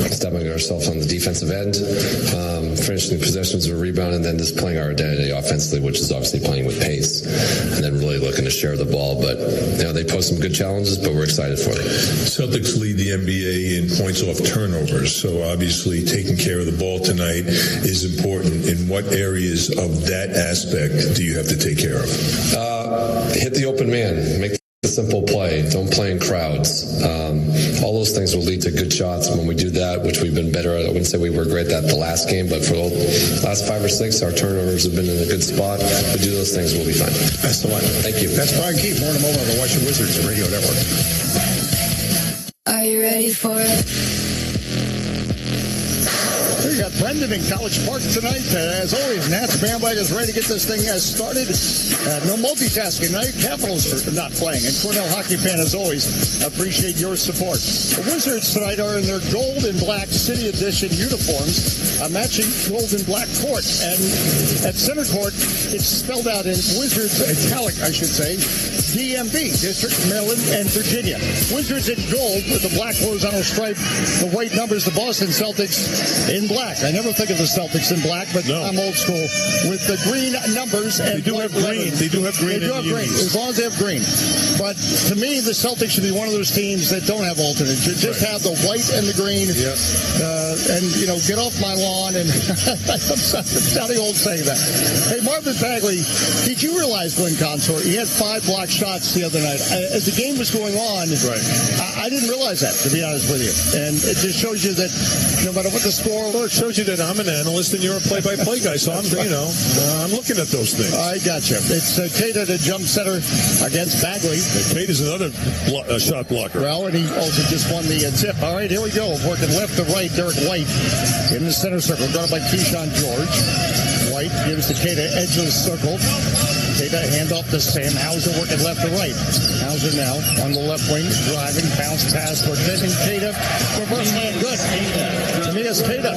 establishing ourselves on the defensive end, finishing possessions with a rebound, and then just playing our identity offensively, which is obviously playing with pace, and then really looking to share the ball. But they pose some good challenges, but we're excited for them. Celtics lead the NBA in points off turnovers, so obviously taking care of the ball tonight is important. In what areas of that aspect do you have to take care of? Hit the open man, make a simple play, don't play in crowds. All those things will lead to good shots when we do that, which we've been better at. I wouldn't say we were great at the last game, but for the last 5 or 6, our turnovers have been in a good spot. If we do those things, we'll be fine. That's the one. Thank you. That's Brian Keefe. More in a moment on the Washington Wizards Radio Network. Are you ready for it? We got Brendan in College Park tonight. As always, Nats bandwagon is ready to get this thing started. No multitasking tonight. Capitals are not playing. And Cornell hockey fan, as always, appreciate your support. The Wizards tonight are in their gold and black City Edition uniforms, matching gold and black court. And at center court, it's spelled out in Wizards italic, I should say, DMV, District, Maryland, and Virginia. Wizards in gold with the black horizontal stripe, the white numbers, the Boston Celtics in black. I never think of the Celtics in black, but no. I'm old school with the green numbers. And they do have green. They do have green. They do have green, as long as they have green. But to me, the Celtics should be one of those teams that don't have alternates. You just have the white and the green. Yeah. And, get off my lawn. And I'm sounding old saying that. Hey, Marvin Bagley, did you realize, Glenn Consort, he had 5 blocked shots the other night? As the game was going on, right. I didn't realize that, to be honest with you. And it just shows you that no matter what the score... Well, it shows you that I'm an analyst and you're a play-by-play guy, so I'm looking at those things. I got you. It's Keita, the jump setter against Bagley. Keita's another shot blocker. Well, and he also just won the tip. All right, here we go. Working left to right, Derek White in the center circle, guarded by Keyshawn George. White gives to Keita, edge of the circle. Keita handoff to Sam Hauser, working left to right. Hauser now on the left wing, driving, bounce pass for Devin Keita. Reverse man, good. To me, it's Keita.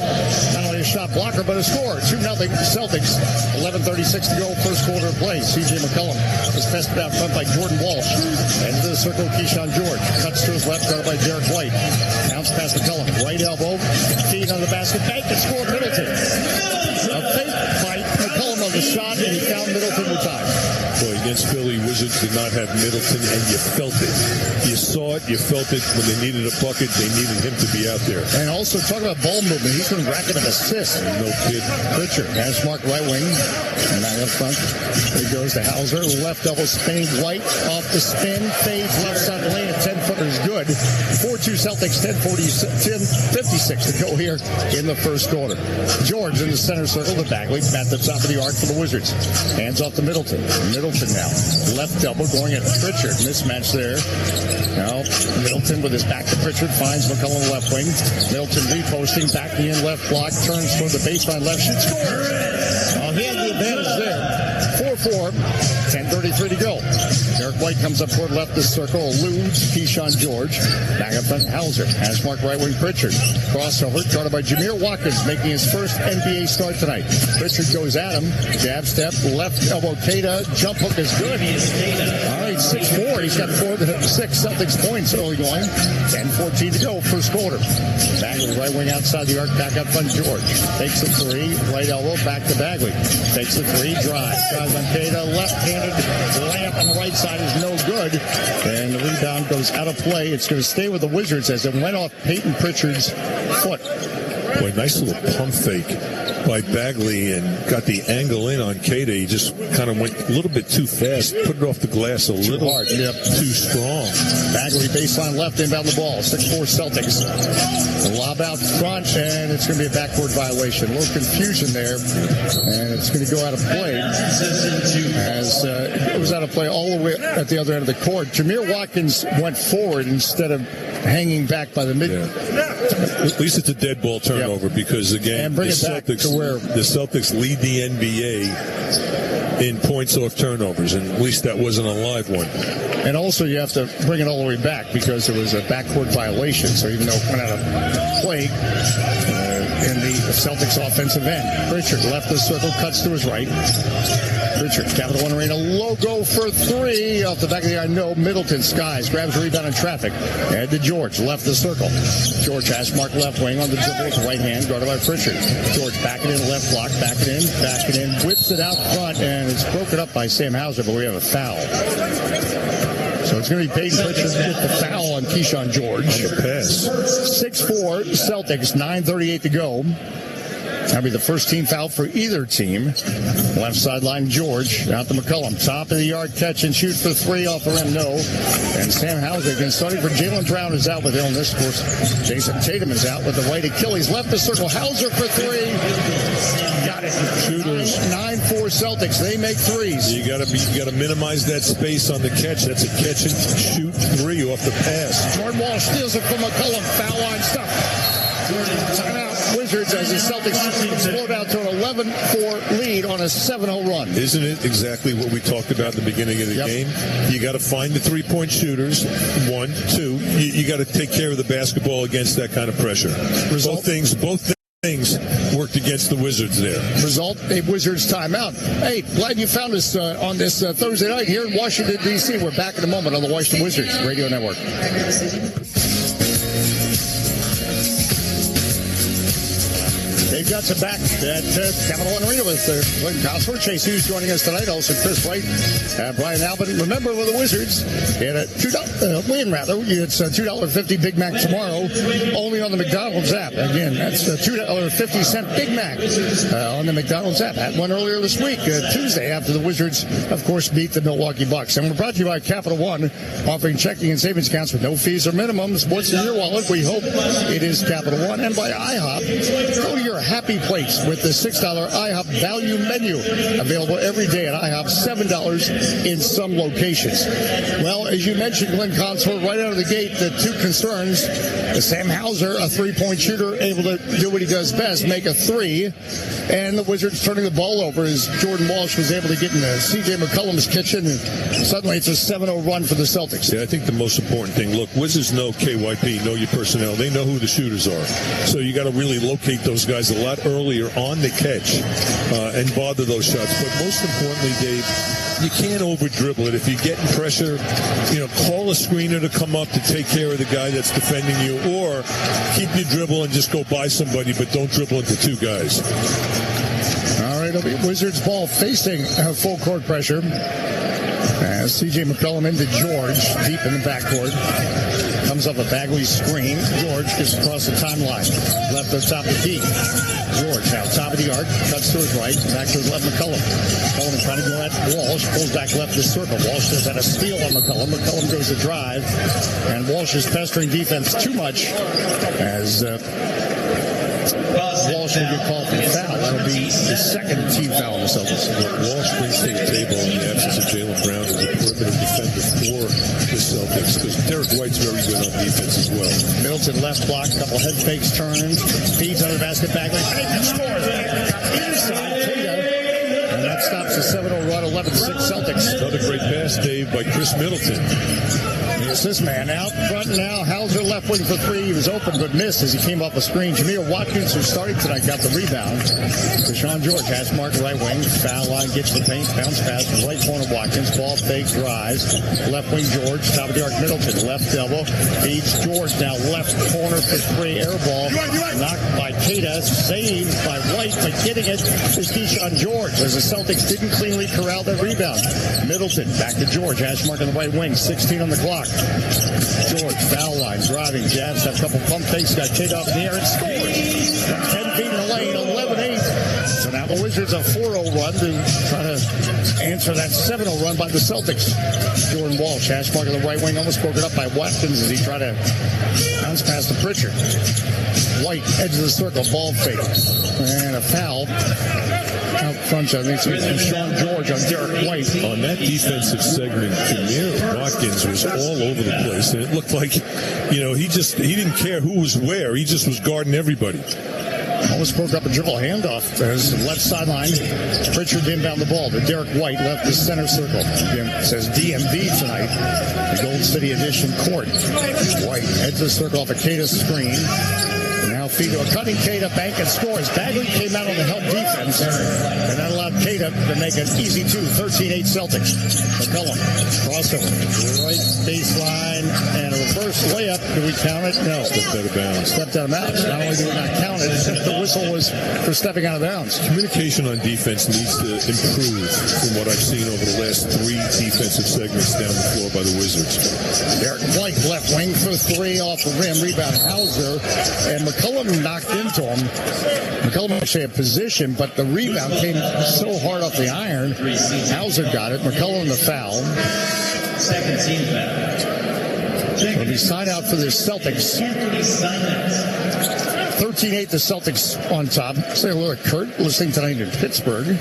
Not only a shot blocker, but a score. 2-0 Celtics. 11:36 to go, first quarter of play. C.J. McCollum is tested out front by Jordan Walsh. Into the circle, Keyshawn George. Cuts to his left, guarded by Derek White. Bounce pass McCollum. Right elbow. Feed on the basket. Bank and score Middleton. A fake fight. McCollum on the shot, and he found Middleton with time. Boy, against Philly, Wizards did not have Middleton, and you felt it. You saw it, you felt it. When they needed a bucket, they needed him to be out there. And also, talk about ball movement. He's been racking up assists. No kid. Pritchard has Mark right wing. And now up front, he goes to Hauser. Left double spinning White off the spin. Fades left side lane. A 10-footer is good. 4-2 Celtics, 10:56 to go here in the first quarter. George in the center circle. The Bagley at the top of the arc for the Wizards. Hands off to Middleton. Middleton now. Left double going at Pritchard. Mismatch there. Now Middleton with his back to Pritchard finds McCollum left wing. Middleton reposting back the in left block. Turns toward the baseline left. Shoot, scores! He had the advantage there. 4-4. 10:33 to go. Derek White comes up toward left the circle. Eludes Keyshawn George. Back up front, Hauser. Has marked right wing Pritchard. Crossover, guarded by Jameer Watkins, making his first NBA start tonight. Pritchard goes at him. Jab step, left elbow Keita. Jump hook is good. All right, 6-4. He's got 4-6 Celtics points early going. 10:14 to go, first quarter. Bagley, right wing outside the arc, back up front George. Takes a 3, right elbow, back to Bagley. Takes a 3, drives on Keita, left-handed layup on the right side is no good. And the rebound goes out of play. It's going to stay with the Wizards as it went off Peyton Pritchard's foot. Boy, nice little pump fake by Bagley and got the angle in on Keita. He just kind of went a little bit too fast, put it off the glass a little hard. Too strong. Bagley baseline left, inbound the ball. 6-4 Celtics. The lob out front, and it's going to be a backboard violation. A little confusion there, and it's going to go out of play. As it was out of play all the way at the other end of the court. Jameer Watkins went forward instead of hanging back by the mid. Yeah. At least it's a dead ball turnover because, again, the Celtics lead the NBA in points off turnovers, and at least that wasn't a live one. And also you have to bring it all the way back because it was a backcourt violation. So even though it went out of play, in the Celtics offensive end. Pritchard left the circle, cuts to his right. Pritchard, Capital One Arena logo for three. Off the back of the iron, no. Middleton skies, grabs a rebound in traffic. Head to George, left the circle. George has mark left wing on the dribble with the right hand, guarded by Pritchard. George back it in, left block, back it in, whips it out front, and it's broken up by Sam Hauser, but we have a foul. So it's going to be Peyton Pritchard with the foul on Keyshawn George. On the pass. 6-4 Celtics, 9:38 to go. That'll be the first team foul for either team. Left sideline, George. Out to McCollum. Top of the yard, catch and shoot for three off the rim, no. And Sam Hauser again starting for Jaylen Brown is out with illness. Of course, Jason Tatum is out with the right Achilles. Left the circle. Hauser for three. Got it. Shooters. 9-4 Celtics. They make threes. You got to minimize that space on the catch. That's a catch and shoot three off the pass. Jordan Wall steals it from McCollum. Foul line stuff. Timeout. Wizards as the Celtics blow out to an 11-4 lead on a 7-0 run. Isn't it exactly what we talked about at the beginning of the game? You got to find the three-point shooters. 1, 2. You got to take care of the basketball against that kind of pressure. Both things worked against the Wizards there. Result, a Wizards timeout. Hey, glad you found us on this Thursday night here in Washington, D.C. We're back in a moment on the Washington Wizards Radio Network. Dave Johnson back at Capital One Arena with Glenn Cosworth. Chase Hughes joining us tonight. Also Chris Wright, Brian Albert. Remember with the Wizards, they had a it's $2.50 Big Mac tomorrow, only on the McDonald's app. Again, that's a $2.50 Big Mac on the McDonald's app. That one earlier this week, Tuesday, after the Wizards, of course, beat the Milwaukee Bucks. And we're brought to you by Capital One, offering checking and savings accounts with no fees or minimums. What's in your wallet? We hope it is Capital One. And by IHOP, go to your happy place with the $6 IHOP value menu. Available every day at IHOP, $7 in some locations. Well, as you mentioned, Glenn Consort, right out of the gate, the two concerns. Sam Hauser, a three-point shooter, able to do what he does best, make a three. And the Wizards turning the ball over as Jordan Walsh was able to get in C.J. McCollum's kitchen. And suddenly it's a 7-0 run for the Celtics. Yeah, I think the most important thing, look, Wizards know KYP, know your personnel. They know who the shooters are. So you got to really locate those guys a lot earlier on the catch and bother those shots. But most importantly, Dave, you can't over-dribble it. If you get in pressure, call a screener to come up to take care of the guy that's defending you, or keep your dribble and just go by somebody, but don't dribble into two guys. All right, it'll be Wizards ball facing full court pressure. As C.J. McCollum into George, deep in the backcourt. Comes up a Bagley screen. George gets across the timeline. Left at the top of the key. George now top of the arc. Cuts to his right. Back to his left, McCollum. McCollum trying to go at Walsh. Pulls back left the circle. Walsh does that a steal on McCollum. McCollum goes to drive. And Walsh is pestering defense too much as Walsh will get called for the foul. That'll be the second team foul on the Celtics. Walsh brings to the table in the absence of Jaylen Brown as a perimeter defender for the Celtics, because Derek White's very good on defense as well. Middleton left block, couple head fakes turned, feeds under the basket, Bagley, and scores. And that stops the 7-0 run, 11-6 Celtics. Another great pass, Dave, by Chris Middleton. It's this man out front now. Hauser left wing for three. He was open but missed as he came off a screen. Jamir Watkins, who started tonight, got the rebound. Keyshawn George has mark right wing. Foul line, gets the paint, bounce pass from right corner Watkins. Ball fake, drives. Left wing George, top of the arc Middleton. Left elbow, feeds George now left corner for three. Air ball knocked by Queta, saved by White, but getting it is Keyshawn George as the Celtics didn't cleanly corral that rebound. Middleton back to George, hash mark on the right wing, 16 on the clock. George, foul line, driving, jabs, a couple pump fakes, got Queta off in the air and scores. 10 feet in the lane, 11-8. So now the Wizards a 4-0 run to try to answer that 7-0 run by the Celtics. Jordan Walsh, hash mark on the right wing, almost broken up by Watkins as he tried to bounce past the Pritchard. White, edge of the circle, ball fake, and a foul. Out front, I think it's Sean George on Derek White. On that defensive segment, Jamir Watkins was all over the place, and it looked like, he didn't care who was where. He just was guarding everybody. Almost broke up a dribble handoff as left sideline. Pritchard inbound the ball to Derek White, left the center circle. It says DMV tonight, the Gold City Edition court. White heads the circle off a Queta screen. Now feed to a cutting Queta, bank and scores. Bagley came out on the help defense, and that allowed Queta to make an easy 2, 13-8 Celtics. McCollum, crossover, right baseline, and a reverse layup. Do we count it? No. Stepped out of bounds. Stepped out of bounds. Not only do we not count it, the whistle was for stepping out of bounds. Communication on defense needs to improve from what I've seen over the last 3 defensive segments down the floor by the Wizards. Derek White, left wing for 3 off the rim. Rebound Hauser, and McCollum knocked into him. McCollum actually had position, but the rebound came so hard off the iron. Hauser got it. McCollum the foul. Second team foul. It'll be side out for the Celtics. 13-8 the Celtics on top. Say hello to Kurt, listening tonight in Pittsburgh.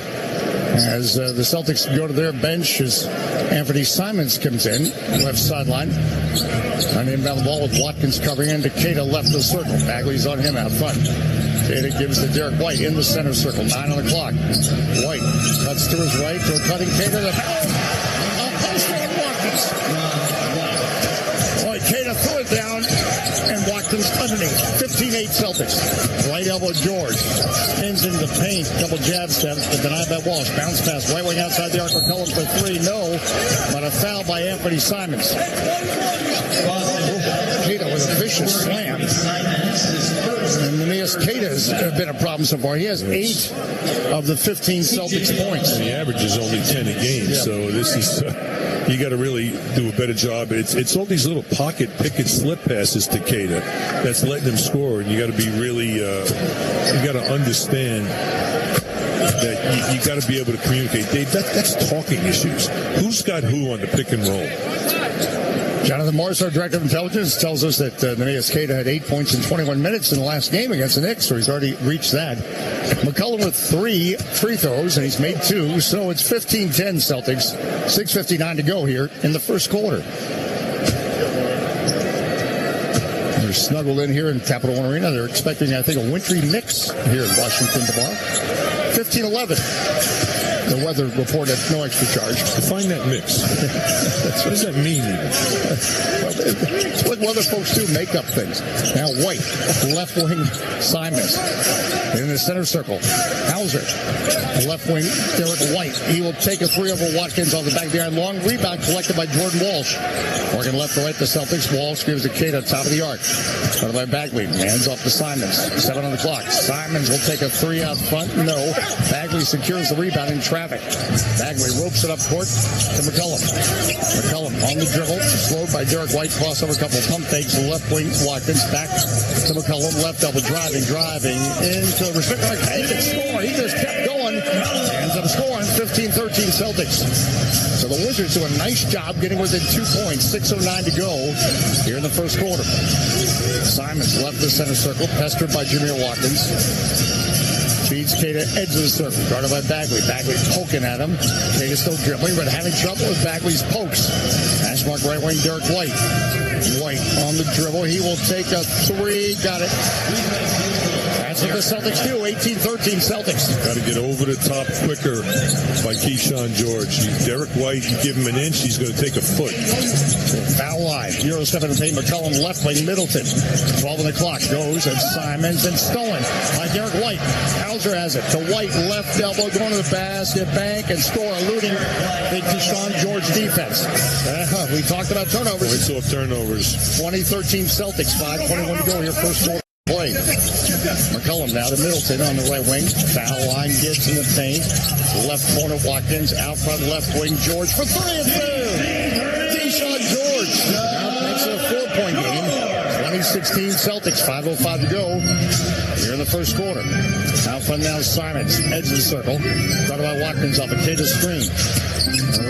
As the Celtics go to their bench as Anthony Simons comes in, left sideline. On the inbound ball with Watkins covering in. Queta left of the circle. Bagley's on him out front. Queta gives to Derek White in the center circle. 9 on the clock. White cuts to his right to a cutting Queta. The post on Watkins. Queta threw it down, and Watkins underneath. 15-8 Celtics. Right elbow George. Spins into the paint. Double jab step, but denied by Walsh. Bounce pass. Right wing outside the arc. McCollum for 3. No. But a foul by Anthony Simons. Queta with a vicious slam. And Neemias Queta has been a problem so far. He has 8 of the 15 Celtics points. The average is only 10 a game, so this is... you got to really do a better job. It's all these little pocket pick and slip passes to Queta that's letting him score, and you got to be really you got to understand that you got to be able to communicate. Dave, that's talking issues. Who's got who on the pick and roll? Jonathan Morris, our director of intelligence, tells us that Neemias Queta had 8 points in 21 minutes in the last game against the Knicks, so he's already reached that. McCollum with 3 free throws, and he's made 2, so it's 15-10 Celtics. 6:59 to go here in the first quarter. They're snuggled in here in Capital One Arena. They're expecting, I think, a wintry mix here in Washington tomorrow. 15-11. The weather report at no extra charge. Define that mix. What does that mean? It's what other folks do, make up things. Now White, left wing Simons. In the center circle, Hauser. Left wing, Derek White. He will take a 3 over Watkins on the back of the iron. Long rebound collected by Jordan Walsh. Working left to right, the Celtics. Walsh gives to Queta, top of the arc. Started by Bagley. Hands off to Simons. 7 on the clock. Simons will take a 3 out front. No. Bagley secures the rebound in traffic. Bagley ropes it up court to McCollum. McCollum on the dribble. Slowed by Derek White. Crossover, couple pump fakes. Left wing Watkins. Back to McCollum. Left double driving into the restrictor. He can score. He just kept going. Ends up scoring 15-13 Celtics. So the Wizards do a nice job getting within 2 points. 6:09 to go here in the first quarter. Simons left the center circle, pestered by Jameer Watkins. Feeds Queta edge of the circle, guarded by Bagley. Bagley poking at him. Queta still dribbling, but having trouble with Bagley's pokes. Hash mark right wing Derek White. White on the dribble. He will take a 3. Got it. That's what the Celtics do. 18-13 Celtics. Got to get over the top quicker by Keyshawn George. Derek White, you give him an inch, he's going to take a foot. Foul line. Euro step in the paint. McCollum left wing. Middleton. 12 on the clock. Goes and Simons and stolen by Derek White. Hauser has it to White. Left elbow going to the basket. Bank and score. Eluding the Keyshawn George defense. We talked about turnovers. Points off turnovers. 2013 Celtics. 5:21 to go here. First quarter. Play. McCollum now to Middleton on the right wing. Foul line gets in the paint. Left corner Watkins. Out front left wing George for 3 and 2. Keyshawn George. Now makes it a 4-point game. 2016 Celtics. 5:05 to go here in the first quarter. Out front now Simons. Edge of the circle. Guarded by Watkins off a Queta screen.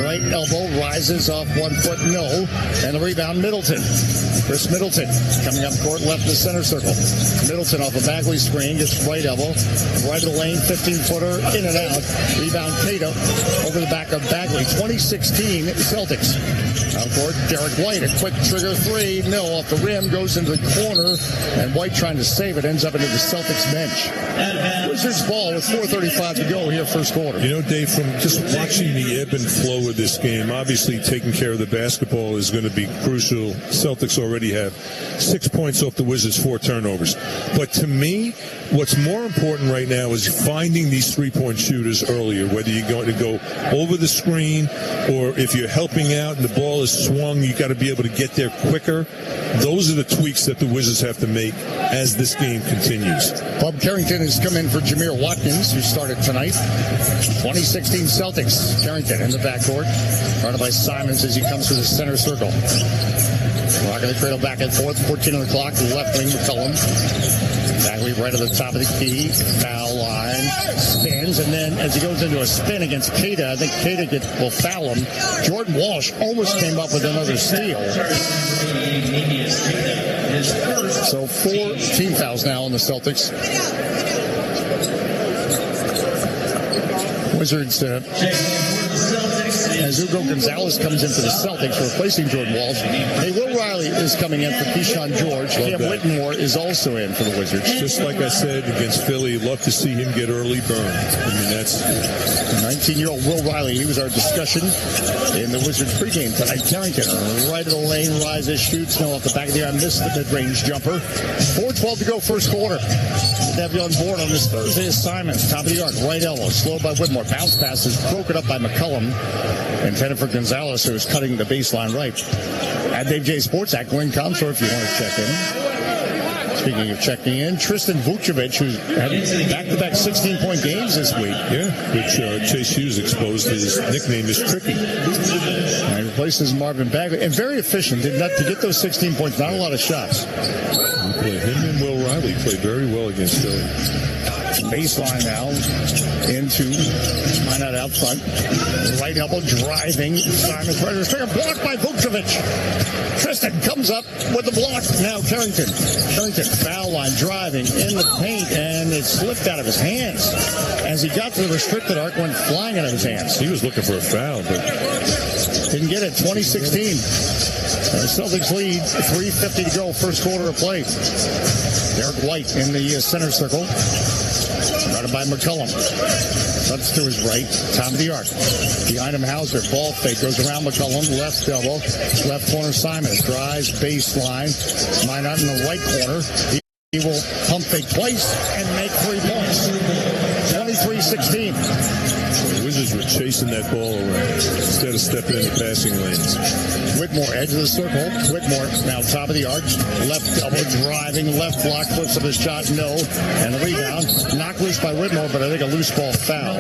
Right elbow rises off 1 foot. No. And the rebound Middleton. Chris Middleton coming up court left the center circle. Middleton off a Bagley screen, gets right elbow, right of the lane, 15-footer, in and out. Rebound Queta over the back of Bagley. 2016 Celtics. Out court, Derek White, a quick trigger three. No, off the rim, goes into the corner, and White trying to save it, ends up into the Celtics bench. Wizards ball with 4:35 to go here, first quarter. You know, Dave, from just watching the ebb and flow of this game, obviously taking care of the basketball is going to be crucial. Celtics already have 6 points off the Wizards, 4 turnovers. But to me, what's more important right now is finding these three-point shooters earlier, whether you're going to go over the screen or if you're helping out and the ball is swung, you got to be able to get there quicker. Those are the tweaks that the Wizards have to make as this game continues. Bob Carrington has come in for Jameer Watkins, who started tonight. 2016 Celtics. Carrington in the backcourt, guarded by Simons as he comes to the center circle. Rocking the cradle back and forth, 14 on the clock, left wing McCollum. Bagley right at the top of the key, foul line, spins, and then as he goes into a spin against Keita, I think Keita will foul him. Jordan Walsh almost came up with another steal. So 4 team fouls now on the Celtics. Wizards, as Hugo Gonzalez comes in for the Celtics, replacing Jordan Walsh. Hey, Will Riley is coming in for Keyshawn George. Cam Whitmore is also in for the Wizards. Just like I said against Philly, love to see him get early burn. I mean, that's 19-year-old Will Riley. He was our discussion in the Wizards pregame tonight. Carrington, right of the lane, rises, shoots. No, off the back of the arm, missed the mid-range jumper. 4:12 to go, first quarter. Devy on board on this Thursday is Simons. Top of the arc, right elbow, slowed by Whitmore. Bounce pass is broken up by McCollum. Intended for Gonzalez, who is cutting the baseline right. At Dave J Sports, at Glenn Consor, if you want to check in. Speaking of checking in, Tristan Vucevic, who's had back-to-back 16-point games this week. Yeah, which Chase Hughes exposed. His nickname is Tricky. And he replaces Marvin Bagley. And very efficient. To get those 16 points, not a lot of shots. Him and Will Riley played very well against Philly. Baseline now into Minot out front. Right elbow driving. Simon Predator. Second block by Vucevic. Tristan comes up with the block. Now Carrington. Carrington foul line driving in the paint, and it slipped out of his hands. As he got to the restricted arc, went flying out of his hands. He was looking for a foul, but didn't get it. 2016. The Celtics lead. 3:50 to go. First quarter of play. Derek White in the center circle. Guarded by McCollum. Cuts to his right. Top of the arc. Behind him, Hauser. Ball fake. Goes around McCollum. Left elbow. Left corner, Simon. Drives baseline. Minot in the right corner. He will pump fake twice and make 3 points. 23-16. The Wizards were chasing that ball around instead of stepping in the passing lanes. Whitmore, edge of the circle. Whitmore now top of the arc. Left elbow driving. Left block. Flips up his shot. No. And the rebound. Knocked loose by Whitmore, but I think a loose ball foul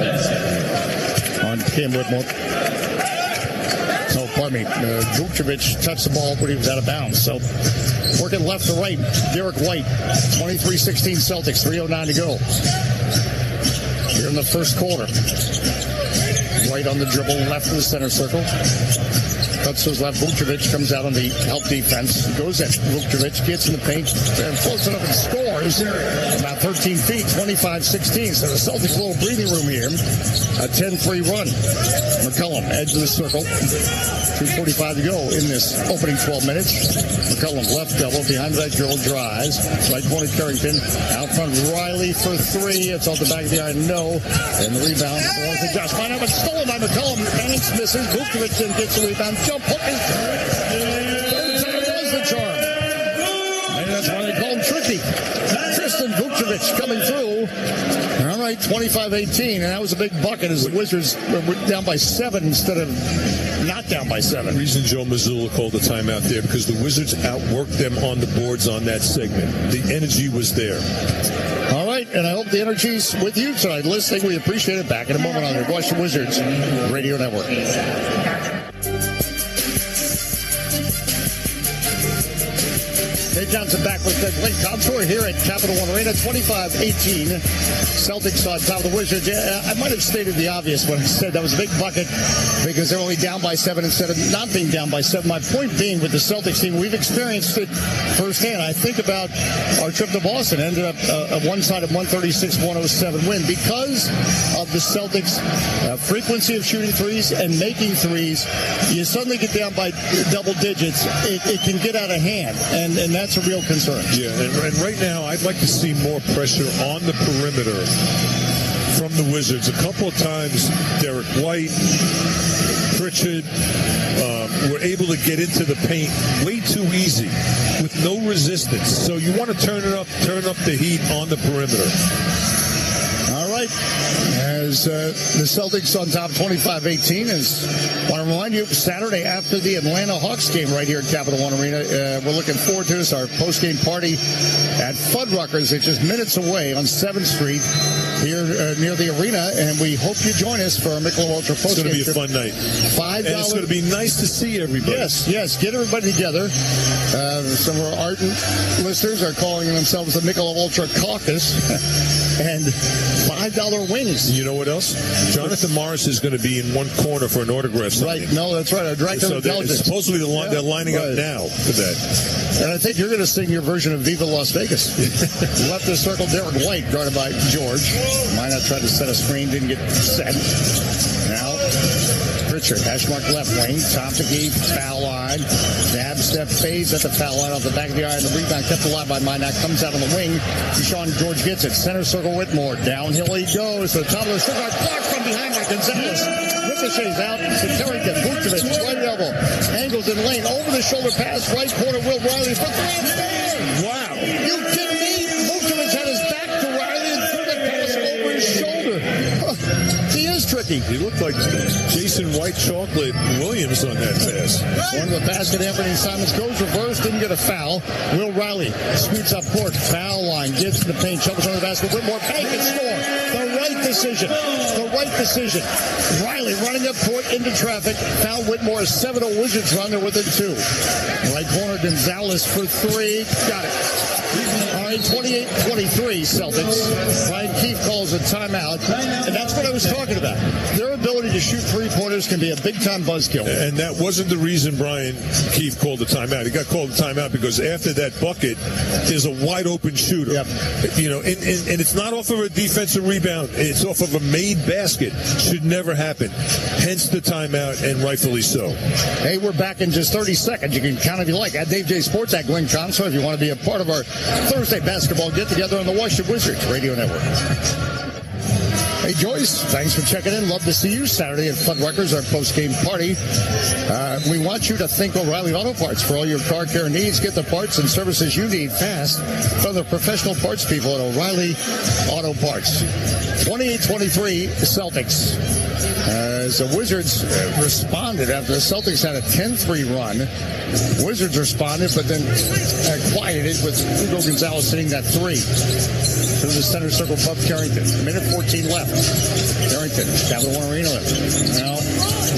on Cam Whitmore. Oh, pardon me. Vucevic touched the ball, but he was out of bounds. So working left to right. Derek White. 23-16 Celtics. 3:09 to go. Here in the first quarter. White on the dribble, left of the center circle. Cuts to his left. Vucevic comes out on the help defense. Goes at Vucevic, gets in the paint, and floats it up and scores. About 13 feet, 25-16. So the Celtics a little breathing room here. A 10-3 run. McCollum, edge of the circle. 2:45 to go in this opening 12 minutes. McCollum, left double, behind that dribble, drives. Right corner, Carrington. Out front, Riley for 3. It's off the back of the iron, no. And the rebound for Josh Minot, but stolen by McCollum. Banks misses. Vucevic then gets the rebound. Jump hook is third time was the charm. Maybe that's why they call him Tricky. Tristan Vucevic coming through. All right, 25-18, and that was a big bucket as the Wizards were down by 7 instead of not down by 7. The reason Joe Mazzulla called the timeout there because the Wizards outworked them on the boards on that segment. The energy was there. All right, and I hope the energy's with you tonight. Listening, we appreciate it. Back in a moment on the Washington Wizards Radio Network. Hey, Johnson back with the Glenn Contour here at Capital One Arena, 25-18. Celtics on top of the Wizards. Yeah, I might have stated the obvious when I said that was a big bucket because they're only down by 7 instead of not being down by 7. My point being with the Celtics team, we've experienced it firsthand. I think about our trip to Boston. Ended up a one-sided 136-107 win because of the Celtics' frequency of shooting threes and making threes. You suddenly get down by double digits, it can get out of hand, and that's a real concern. Yeah, and right now I'd like to see more pressure on the perimeter from the Wizards. A couple of times, Derek White, Pritchard were able to get into the paint way too easy with no resistance. So you want to turn up the heat on the perimeter. All right. As the Celtics on top 25-18, I want to remind you, Saturday after the Atlanta Hawks game right here at Capital One Arena, we're looking forward to this, our post-game party at Fuddruckers. It's just minutes away on 7th Street here near the arena, and we hope you join us for our Michelob Ultra post-game. It's going to be a fun night. $5. And it's going to be nice to see everybody. Yes, get everybody together. Some of our ardent listeners are calling themselves the Michelob Ultra Caucus. And $5 wings. You know what else? Jonathan Morris is going to be in one corner for an autograph signing. Right, no, that's right. Our director of intelligence. Supposedly they're lining up now for that. And I think you're going to sing your version of Viva Las Vegas. Left the circle, Derek White, guarded by George. Might have tried to set a screen, didn't get set. Now, Pritchard, hash mark left wing, top to key, foul line. Dab step fades at the foul line off the back of the iron. The rebound kept alive by Minot, comes out on the wing. Deshaun George gets it. Center circle Whitmore. Downhill he goes. To the top of the circle. Blocked from behind by Gonzalez. Ricochets out to Carrington. Vucevic, right elbow. Angles in lane. Over the shoulder pass. Right corner. Will Riley for three. Wow. You kidding me? Vucevic had his back to Riley and threw the pass over his shoulder. He is tricky. He looked like Jason White Chocolate Williams on that pass. One of the basket, Anthony Simons goes reverse, didn't get a foul. Will Riley scoots up court, foul line, gets in the paint, shovels on the basket, Whitmore, bank and score. The right decision. The right decision. Riley running up court into traffic. Foul Whitmore, 7-0 Wizards run. They're within 2. Right corner, Gonzalez for 3. Got it. All right, 28-23 Celtics. Brian Keefe calls a timeout, and that's what I was talking about. Their ability to shoot three-pointers can be a big-time buzzkill. And that wasn't the reason Brian Keefe called the timeout. He got called the timeout because after that bucket, there's a wide-open shooter. Yep. You know, and it's not off of a defensive rebound. It's off of a made basket. Should never happen. Hence the timeout, and rightfully so. Hey, we're back in just 30 seconds. You can count if you like. At Dave J Sports, at Glenn Conso, if you want to be a part of our Thursday basketball get-together on the Washington Wizards Radio Network. Hey, Joyce, thanks for checking in. Love to see you Saturday at Fuddruckers, our post-game party. We want you to think O'Reilly Auto Parts for all your car care needs. Get the parts and services you need fast from the professional parts people at O'Reilly Auto Parts. 28-23 Celtics. As the Wizards responded after the Celtics had a 10-3 run. Wizards responded, but then quieted it with Hugo Gonzalez hitting that 3. Through the center circle above Carrington. Minute 14 left. Carrington, Capital One Arena. Now,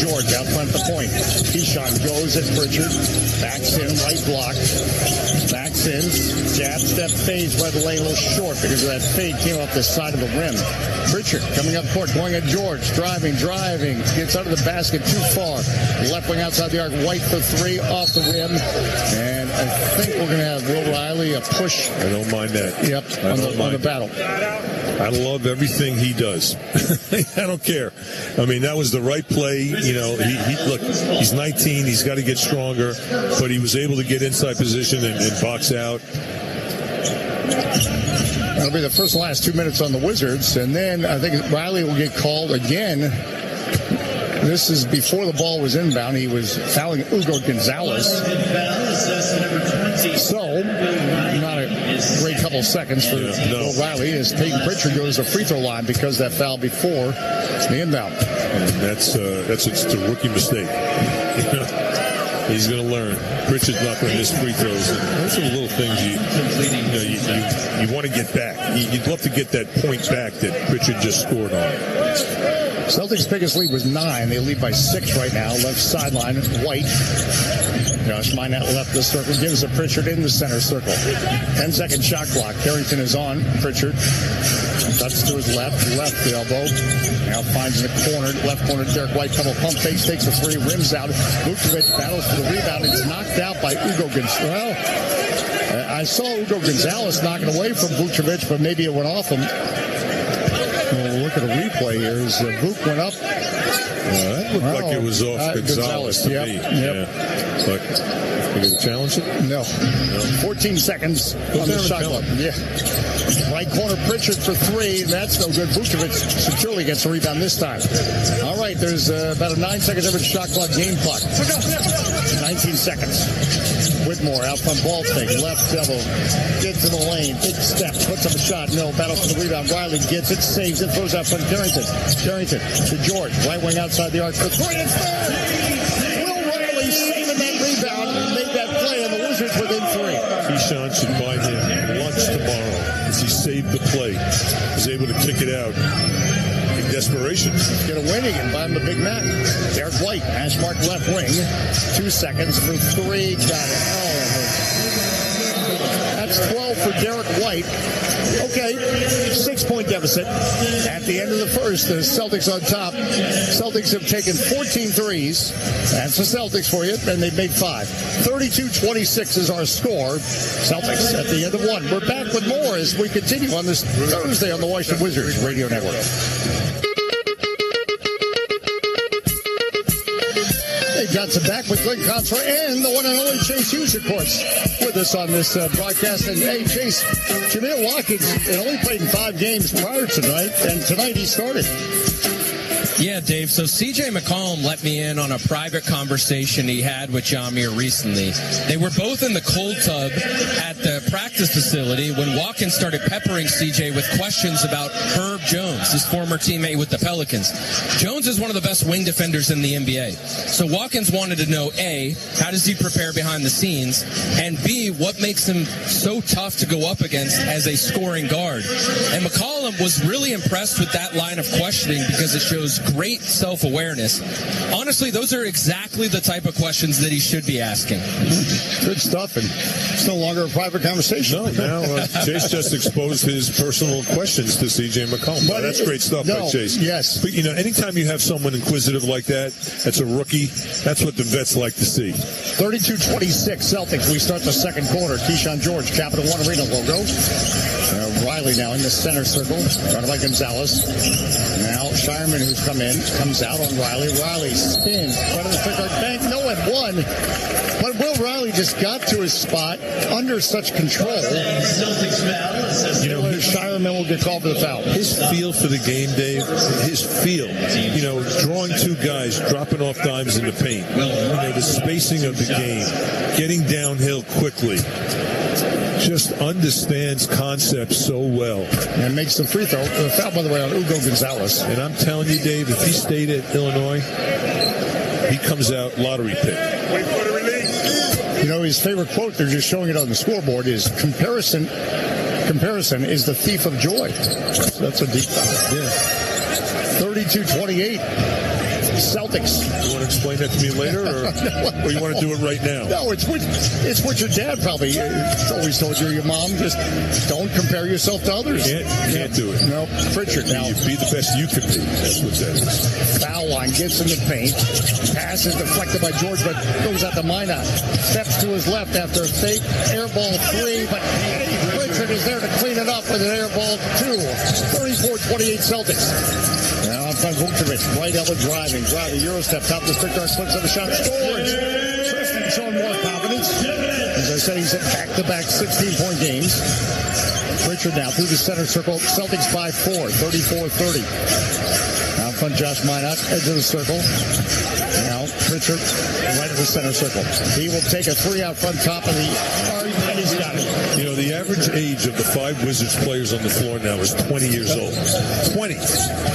George out front the point. Keyshawn goes at Pritchard. Backs in, right block. Backs in. Jab step fades by the lane a little short because of that fade came off the side of the rim. Pritchard coming up court, going at George. Driving. Gets out of the basket too far. Left wing outside the arc. White for 3 off the rim. And I think we're going to have Will Riley a push. I don't mind that. Yep, on the battle. I love everything he does. I don't care. I mean, that was the right play. You know, look, he's 19. He's got to get stronger, but he was able to get inside position and box out. That'll be the first and last 2 minutes on the Wizards, and then I think Riley will get called again. This is before the ball was inbound. He was fouling Hugo Gonzalez. So, not a great couple of seconds for Will Riley as Peyton Pritchard goes to free throw line because that foul before the inbound. And that's a rookie mistake. He's going to learn. Pritchard's not going to miss free throws. And those are the little things you want to get back. You'd love to get that point back that Pritchard just scored on. Celtics' biggest lead was 9. They lead by 6 right now. Left sideline, White. Josh Minott left the circle, gives it Pritchard in the center circle. 10-second shot clock. Carrington is on. Pritchard cuts to his left elbow. Now finds in the corner, left corner, Derek White, couple pump fakes, takes a 3, rims out. Vucevic battles for the rebound. It's knocked out by Ugo Gonzalez. Well, I saw Ugo Gonzalez knocking away from Vucevic, but maybe it went off him. We'll look at a replay here as Vuk went up. That looked like it was off Gonzalez to me. Yep. But you going to challenge it? No. 14 seconds on the shot clock. Yeah. Right corner, Pritchard for 3. That's no good. Vucevic securely gets a rebound this time. All right, there's about a 9-second difference shot clock, game clock. 19 seconds. Whitmore out front, ball fake, left elbow, gets in the lane, big step, puts up a shot, no, battle for the rebound. Riley gets it, saves it, throws out front. Carrington to George, right wing outside the arc for 3. It's there. Will Riley saving that rebound and make that play, and the Wizards within 3. Keyshawn should buy him lunch tomorrow as he saved the play. He's able to kick it out. Desperation. Get a win again. Buy him the Big Mac. Derek White, hash mark left wing. 2 seconds for 3. Got it. Oh, that's 12 for Derek White. Okay, 6-point deficit. At the end of the first, the Celtics on top. Celtics have taken 14 threes. That's the Celtics for you, and they've made 5. 32-26 is our score. Celtics at the end of 1. We're back with more as we continue on this Thursday on the Washington Wizards Radio Network. Johnson back with Glenn Contra and the one and only Chase Hughes, of course, with us on this broadcast. And hey, Chase, Jameel Watkins had only played in 5 games prior to tonight, and tonight he started. Yeah, Dave. So C.J. McCollum let me in on a private conversation he had with Jameer recently. They were both in the cold tub at the practice facility when Watkins started peppering C.J. with questions about Herb Jones, his former teammate with the Pelicans. Jones is one of the best wing defenders in the NBA. So Watkins wanted to know, A, how does he prepare behind the scenes? And B, what makes him so tough to go up against as a scoring guard? And McCollum was really impressed with that line of questioning because it shows great self-awareness. Honestly, those are exactly the type of questions that he should be asking. Good stuff, and it's no longer a private conversation. No, now Chase just exposed his personal questions to C.J. McCollum. But that's great stuff by Chase. Yes. But, you know, anytime you have someone inquisitive like that, that's a rookie, that's what the vets like to see. 32-26 Celtics. We start the second quarter. Keyshawn George, Capital One Arena logo. Riley now in the center circle, run by Gonzalez. Now Shireman, who's come in, comes out on Riley. Riley spins, front of the pick bank, no and 1. But Will Riley just got to his spot under such control. You know, Shireman will get called for the foul. His feel for the game, Dave, his feel, you know, drawing 2 guys, dropping off dimes in the paint, you know, the spacing of the game, getting downhill quickly. Just understands concepts so well. And makes the free throw. The foul, by the way, on Ugo Gonzalez. And I'm telling you, Dave, if he stayed at Illinois, he comes out lottery pick. Wait for the release. You know, his favorite quote, they're just showing it on the scoreboard, is comparison is the thief of joy. That's a deep thought. Yeah. 32-28. Celtics. You want to explain that to me later, or you want to do it right now? No, it's what your dad probably always told you, or your mom. Just don't compare yourself to others. Can't do it. No, Pritchard now. You be the best you can be. That's what that is. Foul line, gets in the paint. Pass is deflected by George, but goes out to Minott. Steps to his left after a fake air ball 3, but Pritchard is there to clean it up with an air ball 2. 34-28 Celtics. Now on front, Vucevic, right elbow driving, Euro step, top of the stick, flips of a shot, scores. Tristan showing more confidence. As I said, he's at back-to-back 16-point games. Pritchard now through the center circle, Celtics by 4, 34-30. Out front, Josh Minott, edge of the circle. Now Pritchard, right at the center circle. He will take a 3 out front, top of the arc, and he's got it. You know, the average age of the 5 Wizards players on the floor now is 20 years old. 20.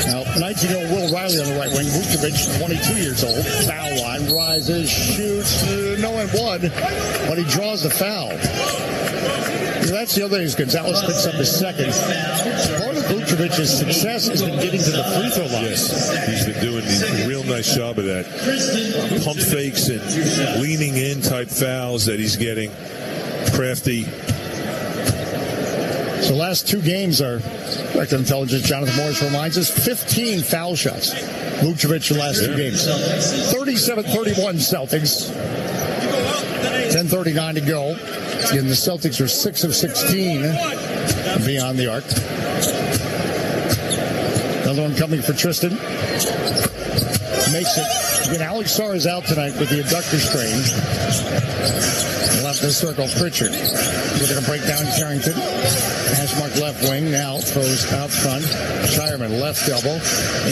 Now, 19-year-old Will Riley on the right wing. Vucevic, 22 years old. Foul line, rises, shoots, no and 1, but he draws the foul. That's the other thing is Gonzalez picks up his second. Part of Vucevic's success has been getting to the free throw line. Yes, he's been doing a real nice job of that. Pump fakes and leaning in type fouls that he's getting. Crafty. So last two games are, Director of Intelligence Jonathan Morris reminds us, 15 foul shots. Vucevic the last two games. 37-31 Celtics. 10:39 to go. And the Celtics are 6 of 16 beyond the arc. Another one coming for Tristan. Makes it. Again, Alex Sarr is out tonight with the adductor strain. Left the circle, Pritchard. We're going to break down Carrington. Hashmark left wing now throws out front. Shireman left elbow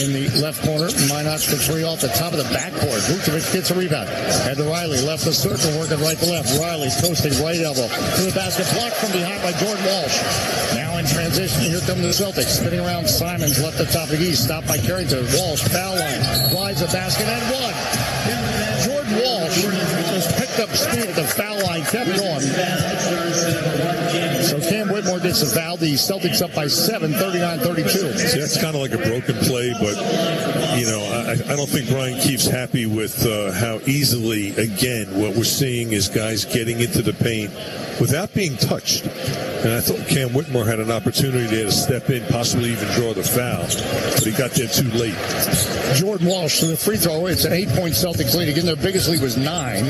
in the left corner. Minot for three off the top of the backboard. Vucevic gets a rebound. Head to Riley. Left the circle, working right to left. Riley coasting right elbow to the basket. Blocked from behind by Jordan Walsh. Now in transition, here come the Celtics. Spinning around Simons left the top of the east. Stopped by Carrington. Walsh foul line. Glides a basket and one. Jordan Walsh just picked up speed at the foul line. Kept going. So Cam Whitmore gets the foul. The Celtics up by 7, 39-32. See, that's kind of like a broken play, but, you know, I don't think Brian Keefe's happy with how easily, again, what we're seeing is guys getting into the paint without being touched. And I thought Cam Whitmore had an opportunity there to step in, possibly even draw the foul, but he got there too late. Jordan Walsh to the free throw. It's an 8-point Celtics lead. Again, their biggest lead was 9,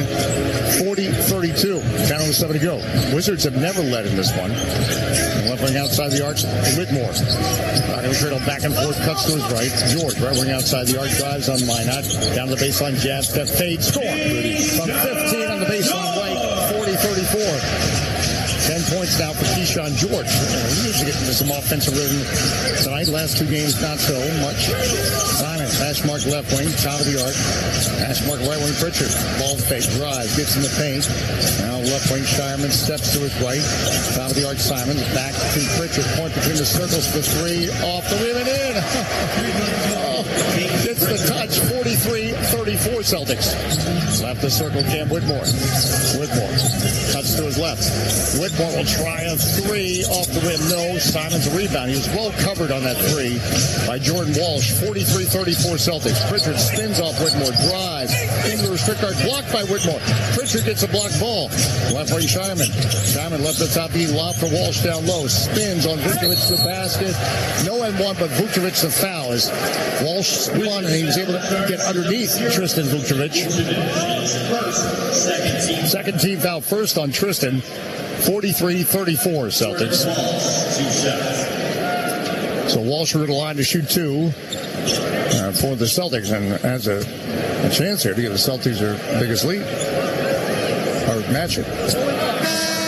40-32. 10:07 to go. Wizards have never led in this one. Left wing outside the arc, Whitmore. Cradle back and forth, cuts to his right. George, right wing outside the arc, drives on Minot. Down the baseline, jab step, fade, score. From 15 on the baseline right, 40-34. 10 points now for Keyshawn George. He needs to get into some offensive rhythm tonight. Last two games, not so much. Simon, Hashmark left wing, top of the arc. Hashmark right wing, Pritchard. Ball fake, drive, gets in the paint. Now left wing, Shireman steps to his right. Top of the arc, Simon. Back to Pritchard. Point between the circles for three. Off the rim and in. Gets the touch. 43-34 Celtics. Left the circle, Cam Whitmore. Whitmore cuts to his left. Whitmore will try a three off the rim. No. Simon's rebound. He was well covered on that three by Jordan Walsh. 43-34 Celtics. Pritchard spins off Whitmore. Drives into the restrict guard. Blocked by Whitmore. Pritchard gets a blocked ball. Left wing Shireman. Shireman left the top. He lob for Walsh down low. Spins on Vucevic to the basket. No and one, but Vucevic the foul as Walsh spun and he was able to get underneath Tristan Vucevic. Second team foul first on Tristan. 43-34 Celtics. So Walsh to the line to shoot two for the Celtics and has a chance here to give the Celtics their biggest lead. Or matchup.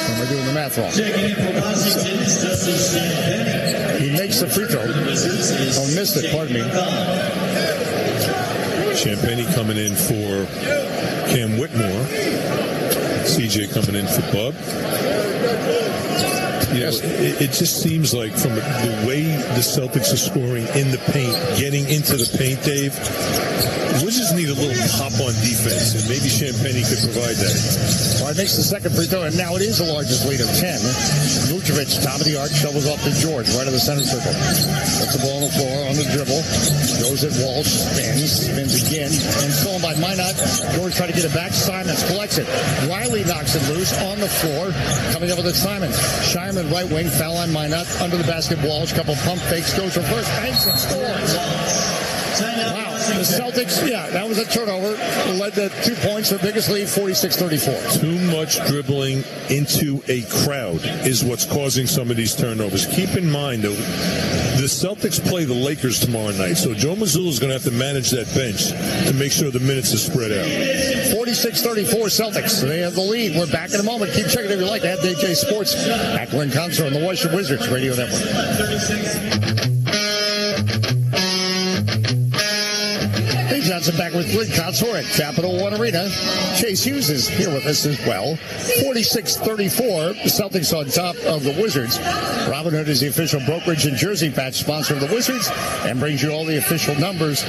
Am I doing the math wrong? He makes the free throw. Oh, missed it, pardon me. Champagny coming in for Cam Whitmore. CJ coming in for Bub. You know, it just seems like from the way the Celtics are scoring in the paint, getting into the paint, Dave, Wizards need a little pop on defense, and maybe Champagny could provide that. Well, it makes the second free throw, and now it is the largest lead of 10. Vucevic, top of the arc, shovels off to George, right of the center circle. Puts the ball on the floor, on the dribble. Goes at Walsh, spins again, and stolen by Minot. George trying to get it back. Simons collects it. Riley knocks it loose on the floor. Coming up with it, Simons. Shireman, right wing, foul on Minot. Under the basket, Walsh. Couple pump fakes, goes reverse, banks and scores. Wow. The Celtics, that was a turnover. Led to 2 points. Their biggest lead, 46-34. Too much dribbling into a crowd is what's causing some of these turnovers. Keep in mind, though, the Celtics play the Lakers tomorrow night, so Joe Mazzulla is going to have to manage that bench to make sure the minutes are spread out. 46-34 Celtics. They have the lead. We're back in a moment. Keep checking if you like to have DJ Sports. Ackler and Concert on the Washington Wizards Radio Network. Johnson back with Grid Consort at Capital One Arena. Chase Hughes is here with us as well. 46-34, the Celtics on top of the Wizards. Robinhood is the official brokerage and jersey patch sponsor of the Wizards and brings you all the official numbers.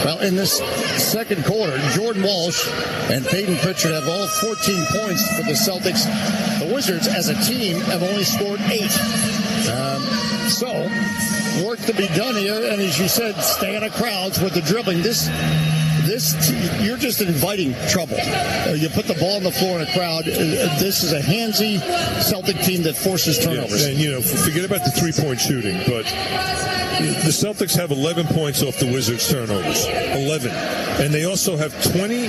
Well, in this second quarter, Jordan Walsh and Peyton Pritchard have all 14 points for the Celtics. The Wizards, as a team, have only scored 8. So, work to be done here, and as you said, stay out of crowds with the dribbling. This you're just inviting trouble. You put the ball on the floor in a crowd. This is a handsy Celtic team that forces turnovers. Yeah, and, forget about the three-point shooting, but the Celtics have 11 points off the Wizards' turnovers. 11. And they also have 20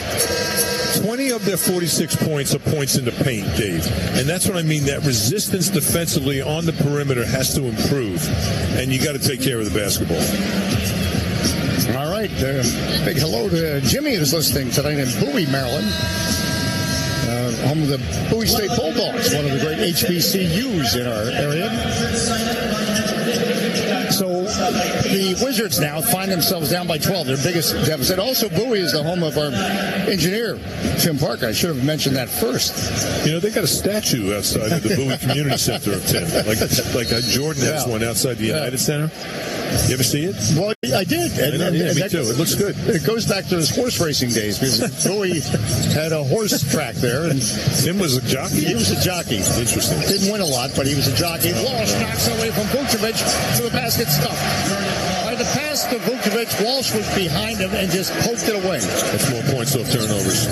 of their 46 points are points in the paint, Dave. And that's what I mean. That resistance defensively on the perimeter has to improve. And you got to take care of the basketball. All right. Big hello to Jimmy who's listening tonight in Bowie, Maryland. Home of the Bowie State Bulldogs, one of the great HBCUs in our area. So the Wizards now find themselves down by 12, their biggest deficit. Also, Bowie is the home of our engineer, Tim Parker. I should have mentioned that first. They got a statue outside of the Bowie Community Center of Tim. Like Jordan has one outside the United Center. You ever see it? Well, I did. Me too. It looks good. It goes back to his horse racing days because Bowie had a horse track there. And Tim was a jockey? He was a jockey. Interesting. Didn't win a lot, but he was a jockey. Walsh knocks it away from Vucevic to the basket stuff. By the pass to Vucevic, Walsh was behind him and just poked it away. That's more points off turnovers.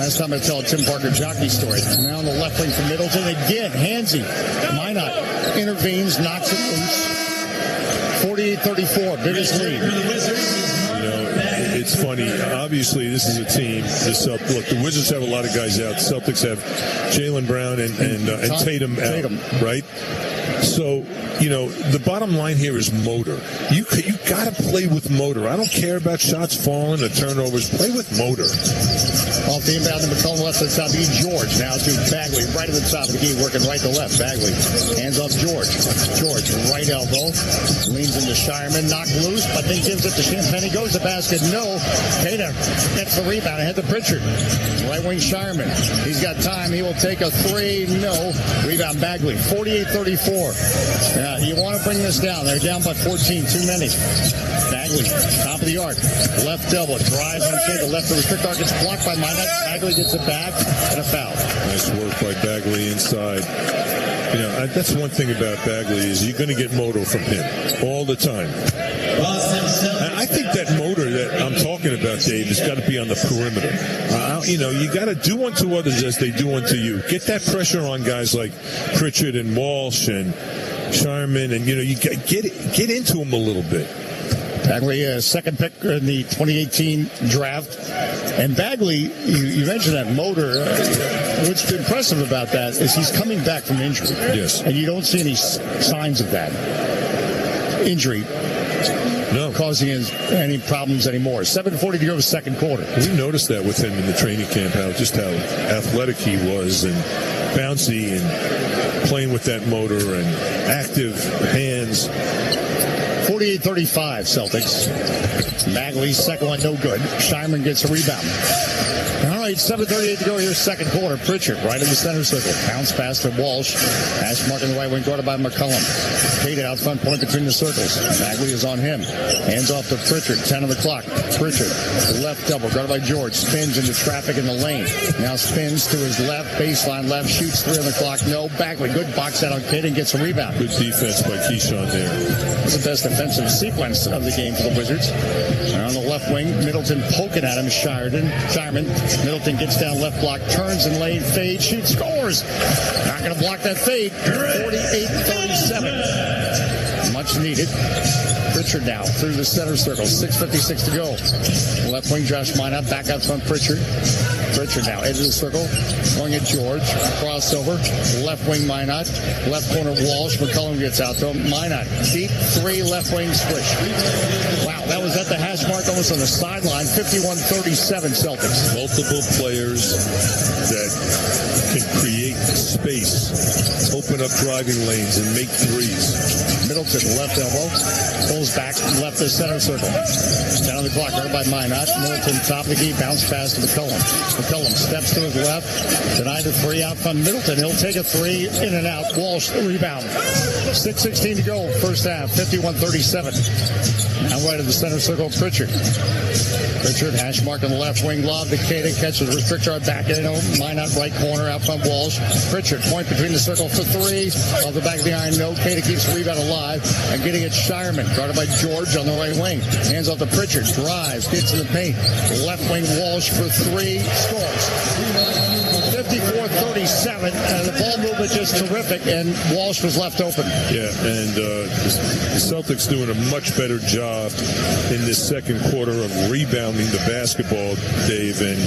Last time I tell a Tim Parker jockey story. Now on the left wing from Middleton again. Hansy. Minot intervenes, knocks it loose. 48-34, biggest lead. It's funny. Obviously, this is a team. Look, the Wizards have a lot of guys out. The Celtics have Jaylen Brown and Tatum out, right? So, the bottom line here is motor. You got to play with motor. I don't care about shots falling or turnovers. Play with motor. Off the inbound to McCollum, left to the top. George now to Bagley, right at the top of the key, working right to left. Bagley hands off George. George, right elbow, leans into Shireman, knocked loose, but then gives it to Champagne. He goes to basket. No. Tatum gets the rebound ahead to Pritchard. Right wing Shireman. He's got time. He will take a three. No. Rebound Bagley. 48-34. You want to bring this down. They're down by 14. Too many. Bagley, top of the arc. Left double. Drives on the left to restrict arc. Gets blocked by Minot. Bagley gets it back and a foul. Nice work by Bagley inside. That's one thing about Bagley is you're going to get motor from him all the time. I think that motor that I'm talking about, Dave, has got to be on the perimeter. You got to do unto others as they do unto you. Get that pressure on guys like Pritchard and Walsh and Shireman, and you get into them a little bit. Bagley, second pick in the 2018 draft. And Bagley, you mentioned that motor. What's impressive about that is he's coming back from injury. Yes. And you don't see any signs of that injury causing any problems anymore. 7:40 to go, second quarter. We noticed that with him in the training camp, how athletic he was and bouncy and playing with that motor and active hands. 48-35 Celtics. Bagley's second one no good. Shireman gets a rebound. All right, 7:38 to go here, second quarter. Pritchard right in the center circle. Bounce pass to Walsh. Pass mark on the right wing, guarded by McCollum. Tate out front, point between the circles. Bagley is on him. Hands off to Pritchard, 10 on the clock. Pritchard, left double, guarded by George. Spins into traffic in the lane. Now spins to his left, baseline left, shoots 3 on the clock. No, Bagley, good box out on Tate and gets a rebound. Good defense by Keyshawn there. It's the best defensive sequence of the game for the Wizards. And on the left wing, Middleton poking at him. Shireman. Middleton gets down left block, turns and lane, fade, shoots, scores. Not going to block that fade. 48-37. Much needed. Pritchard now through the center circle. 6:56 to go. Left wing Josh Minot, back out front Pritchard. Pritchard now into the circle, going at George. Crossover, left wing Minot, left corner Walsh. McCollum gets out to him. Minot, deep three, left wing swish. Wow, that was at the hash mark, almost on the sideline. 51-37 Celtics. Multiple players that can create space, open up driving lanes, and make threes. Middleton, left elbow, pulls back, left to center circle. Down on the clock, guarded by Minot. Middleton, top of the key, bounce pass to McCollum. McCollum steps to his left, denied the three out from Middleton. He'll take a three, in and out. Walsh, the rebound. 6:16 to go, first half, 51-37. Now right of the center circle, Pritchard. Pritchard, hash mark on the left wing, lob to Queta, catches restrictor back in. Minot, right corner, out front Walsh. Pritchard, point between the circle for three. Off the back of the iron, no. Queta keeps the rebound alive. And getting it, Shireman, guarded by George on the right wing. Hands off to Pritchard, drives, gets in the paint. Left wing Walsh for three, scores. 54-37, and the ball movement just terrific, and Walsh was left open. Yeah, and the Celtics doing a much better job in this second quarter of rebounding the basketball, Dave, and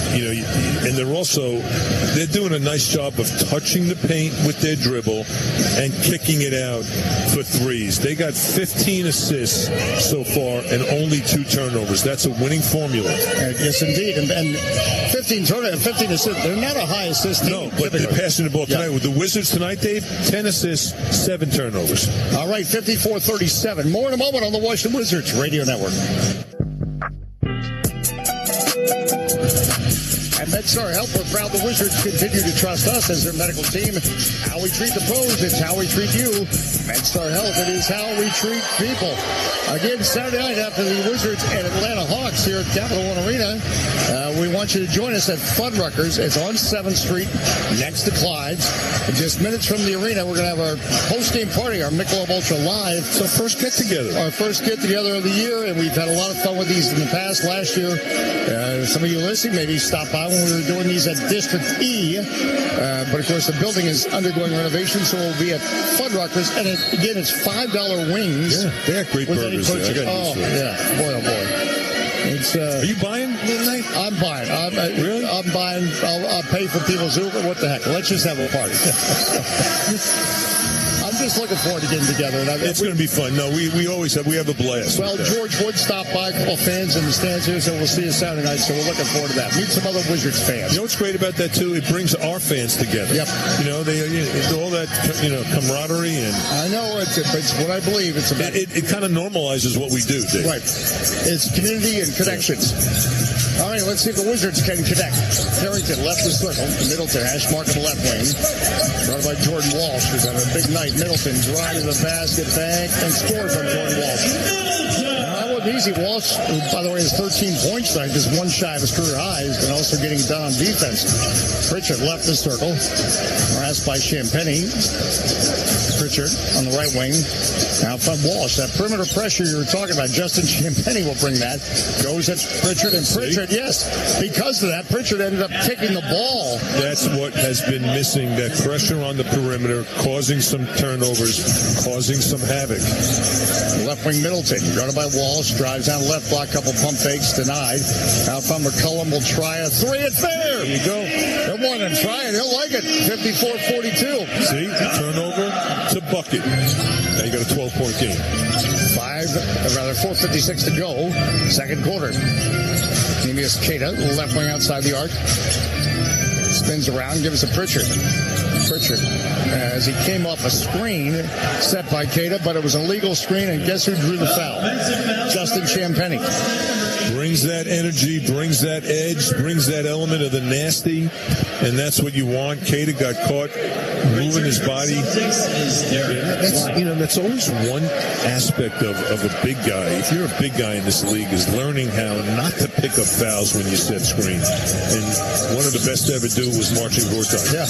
and they're doing a nice job of touching the paint with their dribble and kicking it out for threes. They got 15 assists so far and only 2 turnovers. That's a winning formula. Yes, indeed, and 15 assists. They're not a high assist team. No, but they're passing the ball tonight. With the Wizards tonight, Dave, 10 assists, 7 turnovers. All right, 54-37. More in a moment on the Washington Wizards Radio Network. And MedStar Health, we're proud the Wizards continue to trust us as their medical team. How we treat the pros, it's how we treat you. MedStar Health, it is how we treat people. Again, Saturday night after the Wizards and Atlanta Hawks here at Capital One Arena, we want you to join us at Fuddruckers. It's on 7th Street, next to Clyde's. Just minutes from the arena, we're going to have our post-game party, our Michelob Ultra Live. So first get-together. Our first get-together of the year, and we've had a lot of fun with these in the past. Last year, some of you listening maybe stopped by when we were doing these at District E. But, of course, the building is undergoing renovation, so we'll be at Fuddruckers. And, again, it's $5 wings. Yeah, they have great burgers. Oh, yeah. Boy, oh, boy. Are you buying tonight? I'm buying. Really? I'm buying. I'll pay for people's Uber. What the heck? Let's just have a party. I'm just looking forward to getting together. It's going to be fun. No, we always have a blast. Well, George Wood stopped by, a couple fans in the stands here, so we'll see you Saturday night. So we're looking forward to that. Meet some other Wizards fans. You know what's great about that too? It brings our fans together. Yep. All that camaraderie and. I know it's what I believe. It's about it kind of normalizes what we do, Dave. Right. It's community and connections. All right, let's see if the Wizards can connect. Carrington left the circle. Middleton, hash mark on the left wing. Brought by Jordan Walsh, who's having a big night. Middleton drive to the basket, bank, and scored from Jordan Walsh. That wasn't easy. Walsh, who, by the way, has 13 points tonight, just one shy of his career highs, and also getting done on defense. Pritchard left the circle. Harassed by Champagnie. Pritchard on the right wing. Now from Walsh. That perimeter pressure you were talking about, Justin Champagnie will bring that. Goes at Pritchard, and Pritchard, yes, because of that, Pritchard ended up kicking the ball. That's what has been missing, that pressure on the perimeter, causing some turnovers, causing some havoc. Left wing Middleton, guarded by Walsh, drives down left block, couple pump fakes, denied. Out from McCollum will try a three, it's there! There you go. They want him try it, he'll like it. 54-42. See, turnover to bucket. Now you got a 12-point game. 4:56 to go, second quarter. Nemius Queta, left wing outside the arc. Spins around, gives it to Pritchard. Pritchard, as he came off a screen set by Queta, but it was a legal screen, and guess who drew the foul? Justin Champagnie. Brings that energy, brings that edge, brings that element of the nasty, and that's what you want. Queta got caught moving his body. That's always one aspect of a big guy. If you're a big guy in this league, is learning how not to pick up fouls when you set screens. And one of the best to ever do was Marcin Gortat. Yeah.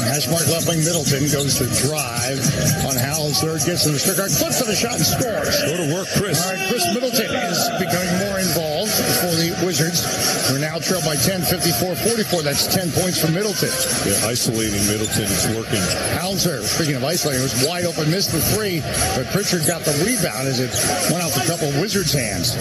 Hash mark left wing Middleton goes to drive on Hauser, gets in the strict arc, flips to the shot and scores. Go to work, Chris. All right, Chris Middleton is becoming more involved for the Wizards. We're now trailed by 10, 54-44. That's 10 points from Middleton. Yeah, isolating Middleton. It's working. Hauser, speaking of isolating, was wide open, missed the three, but Pritchard got the rebound as it went off a couple of Wizards' hands.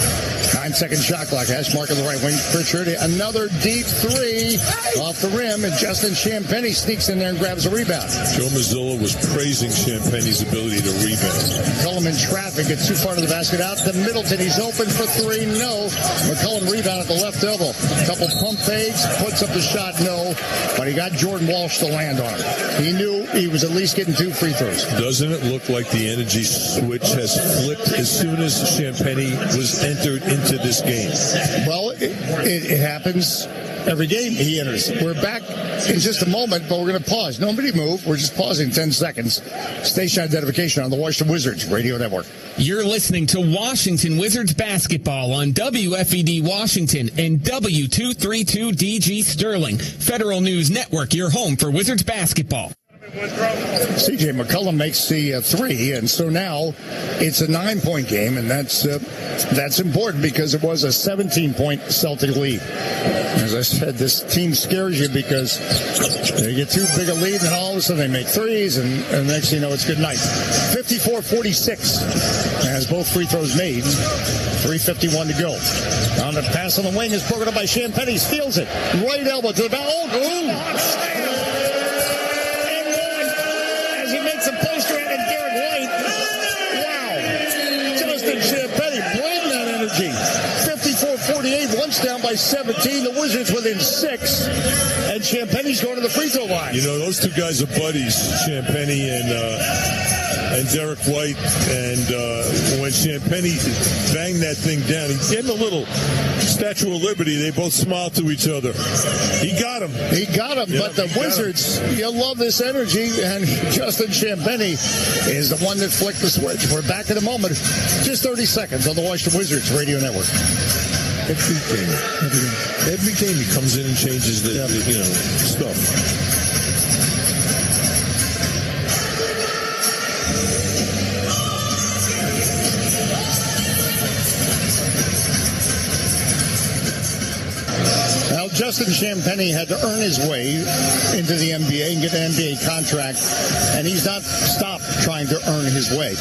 9-second shot clock. Hash mark on the right wing. Pritchard, another deep three off the rim, and Justin Champagnie sneaks in there and grabs a rebound. Joe Mazzulla was praising Champagnie's ability to rebound. McCollum in traffic, gets too far to the basket, out to Middleton. He's open for three. No. McCollum rebound. rebound at the left elbow. A couple pump fakes, puts up the shot, no. But he got Jordan Walsh to land on it. He knew he was at least getting 2 free throws. Doesn't it look like the energy switch has flipped as soon as Champagnie was entered into this game? Well, it happens every game he enters. We're back in just a moment, but we're going to pause. Nobody move. We're just pausing 10 seconds. Station identification on the Washington Wizards Radio Network. You're listening to Washington Wizards basketball on WFED Washington and W232DG Sterling. Federal News Network, your home for Wizards basketball. C.J. McCollum makes the 3, and so now it's a 9-point game, and that's important because it was a 17-point Celtic lead. As I said, this team scares you because they get too big a lead, and all of a sudden they make threes, and next thing you know, it's good night. 54-46 as both free throws made. 3:51 to go. On the pass on the wing is broken up by Champagnie. Steals it. Right elbow to the back. As he makes a poster out of Derek White. Wow. Justin Champagnie bringing that energy. 54-48. Once down by 17. The Wizards within 6. And Champagnie's going to the free throw line. You know, those two guys are buddies, Champagnie and Derek White, and when Champagnie banged that thing down, he gave him a little Statue of Liberty. They both smiled to each other. He got him. Yeah, but the Wizards, you love this energy, and Justin Champagnie is the one that flicked the switch. We're back in a moment. Just 30 seconds on the Washington Wizards Radio Network. Every game he comes in and changes the stuff. Justin Champagnie had to earn his way into the NBA and get an NBA contract, and he's not stopped trying to earn his way.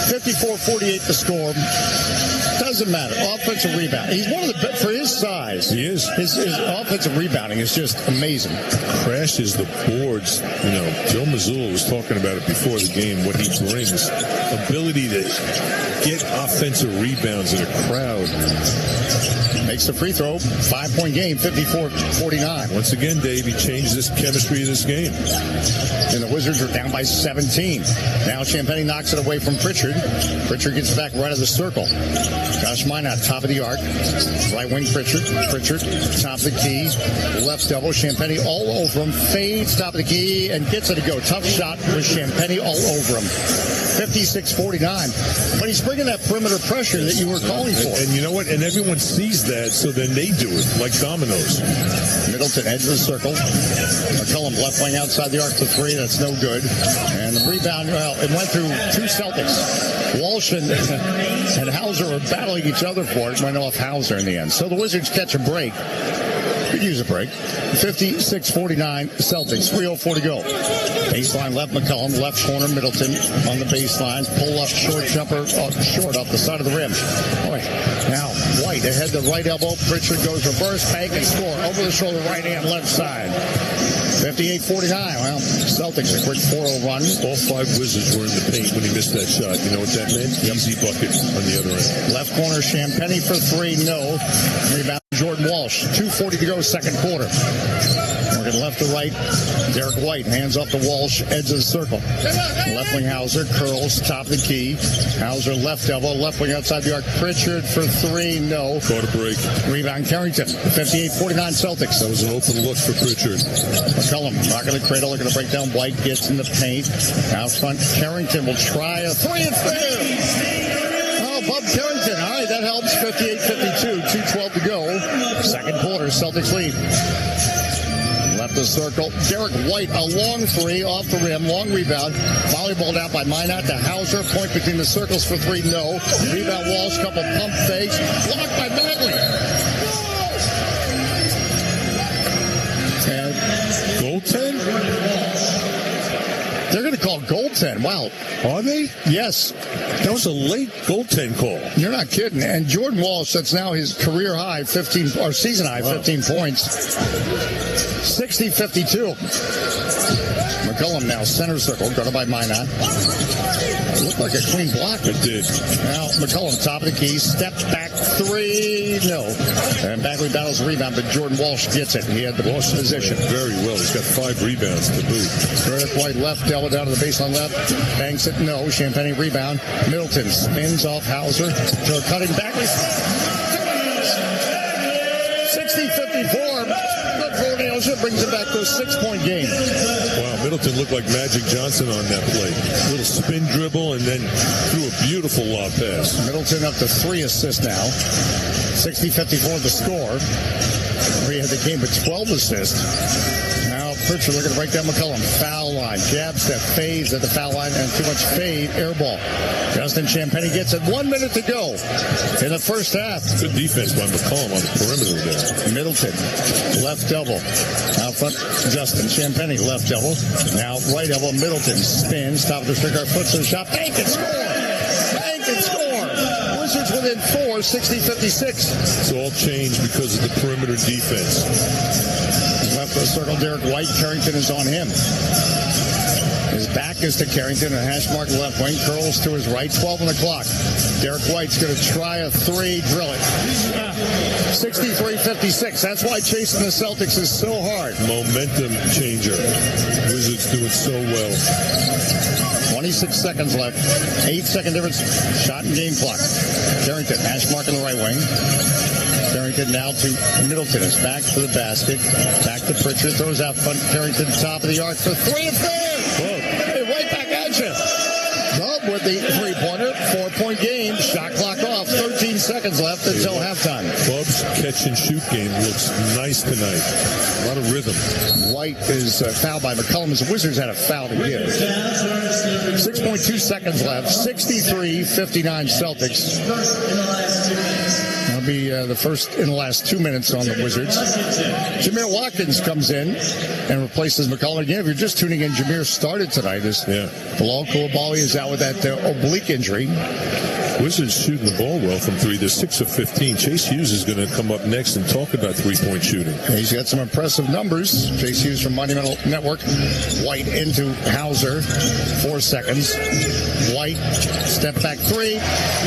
54-48 the score. Doesn't matter. Offensive rebound. He's one of the best for his size. He is. His offensive rebounding is just amazing. Crashes the boards. You know, Joe Mazzulla was talking about it before the game, what he brings. Ability to get offensive rebounds in a crowd. Makes the free throw. 5-point game, 54-49. Once again, Dave, he changed this chemistry of this game. And the Wizards are down by 17. Now Champagnie knocks it away from Pritchard. Pritchard gets back right of the circle. Josh Minot, top of the arc. Right wing Pritchard. Pritchard, top of the key. Left elbow. Champagnie all over him. Fades, top of the key, and gets it to go. Tough shot with Champagnie all over him. 56-49. But he's bringing that perimeter pressure that you were calling for. And you know what? And everyone sees that, so then they do it, like dominoes. Middleton, edge of the circle. McCollum, left wing outside the arc to 3. That's no good. And the rebound, well, it went through 2 Celtics. Walsh and Hauser were battling each other for it. Went off Hauser in the end. So the Wizards catch a break. Could use a break. 56-49 Celtics. 3:04 to go. Baseline left McCollum. Left corner Middleton on the baseline. Pull up short jumper short off the side of the rim. Boy, now White ahead the right elbow. Pritchard goes reverse, bank and score. Over the shoulder right hand left side. 58-49. Well, Celtics a quick 4-0 run. All 5 Wizards were in the paint when he missed that shot. You know what that meant? Easy bucket on the other end. Left corner Champagnie for 3. No. Rebound Jordan Walsh. 2:40 to go second quarter. Working left to right. Derek White hands off to Walsh. Edge of the circle. Left wing Hauser. Curls. Top of the key. Hauser left elbow. Left wing outside the arc. Pritchard for 3. No. Caught a break. Rebound Carrington. 58-49 Celtics. That was an open look for Pritchard. McCollum rocking the cradle. Looking to break down. White gets in the paint. Out front. Carrington will try a 3 and fair. Oh, Bub Carrington. All right, that helps. 58-52. 2:12 to go. Second quarter. Celtics lead. Left the circle. Derek White, a long 3 off the rim. Long rebound. Volleyballed out by Minot to Hauser. Point between the circles for 3. No. Rebound Walsh. Couple pump fakes. Blocked by Bagley. And goaltend? They're going to call goaltend. Wow. Are they? Yes. That was a late goaltend call. You're not kidding. And Jordan Walsh, that's now his career high, 15, or season high, 15 points. 60-52. McCollum now center circle, guarded by Minot. Looked like a clean block. It did. Now McCollum, top of the key, step back three, no. And Bagley battles the rebound, but Jordan Walsh gets it. He had the position. Very well. He's got 5 rebounds to boot. Derek White left, Delva down to the baseline left. Banks it, no. Champagne rebound. Middleton spins off Hauser. So cutting Bagley. 60-54. Good for Neosha. Brings it back to a 6-point game. Wow, Middleton looked like Magic Johnson on that play. Little spin dribble and then threw a beautiful lob pass. Middleton up to 3 assists now. 60-54 the score. He had the game with 12 assists. Now Pritchard looking to break down McCollum. Foul line. Jab step. Fades at the foul line and too much fade. Air ball. Justin Champagne gets it. 1 minute to go in the first half. Good defense by McCollum on the perimeter there. Middleton. Left elbow. Out front. Justin Champagne left elbow. Now right elbow. Middleton spins. Top of the striker. Puts in the shot. Bank and score. Bank and score. Wizards within 4. 60-56. It's all changed because of the perimeter defense. Left of the circle, Derek White. Carrington is on him. His back is to Carrington, and hash mark left wing. Curls to his right, 12 on the clock. Derek White's going to try a 3, drill it. 63-56. That's why chasing the Celtics is so hard. Momentum changer. Wizards doing so well. 26 seconds left. 8-second difference. Shot and game clock. Carrington, hash mark on the right wing. Carrington now to Middleton. Is back to the basket. Back to Pritchard. Throws out front. Carrington, top of the arc for 3 and fair. Hey, right back at you. Dub with the 3-pointer. 4-point game. Shot clock off. 13 seconds left until halftime. Club's catch and shoot game looks nice tonight. A lot of rhythm. White is fouled by McCollum as the Wizards had a foul to give. 6.2 seconds left. 63-59 Celtics. That'll be the first in the last 2 minutes on the Wizards. Jameer Watkins comes in and replaces McCollum. Again, if you're just tuning in, Jameer started tonight. Bilal Koulibaly is out with that oblique injury. Wizards shooting the ball well from 3. They're 6 of 15. Chase Hughes is going to come up next and talk about 3-point shooting. He's got some impressive numbers. Chase Hughes from Monumental Network. White into Hauser. 4 seconds. White, step back 3.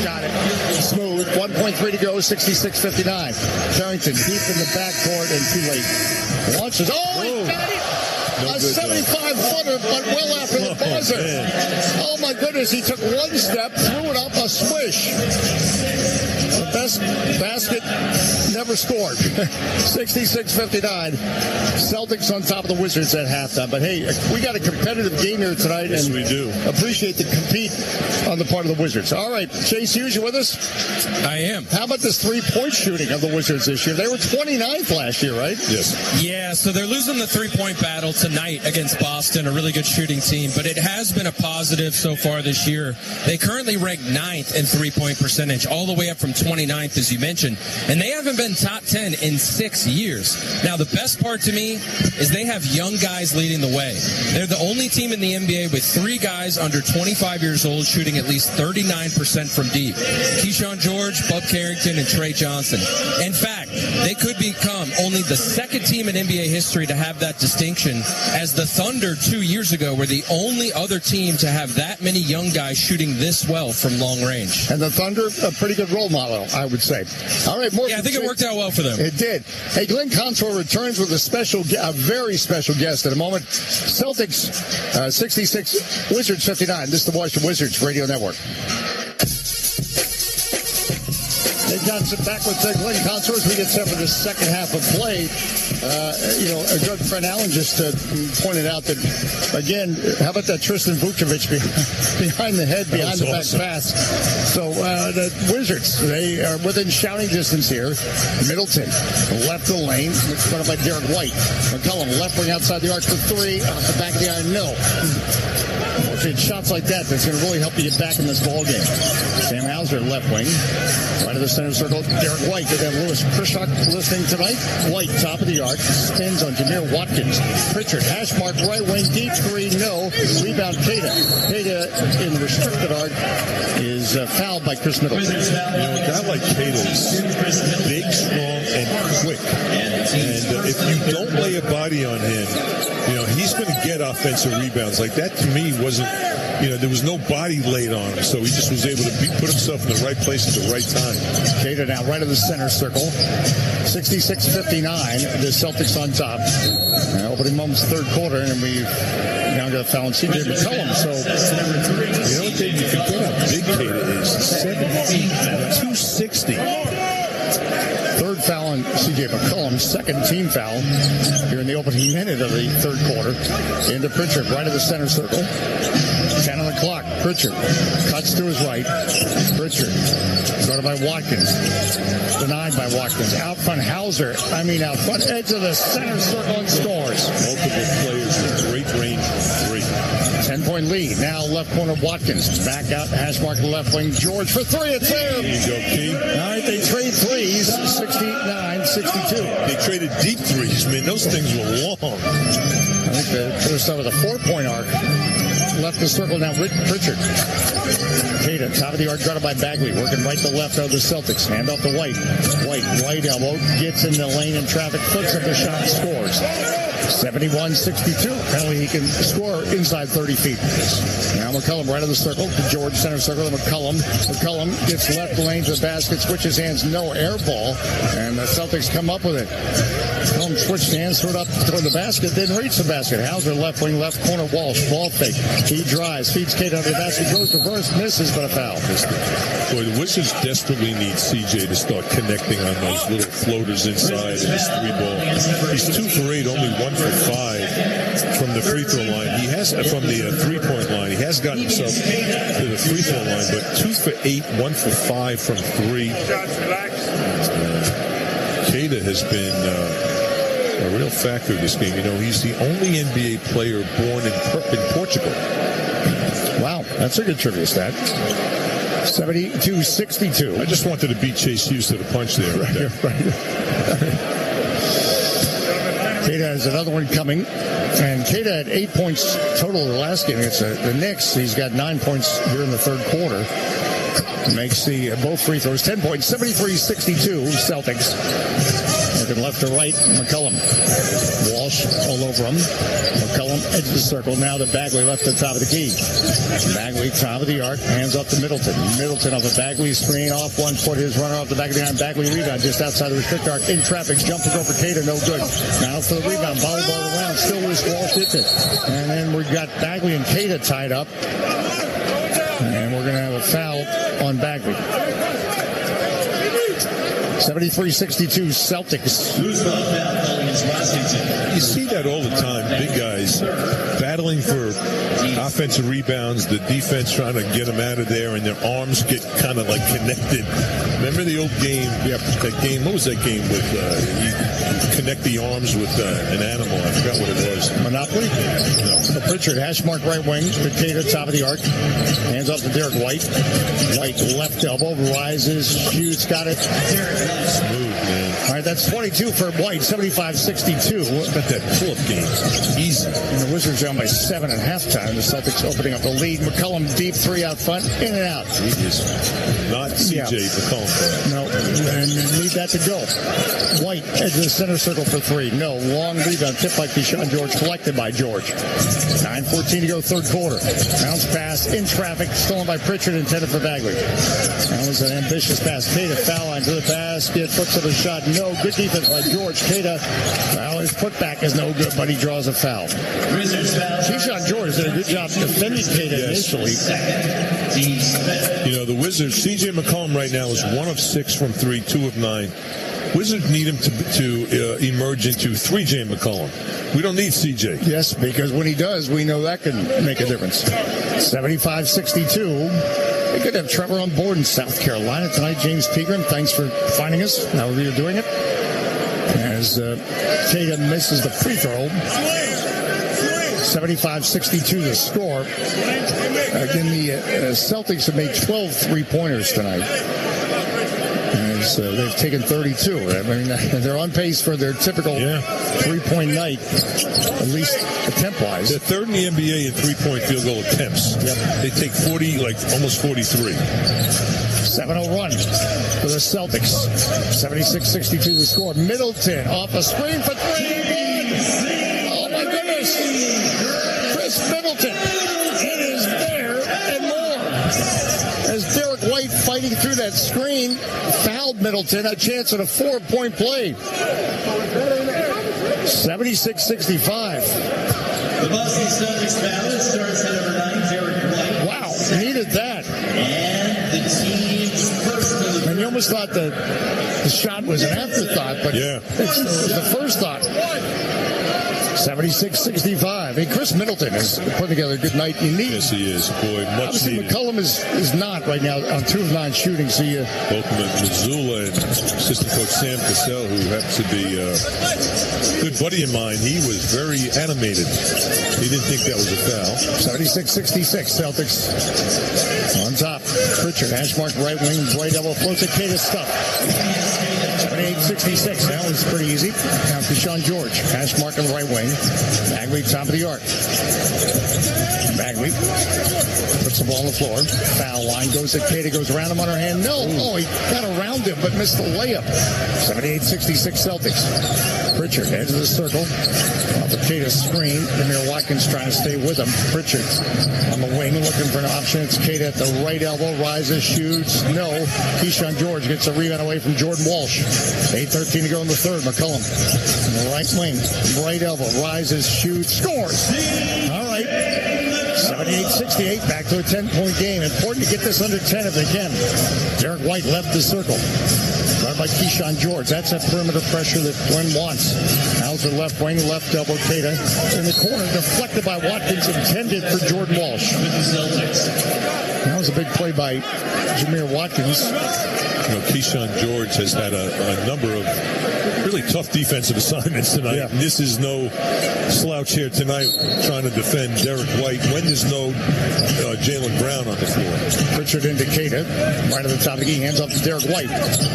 Got it. Smooth. 1.3 to go. 66-59. Carrington deep in the backcourt and too late. Launches. Oh, he got it. A 75-footer, but well after the buzzer. Oh, my goodness. He took 1 step, threw it up a swish. The best basket never scored. 66-59. Celtics on top of the Wizards at halftime. But, hey, we got a competitive game here tonight. Yes, and we do. Appreciate the compete on the part of the Wizards. All right, Chase Hughes, you with us? I am. How about this 3-point shooting of the Wizards this year? They were 29th last year, right? Yes. Yeah, so they're losing the 3-point battle tonight against Boston, a really good shooting team, but it has been a positive so far this year. They currently rank 9th in 3-point percentage, all the way up from 29th, as you mentioned, and they haven't been top 10 in 6 years. Now, the best part to me is they have young guys leading the way. They're the only team in the NBA with 3 guys under 25 years old shooting at least 39% from deep. Keyshawn George, Bub Carrington, and Trey Johnson. In fact, they could become only the 2nd team in NBA history to have that distinction, as the Thunder 2 years ago were the only other team to have that many young guys shooting this well from long range. And the Thunder, a pretty good role model, I would say. All right, more. Yeah, I think it worked out well for them. It did. Hey, Glenn Consor returns with a very special guest in a moment. Celtics 66, Wizards 59. This is the Washington Wizards Radio Network. Nate Johnson back with Glenn Consor as we get set for the second half of play. A good friend Alan just pointed out that, again, how about that Tristan Vucevic behind the head, behind the back pass. So the Wizards, they are within shouting distance here. Middleton, left the lane, front by Derek White. McCollum, left wing outside the arc for 3, off the back of the iron, no. Unfortunately, it's shots like that that's going to really help you get back in this ball game. Sam Hauser, left wing. Right of the center circle, Derek White. They have Lewis Prishock listening tonight. White, top of the arc. Spins on Jameer Watkins. Pritchard, hash mark, right wing, deep three, no. Rebound, Queta. Queta in the restricted arc is fouled by Chris Middleton. You know, a guy like Queta is big, strong, and quick. And if you don't lay a body on him, you know, he's going to get offensive rebounds. Like that, to me, wasn't, you know, there was no body laid on him, so he just was able to put himself in the right place at the right time. Queta now right of the center circle. 66-59, the Celtics on top. Opening moments, third quarter, and we've now got a foul on C.J. McCollum. So, you know, Dave, you forget how big Queta is. 260. Third foul on C.J. McCollum, second team foul here in the opening minute of the third quarter. Into Pritchard, right of the center circle. 10 on the clock. Pritchard cuts to his right. Pritchard guarded by Watkins. Denied by Watkins. Out front, Hauser. Out front edge of the center circle and scores. Multiple players with great range from three. 10-point lead. Now left corner, Watkins. Back out, hash mark left wing. George for three. It's there. There you go, Key. All right, they trade threes. 69-62. They traded deep threes, man. Those things were long. I think they first start with a 4-point arc. Left the circle now, Pritchard. Queta, top of the arc, guarded by Bagley. Working right to left of the Celtics. Hand off to White. White elbow. Gets in the lane in traffic. Puts up the shot and scores. 71-62. Apparently he can score inside 30 feet. Now McCollum right of the circle. George center circle to McCollum. McCollum gets left lane to the basket. Switches hands. No air ball. And the Celtics come up with it. McCollum switched hands. Threw it up toward the basket. Didn't reach the basket. Hauser left wing. Left corner. Walsh. Ball fake. He drives. Feeds Queta under the basket. Goes reverse. Misses. But a foul. Boy, the Wizards desperately need CJ to start connecting on those little floaters inside and his three ball. He's 2 for 8, only 1 for 5 from the free throw line. He has from the 3-point line. He has gotten himself to the free throw line, but 2 for 8, 1 for 5 from 3. Queta has been a real factor in this game. You know, he's the only NBA player born in Portugal. Wow, that's a good trivia stat. 72-62. I just wanted to beat Chase Hughes to the punch there. Right. Queta has another one coming. And Queta had 8 points total in the last game against the Knicks. He's got 9 points here in the third quarter. Makes the both free throws 10 points. 73-62 Celtics. Looking left to right, McCollum. Walsh all over him. McCollum edge of the circle. Now to Bagley left to the top of the key. Bagley top of the arc. Hands off to Middleton. Middleton off a Bagley screen. Off 1 foot. His runner off the back of the iron. Bagley rebound just outside the restricted arc. In traffic. Jumper over Queta. No good. Now for the rebound. Volleyball around. Still loose. Walsh hits it. And then we've got Bagley and Queta tied up. And we're going to have a foul on Bagley. 73-62 Celtics. You see that all the time. Big guys battling for offensive rebounds, the defense trying to get them out of there, and their arms get kind of like connected. Remember the old game? Yep. That game. What was that game with you connect the arms with an animal? I forgot what it was. Monopoly? No. Pritchard, hash mark right wing. Queta, top of the arc. Hands off to Derek White. White left elbow, rises, shoots, got it. Smooth, man. All right, that's 22 for White, 75-62. Got that pull-up game. Easy. And the Wizards down by 7 at halftime. The Celtics opening up the lead. McCollum deep three out front, in and out. He is not CJ McCollum. No, and need that to go. White edge of the center circle for 3. No, long rebound tipped by Keyshawn George, collected by George. 9:14 to go, third quarter. Bounce pass in traffic, stolen by Pritchard, intended for Bagley. That was an ambitious pass. Queta foul line to the basket, puts up a shot. No, good defense by George. Queta, well, his putback is no good, but he draws a foul. Keyshawn George did a good job defending Queta initially. You know, the Wizards, C.J. McCollum right now is 1 of 6 from 3, 2 of 9. Wizards need him to emerge into 3J McCollum. We don't need CJ. Yes, because when he does, we know that can make a difference. 75-62. We could have Trevor on board in South Carolina tonight. James Pegram, thanks for finding us. However you're doing it. As Queta misses the free throw. 75-62 the score. Again, the Celtics have made 12 three-pointers tonight. They've taken 32. I mean, they're on pace for their typical three-point night, at least attempt-wise. They're third in the NBA in three-point field goal attempts. Yep. They take 40, almost 43. 7-0 run for the Celtics. 76-62 the score. Middleton off a screen for three. Oh, my goodness. Chris Middleton. It is there and more. As Derek White fighting through that screen, fouled Middleton, a chance at a 4-point play. 76-65. The Boston Celtics foul starts at number 9, Derek White. Wow, needed that. And the team's first. And you almost thought the shot was an afterthought, but it's the first thought. 76-65. Hey, Chris Middleton is putting together a good night. Yes, he is. Boy, much obviously, needed. McCollum is not right now on 2 of 9 shooting. So both Missoula and assistant coach Sam Cassell, who happens to be a good buddy of mine, he was very animated. He didn't think that was a foul. 76-66. Celtics on top. Pritchard, hash mark right wing, right elbow, floats a K to stuff. 78-66. That was pretty easy. Now Keyshawn George, hash mark on the right wing. Bagley, top of the arc. Bagley puts the ball on the floor. Foul line goes to Keita, goes around him, underhand. No. Oh, he got around him, but missed the layup. 78-66 Celtics. Pritchard, edge of the circle. Off the Keita screen. Demir Watkins trying to stay with him. Pritchard on the wing, looking for an option. It's Keita at the right elbow. Rises, shoots. No. Keyshawn George gets a rebound away from Jordan Walsh. 8:13 to go in the third. McCollum on the right wing. Right elbow. Rises, shoots, scores. All right. 78-68. Back to a 10-point game. Important to get this under 10 if they can. Derek White left the circle. Run by Keyshawn George. That's that perimeter pressure that Glenn wants. Hauser left wing, left elbow. Keita in the corner. Deflected by Watkins. Intended for Jordan Walsh. That was a big play by Jameer Watkins. You know, Keyshawn George has had a number of really tough defensive assignments tonight. Yeah. And this is no slouch here tonight trying to defend Derek White when there's no Jaylen Brown on the floor. Pritchard into Keita, right at the top of the key, hands up to Derek White.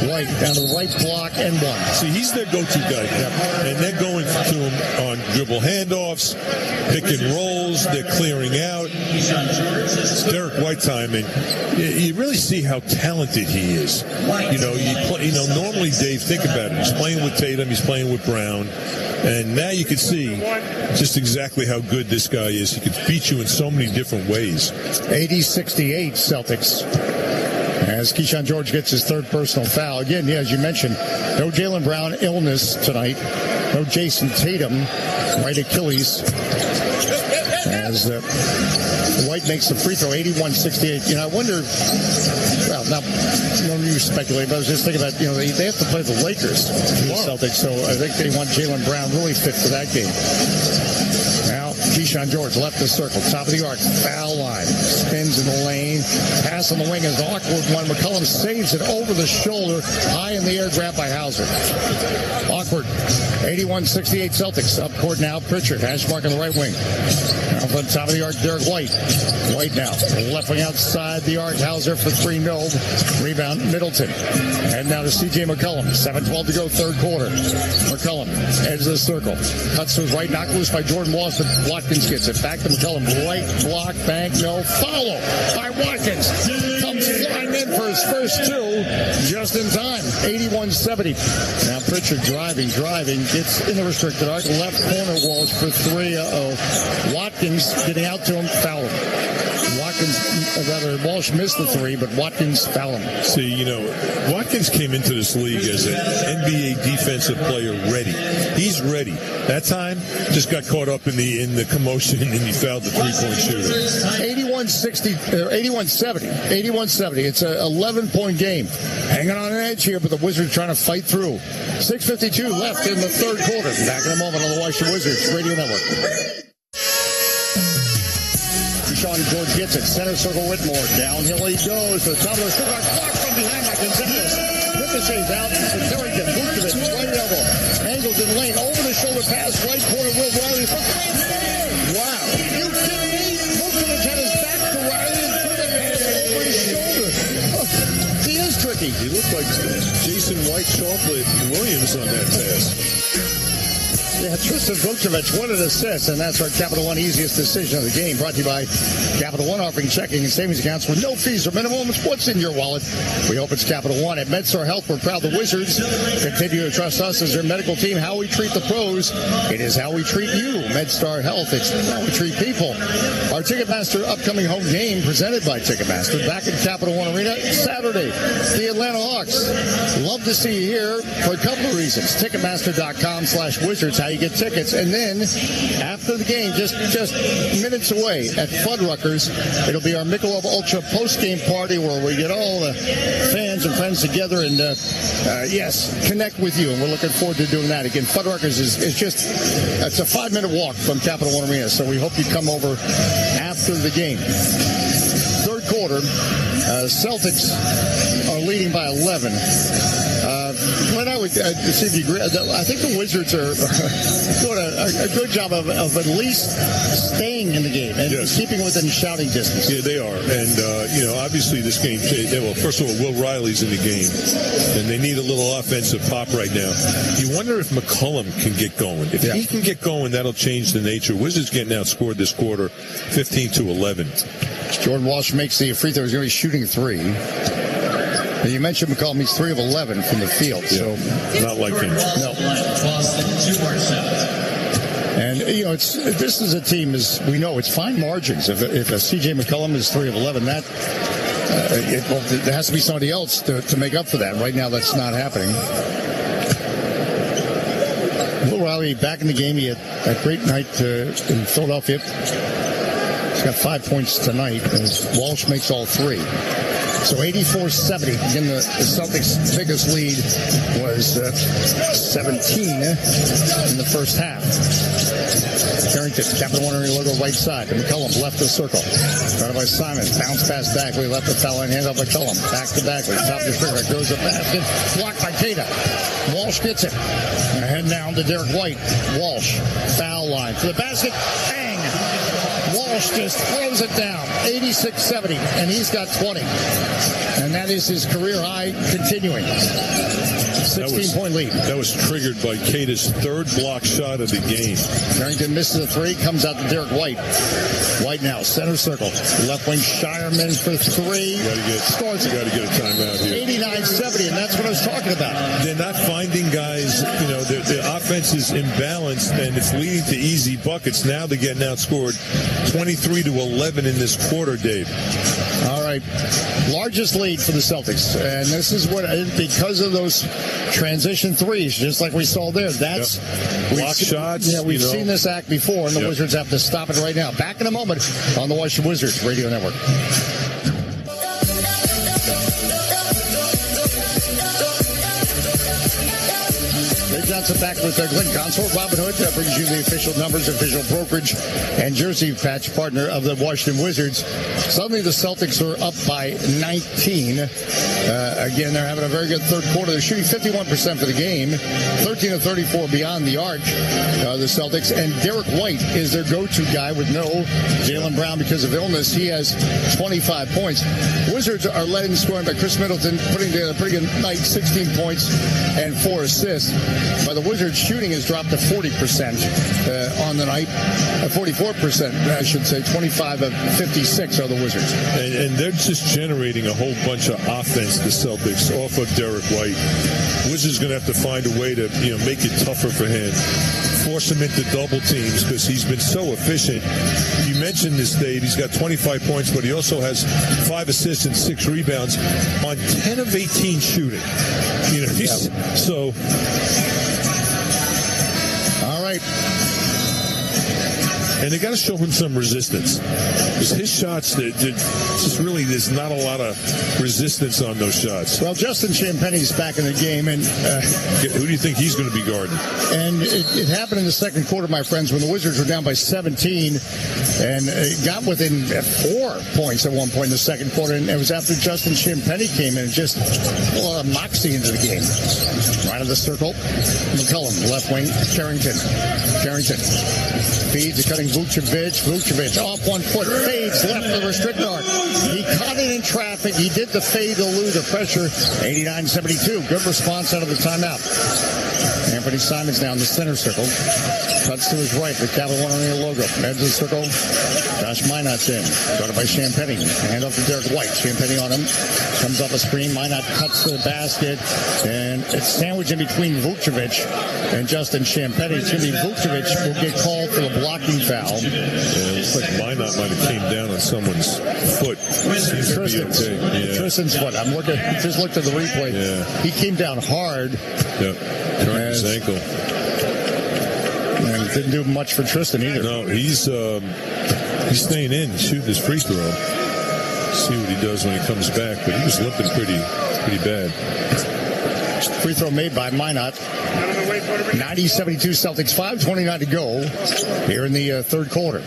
White down to the right block and one. See, he's their go-to guy. Yeah. And they're going to him on dribble handoffs, pick and rolls, they're clearing out. It's Derek White time, and you really see how talented he is. Normally, Dave, think about it. He's playing with Tatum, he's playing with Brown, and now you can see just exactly how good this guy is. He can beat you in so many different ways. 80-68 Celtics. As Keyshawn George gets his third personal foul. Again, as you mentioned, no Jaylen Brown illness tonight. No Jason Tatum, right Achilles. As White makes the free throw, 81-68. I wonder, well, now, no need to speculate, but I was just thinking about, they have to play the Lakers, the Celtics, so I think they want Jaylen Brown really fit for that game. Now, Keyshawn George left the circle, top of the arc, foul line, spins in the lane, pass on the wing is an awkward one. McCollum saves it over the shoulder, high in the air, grabbed by Hauser. Awkward. 81-68 Celtics. Up court now, Pritchard, hash mark on the right wing. Now from the top of the arc, Derek White. White now, left wing outside the arc. Hauser for 3, no. Rebound, Middleton. And now to C.J. McCollum. 7:12 to go, third quarter. McCollum, edge of the circle. Cuts to his right, knocked loose by Jordan Walsh, but Watkins gets it. Back to McCollum. Right block, bank, no. Follow by Watkins. Comes flying in for his first two. Just in time. 81-70. Now Pritchard driving. Gets in the restricted arc. Left corner, Walsh for 3. Watkins getting out to him. Foul him. Walsh missed the 3, but Watkins fouled him. See, Watkins came into this league as an NBA defensive player ready. He's ready. That time, just got caught up in the commotion and he fouled the three-point shooter. 81-70. 81-70. It's an 11-point game. Hanging on an edge here, but the Wizards trying to fight through. 6:52 left in the third quarter. Back in a moment on the Washington Wizards Radio Network. Keyshawn George gets it. Center circle Whitmore. Downhill he goes to the top of the circle. Blocked from behind by Gonzalez. Ricochets out to Carrington. Vucevic, right elbow. Angles in lane. Over the shoulder pass. Right corner. Will Riley for 3. Wow. Lucky. He looked like Jason White Chocolate Williams on that pass. Yeah, Tristan Vukcevic, what an assist, and that's our Capital One easiest decision of the game. Brought to you by Capital One, offering checking and savings accounts with no fees or minimums. What's in your wallet? We hope it's Capital One. At MedStar Health, we're proud the Wizards continue to trust us as their medical team. How we treat the pros, it is how we treat you. MedStar Health, it's how we treat people. Our Ticketmaster upcoming home game presented by Ticketmaster. Back at Capital One Arena Saturday. The Atlanta Hawks. Love to see you here for a couple of reasons. Ticketmaster.com/Wizards. How you get tickets, and then after the game, just minutes away at Fuddruckers, it'll be our Michelob Ultra post-game party where we get all the fans and friends together and connect with you, and we're looking forward to doing that. Again, Fuddruckers is just, it's a 5-minute walk from Capital One Arena, so we hope you come over after the game. Third quarter, Celtics are leading by 11. Glenn, I would see if you agree. I think the Wizards are doing a good job of at least staying in the game and keeping within shouting distance. Yeah, they are. And, obviously this game, well, first of all, Will Riley's in the game, and they need a little offensive pop right now. You wonder if McCollum can get going. If he can get going, that'll change the nature. Wizards getting outscored this quarter, 15-11. Jordan Walsh makes the free throw. He's going to be shooting 3. You mentioned McCollum. He's 3 of 11 from the field. So not like him. No. And this is a team, as we know, it's fine margins. If a C.J. McCollum is 3 of 11, that there has to be somebody else to make up for that. Right now, that's not happening. Will Riley back in the game. He had a great night in Philadelphia. He's got 5 points tonight, and Walsh makes all 3. So 84-70. Again, the Celtics' biggest lead was 17 in the first half. Carrington, Capital One Arena logo right side. And McCollum left the circle. Started by Simon. Bounce pass Bagley. Left the foul line. Hand off McCollum. Back to Bagley. Top of the trigger. Goes up basket. Blocked by Keita. Walsh gets it. And head down to Derek White. Walsh. Foul line. To the basket. Bang! Walsh just throws it down. 86-70. And he's got 20. And that is his career high continuing. 16-point lead. That was triggered by Keita's third block shot of the game. Carrington misses a 3, comes out to Derek White. White now, center circle. Left wing Shireman for 3. You got to get a timeout here. 89-70, and that's what I was talking about. They're not finding guys, their offense is imbalanced, and it's leading to easy buckets. Now they're getting outscored 23-11 in this quarter, Dave. All right. Largest lead for the Celtics. And this is what, because of those transition threes, just like we saw there. That's block shots. Yeah, we've seen this act before, and the Wizards have to stop it right now. Back in a moment on the Washington Wizards Radio Network. Johnson back with Glenn Consort. Robinhood brings you the official numbers, official brokerage, and jersey patch partner of the Washington Wizards. Suddenly the Celtics are up by 19. Again, they're having a very good third quarter. They're shooting 51% for the game, 13 of 34 beyond the arc, the Celtics. And Derek White is their go-to guy with no Jaylen Brown because of illness. He has 25 points. Wizards are led in scoring by Chris Middleton, putting together a pretty good night, 16 points and 4 assists. But the Wizards' shooting has dropped to 40% on the night. 44%, I should say. 25 of 56 are the Wizards. And they're just generating a whole bunch of offense, the Celtics, off of Derek White. Wizards going to have to find a way to make it tougher for him. Force him into double teams because he's been so efficient. You mentioned this, Dave. He's got 25 points, but he also has 5 assists and 6 rebounds on 10 of 18 shooting. So... All right. And they got to show him some resistance. Because his shots, there's not a lot of resistance on those shots. Well, Justin Champagnie's back in the game. And who do you think he's going to be guarding? And it happened in the second quarter, my friends, when the Wizards were down by 17 and got within 4 points at one point in the second quarter. And it was after Justin Champagnie came in and just a lot of moxie into the game. Right of the circle. McCollum, left wing. Carrington feeds a cutting Vucevic. Vucevic off 1 foot, fades left of the restrictor arc. He caught it in traffic. He did the fade to lose the pressure. 89-72. Good response out of the timeout. Anthony Simons now in the center circle. Cuts to his right. The Capital One Arena logo. Edge of the circle. Josh Minot's in. Guarded by Champagnie. Hand off to Derek White. Champagnie on him. Comes off a screen. Minot cuts to the basket. And it's sandwiched in between Vucevic and Justin Champagnie. It's going to be Vucevic will get called for the blocking foul. Yeah, it's like Minot might have came down on someone's foot. Tristan's foot. I'm looking. Just looked at the replay. Yeah. He came down hard. Yep. Turned his ankle. And didn't do much for Tristan either. No, he's staying in, shooting his free throw. See what he does when he comes back, but he was limping pretty bad. Free throw made by Minot. 90-72 Celtics, 5:29 to go here in the third quarter.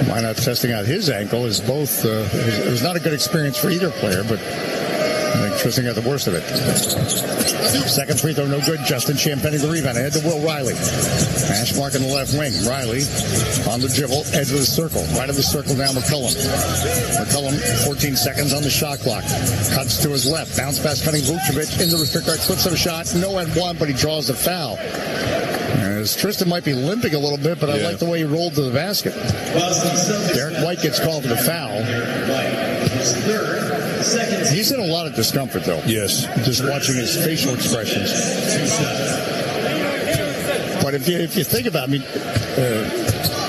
Minot testing out his ankle is both. It was not a good experience for either player, but I think Tristan got the worst of it. Second free throw, no good. Justin Champagnie the rebound. Ahead to Will Riley. Hash mark in the left wing. Riley on the dribble, edge of the circle. Right of the circle now McCollum. McCollum, 14 seconds on the shot clock. Cuts to his left. Bounce pass cutting Vucevic into the restrictor. Clips of a shot. No and one, but he draws the foul. As Tristan might be limping a little bit, but I like the way he rolled to the basket. Derek White gets called for the foul. He's in a lot of discomfort, though. Yes. Just watching his facial expressions. But if you think about it, I mean,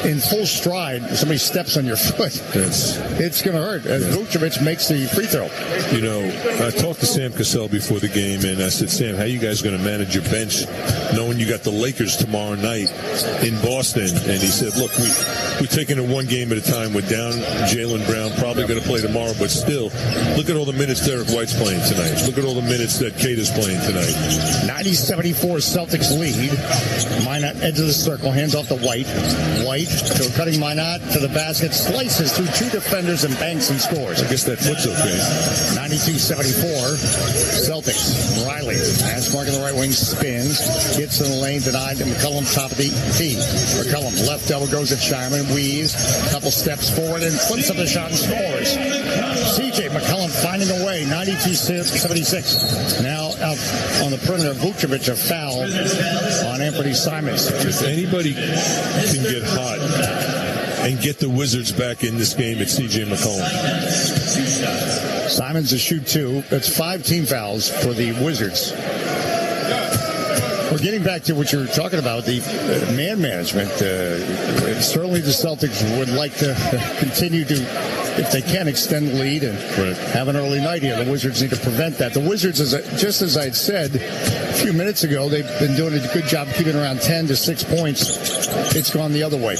in full stride, somebody steps on your foot, it's going to hurt. And Vucevic makes the free throw. You know, I talked to Sam Cassell before the game, and I said, Sam, how are you guys going to manage your bench knowing you got the Lakers tomorrow night in Boston? And he said, look, we're taking it one game at a time. We're down Jaylen Brown, probably going to play tomorrow, but still, look at all the minutes Derek White's playing tonight. Look at all the minutes that Kate is playing tonight. 90-74 Celtics lead. Minot edge of the circle, hands off to White. White to cutting Minot to the basket, slices through two defenders and banks and scores. I guess that foot's okay. 92-74 Celtics. Riley, pass mark in the right wing, spins, gets in the lane, denied to McCollum, top of the key. McCollum, left elbow goes at Shireman, weaves, couple steps forward and flips up the shot and scores. CJ McCollum finding a way, 92-76. Now out on the perimeter, Vucevic, a foul on Anthony Simons. If anybody can get hot and get the Wizards back in this game, it's CJ McCollum. Simons to shoot two. That's 5 team fouls for the Wizards. We're getting back to what you were talking about, the man management. Certainly the Celtics would like to continue to, if they can, extend the lead and have an early night here. The Wizards need to prevent that. The Wizards, just as I had said a few minutes ago, they've been doing a good job keeping around 10 to 6 points. It's gone the other way.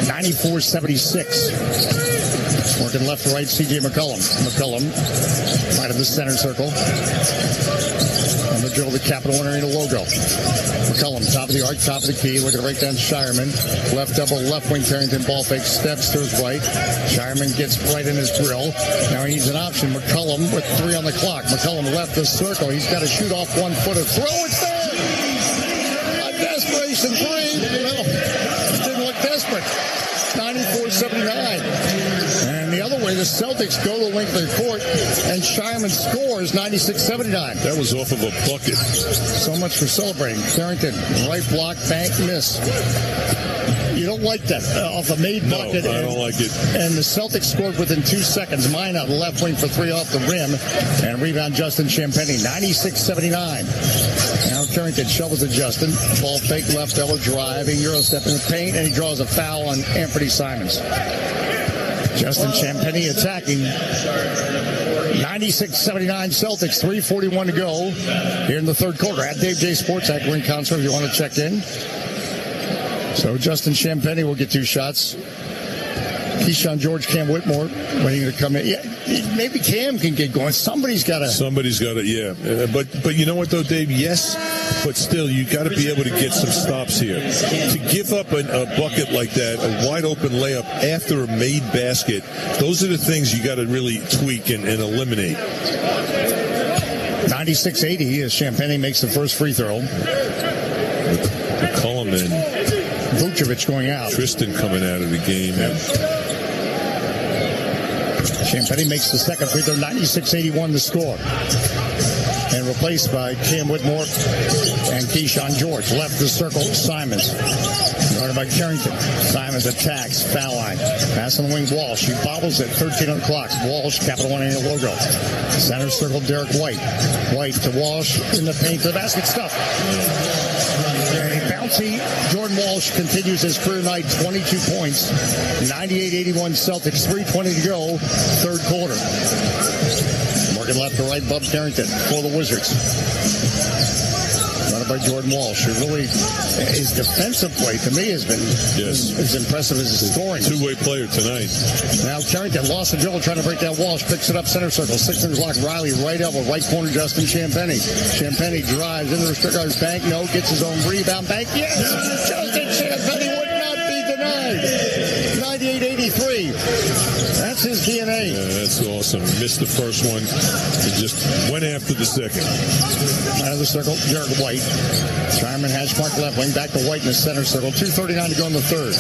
94-76. Working left to right, C.J. McCollum. McCollum, right of the center circle. On the dribble, the Capital One Arena logo. McCollum, top of the arc, top of the key, looking right down to Shireman. Left double, left wing, Carrington, ball fake, steps to his right. Shireman gets right in his grill. Now he needs an option. McCollum with 3 on the clock. McCollum left the circle. He's got to shoot off 1 footer. Throw it there! A desperation 3. Well, it didn't look desperate. 94-79. And the other way, the Celtics go the length of the court, and Shireman scores 96-79. That was off of a bucket. So much for celebrating. Carrington, right block, bank, miss. You don't like that off a made bucket. No, I don't like it. And the Celtics scored within 2 seconds. Minot, left wing for 3 off the rim. And rebound Justin Champagnie, 96-79. Now Carrington shovels to Justin. Ball fake, left elbow, driving, Euro step in the paint, and he draws a foul on Anthony Simons. Justin Champagnie attacking. 96-79 Celtics, 3:41 to go here in the third quarter. At Dave J Sports at Win Concert if you want to check in. So Justin Champagnie will get 2 shots. Keyshawn George, Cam Whitmore waiting to come in. Yeah, maybe Cam can get going. Somebody's got to, yeah. But you know what, though, Dave? Yes, but still, you got to be able to get some stops here. To give up a bucket like that, a wide-open layup after a made basket, those are the things you got to really tweak and eliminate. 96-80 as Champagnie makes the first free throw. McCollum and then Vucevic going out. Tristan coming out of the game. Champagnie makes the second free throw, 96-81 the score. And replaced by Cam Whitmore and Keyshawn George. Left the circle, Simons. Guarded by Carrington. Simons attacks, foul line. Pass on the wing, Walsh. He bobbles it, 13 on the clock. Walsh, Capital One A logo. Center circle, Derek White. White to Walsh in the paint to the basket, stuff. And a bouncy Jordan Walsh continues his career night, 22 points. 98-81 Celtics, 3:20 to go, third quarter. Working left to right, Bub Carrington for the Wizards. Running by Jordan Walsh, who really, his defensive play to me has been as impressive as his scoring. Two-way player tonight. Now Carrington lost the dribble trying to break down Walsh, picks it up center circle, 6 inches lock, Riley, right elbow, right corner, Justin Champagnie. Champagnie drives into the restrict guard's bank, no, gets his own rebound bank, yes! Justin Champagnie would not be denied. 98-83. That's his DNA. Yeah, that's awesome. Missed the first one and just went after the second. Out of the circle, Derek White. Shyman hash mark left wing, back to White in the center circle. 2:39 to go in the third.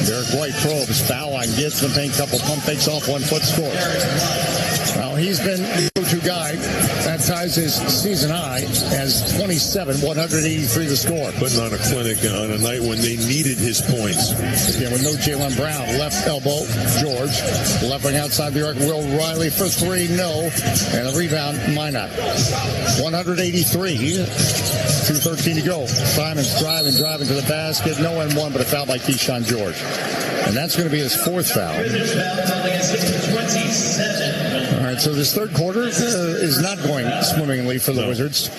Derek White probes, foul line, gets the paint, couple pump fakes off, 1 foot score. Well, he's been the go-to guy. That ties his season high as 27, 183 the score. Putting on a clinic on a night when they needed his points. Yeah, with no Jaylen Brown. Left elbow, George. Left wing outside the arc, Will Riley for three, no. And the rebound, Minot. 183. 2:13 to go. Simons driving to the basket. No and one, but a foul by Keyshawn George. And that's going to be his fourth foul. All right, so this third quarter is not going swimmingly for the Wizards.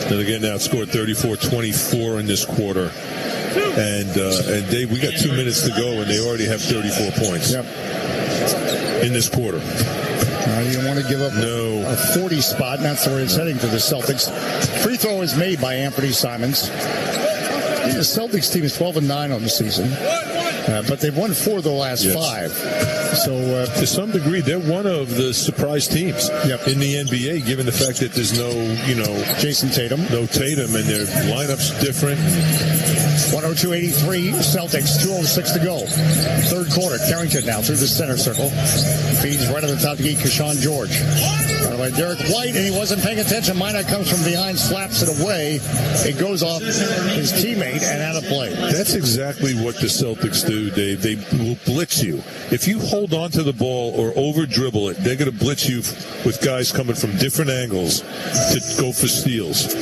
They're getting outscored 34-24 in this quarter. And Dave, we got 2 minutes to go, and they already have 34 points. Yep. In this quarter. You don't want to give up a 40 spot, and that's the way it's heading for the Celtics. Free throw is made by Anthony Simons. The Celtics team is 12-9 on the season, but they've won 4 of the last 5. So to some degree, they're one of the surprise teams in the NBA, given the fact that there's no, Jason Tatum, and their lineup's different. 102-83 Celtics, 2:06 to go. Third quarter, Carrington now through the center circle. Feeds right at the top to get Keyshawn George. By Derek White, and he wasn't paying attention. Minot comes from behind, slaps it away. It goes off his teammate and out of play. That's exactly what the Celtics do, Dave. They will blitz you. If you hold on to the ball or over-dribble it, they're going to blitz you with guys coming from different angles to go for steals.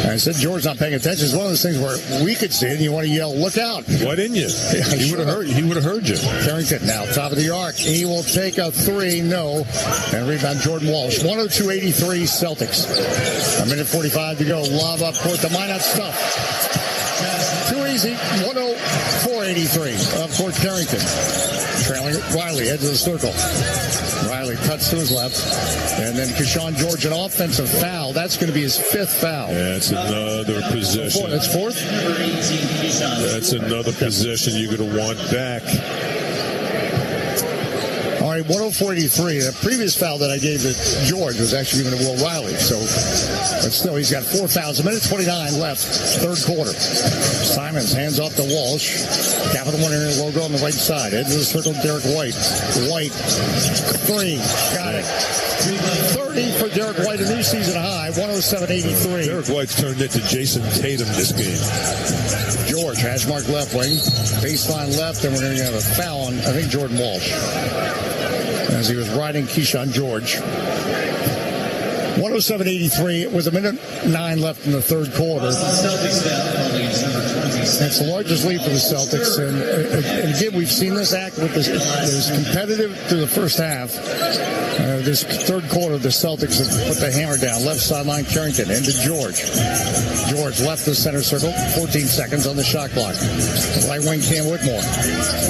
I said George not paying attention. It's one of those things where we could see it and you want to yell, look out. Why didn't you? He would have heard you. Carrington now, top of the arc. He will take a three, no. And rebound Jordan Walsh. 102-83 Celtics. A minute 45 to go. Lob up court. The Minot stuff. Too easy. 104-83. Up court Carrington. Trailing Riley, edge of the circle. Riley cuts to his left. And then Keyshawn George, an offensive foul. That's going to be his 5th foul. Yeah, that's another possession. That's 4th? That's another possession you're going to want back. All right, 104-83. The previous foul that I gave to George was actually given to Will Riley. So, but still, he's got 4 fouls. A minute 29 left, third quarter. Simons hands off to Walsh. Capital One Area logo on the right side. Edge of the circle, Derek White. White, 3. Got it. 30 for Derek White, a new season high, 107-83. Derek White's turned into Jason Tatum this game. George, hash mark left wing, baseline left, and we're going to have a foul on, I think, Jordan Walsh, as he was riding Keyshawn George. 107-83 with a minute 9 left in the third quarter. It's the largest lead for the Celtics, and again, we've seen this act with this competitive through the first half. This third quarter, the Celtics have put the hammer down. Left sideline, Carrington, into George. George left the center circle, 14 seconds on the shot clock. Right wing, Cam Whitmore.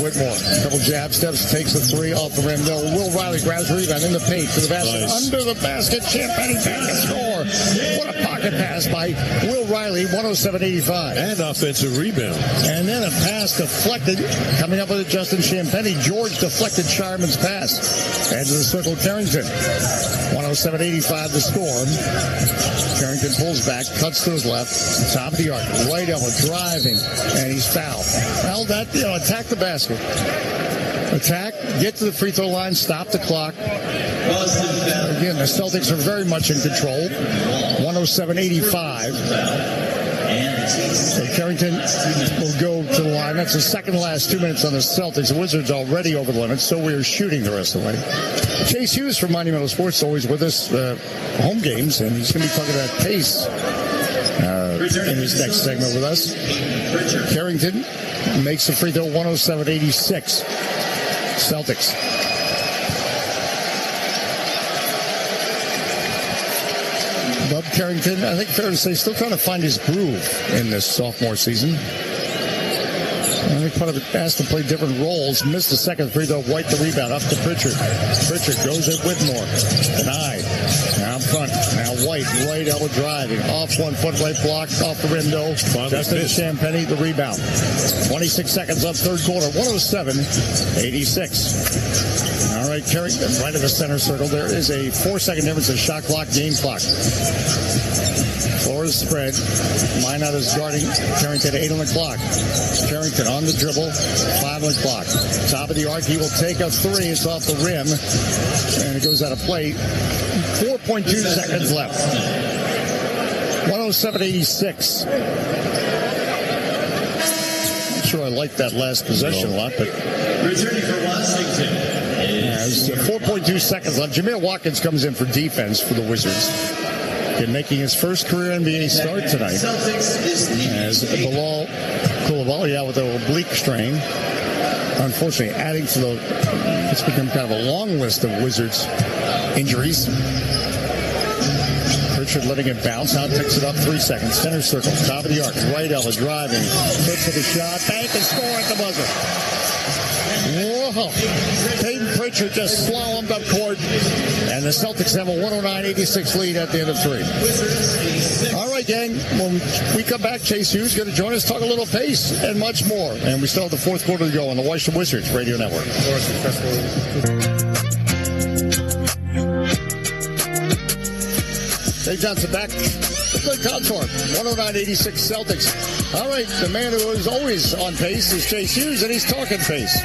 Whitmore, couple jab steps, takes the 3 off the rim. No, Will Riley grabs the rebound in the paint to the basket. Nice. Under the basket, Champagnie Bang, bang, and score. What a pocket pass by Will Riley, 107-85. And offensive rebound. And then a pass deflected, coming up with it, Justin Champagnie. George deflected Shireman's pass. Edge of the circle, Carrington. 107-85 the score. Carrington pulls back, cuts to his left, top of the arc, right elbow, driving, and he's fouled. Well, that, attack the basket. Attack, get to the free throw line, stop the clock. Again, the Celtics are very much in control. 107-85. So Carrington will go to the line. That's the second last 2 minutes on the Celtics. The Wizards already over the limit, so we're shooting the rest of the way. Chase Hughes from Monumental Sports always with us, home games, and he's going to be talking about pace in his next segment with us. Carrington makes the free throw, 107-86. Celtics. Bub Carrington, I think fair to say, still trying to find his groove in this sophomore season. I think part of it asked to play different roles. Missed the second free throw. White the rebound up to Pritchard. Pritchard goes at Whitmore. Denied. Now in front. Now White. Right elbow driving. Off 1 foot. Right block. Off the window. Justin Champagnie the rebound. 26 seconds up third quarter. 107-86. All right, Carrington right of the center circle. There is a 4-second difference in shot clock, game clock. Floor is spread. Minot is guarding Carrington, 8 on the clock. Carrington on the dribble, 5 on the clock. Top of the arc, he will take a 3. It's off the rim, and it goes out of play. 4.2 seconds left. 107-86. Not sure I like that last possession a lot, but... Returning for Washington. 4.2 seconds left. Jameer Watkins comes in for defense for the Wizards. And making his first career NBA start tonight. As Bilal Coulibaly out with an oblique strain. Unfortunately, adding to it's become kind of a long list of Wizards injuries. Pritchard letting it bounce. Now takes it up 3 seconds. Center circle, top of the arc. Right elbow driving. Hits with a shot. Bank and score at the buzzer. Whoa. Peyton Pritchard just slallomed up court. And the Celtics have a 109-86 lead at the end of 3. All right, gang. When we come back, Chase Hughes is going to join us, talk a little pace and much more. And we still have the fourth quarter to go on the Washington Wizards Radio Network. Dave Johnson back. Good contour. 109-86 Celtics. All right, the man who is always on pace is Chase Hughes, and he's talking pace.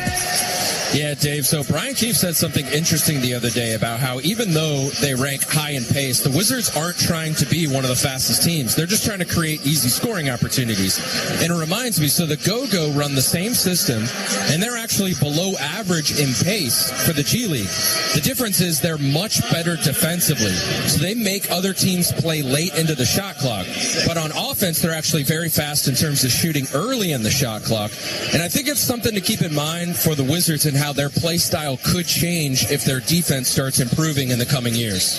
Yeah, Dave. So Brian Keefe said something interesting the other day about how even though they rank high in pace, the Wizards aren't trying to be one of the fastest teams. They're just trying to create easy scoring opportunities. And it reminds me, so the Go-Go run the same system, and they're actually below average in pace for the G League. The difference is they're much better defensively. So they make other teams play late into the shot clock. But on offense, they're actually very fast in terms of shooting early in the shot clock. And I think it's something to keep in mind for the Wizards and how their play style could change if their defense starts improving in the coming years.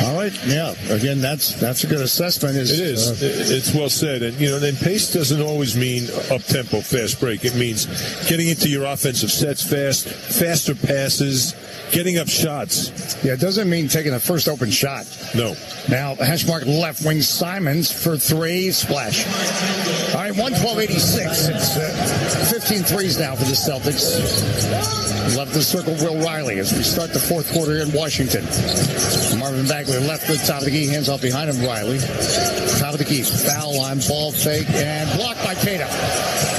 All right, yeah. Again, that's a good assessment. It is. It's well said. And, then pace doesn't always mean up-tempo, fast break. It means getting into your offensive sets fast, faster passes, getting up shots. Yeah, it doesn't mean taking the first open shot. No. Now, hash mark left wing Simons for 3, splash. All right, 112-86. It's 15 threes now for the Celtics. Left the circle, Will Riley, as we start the fourth quarter in Washington. Marvin Bagley left the top of the key, hands off behind him, Riley. Top of the key, foul line, ball fake, and blocked by Tatum.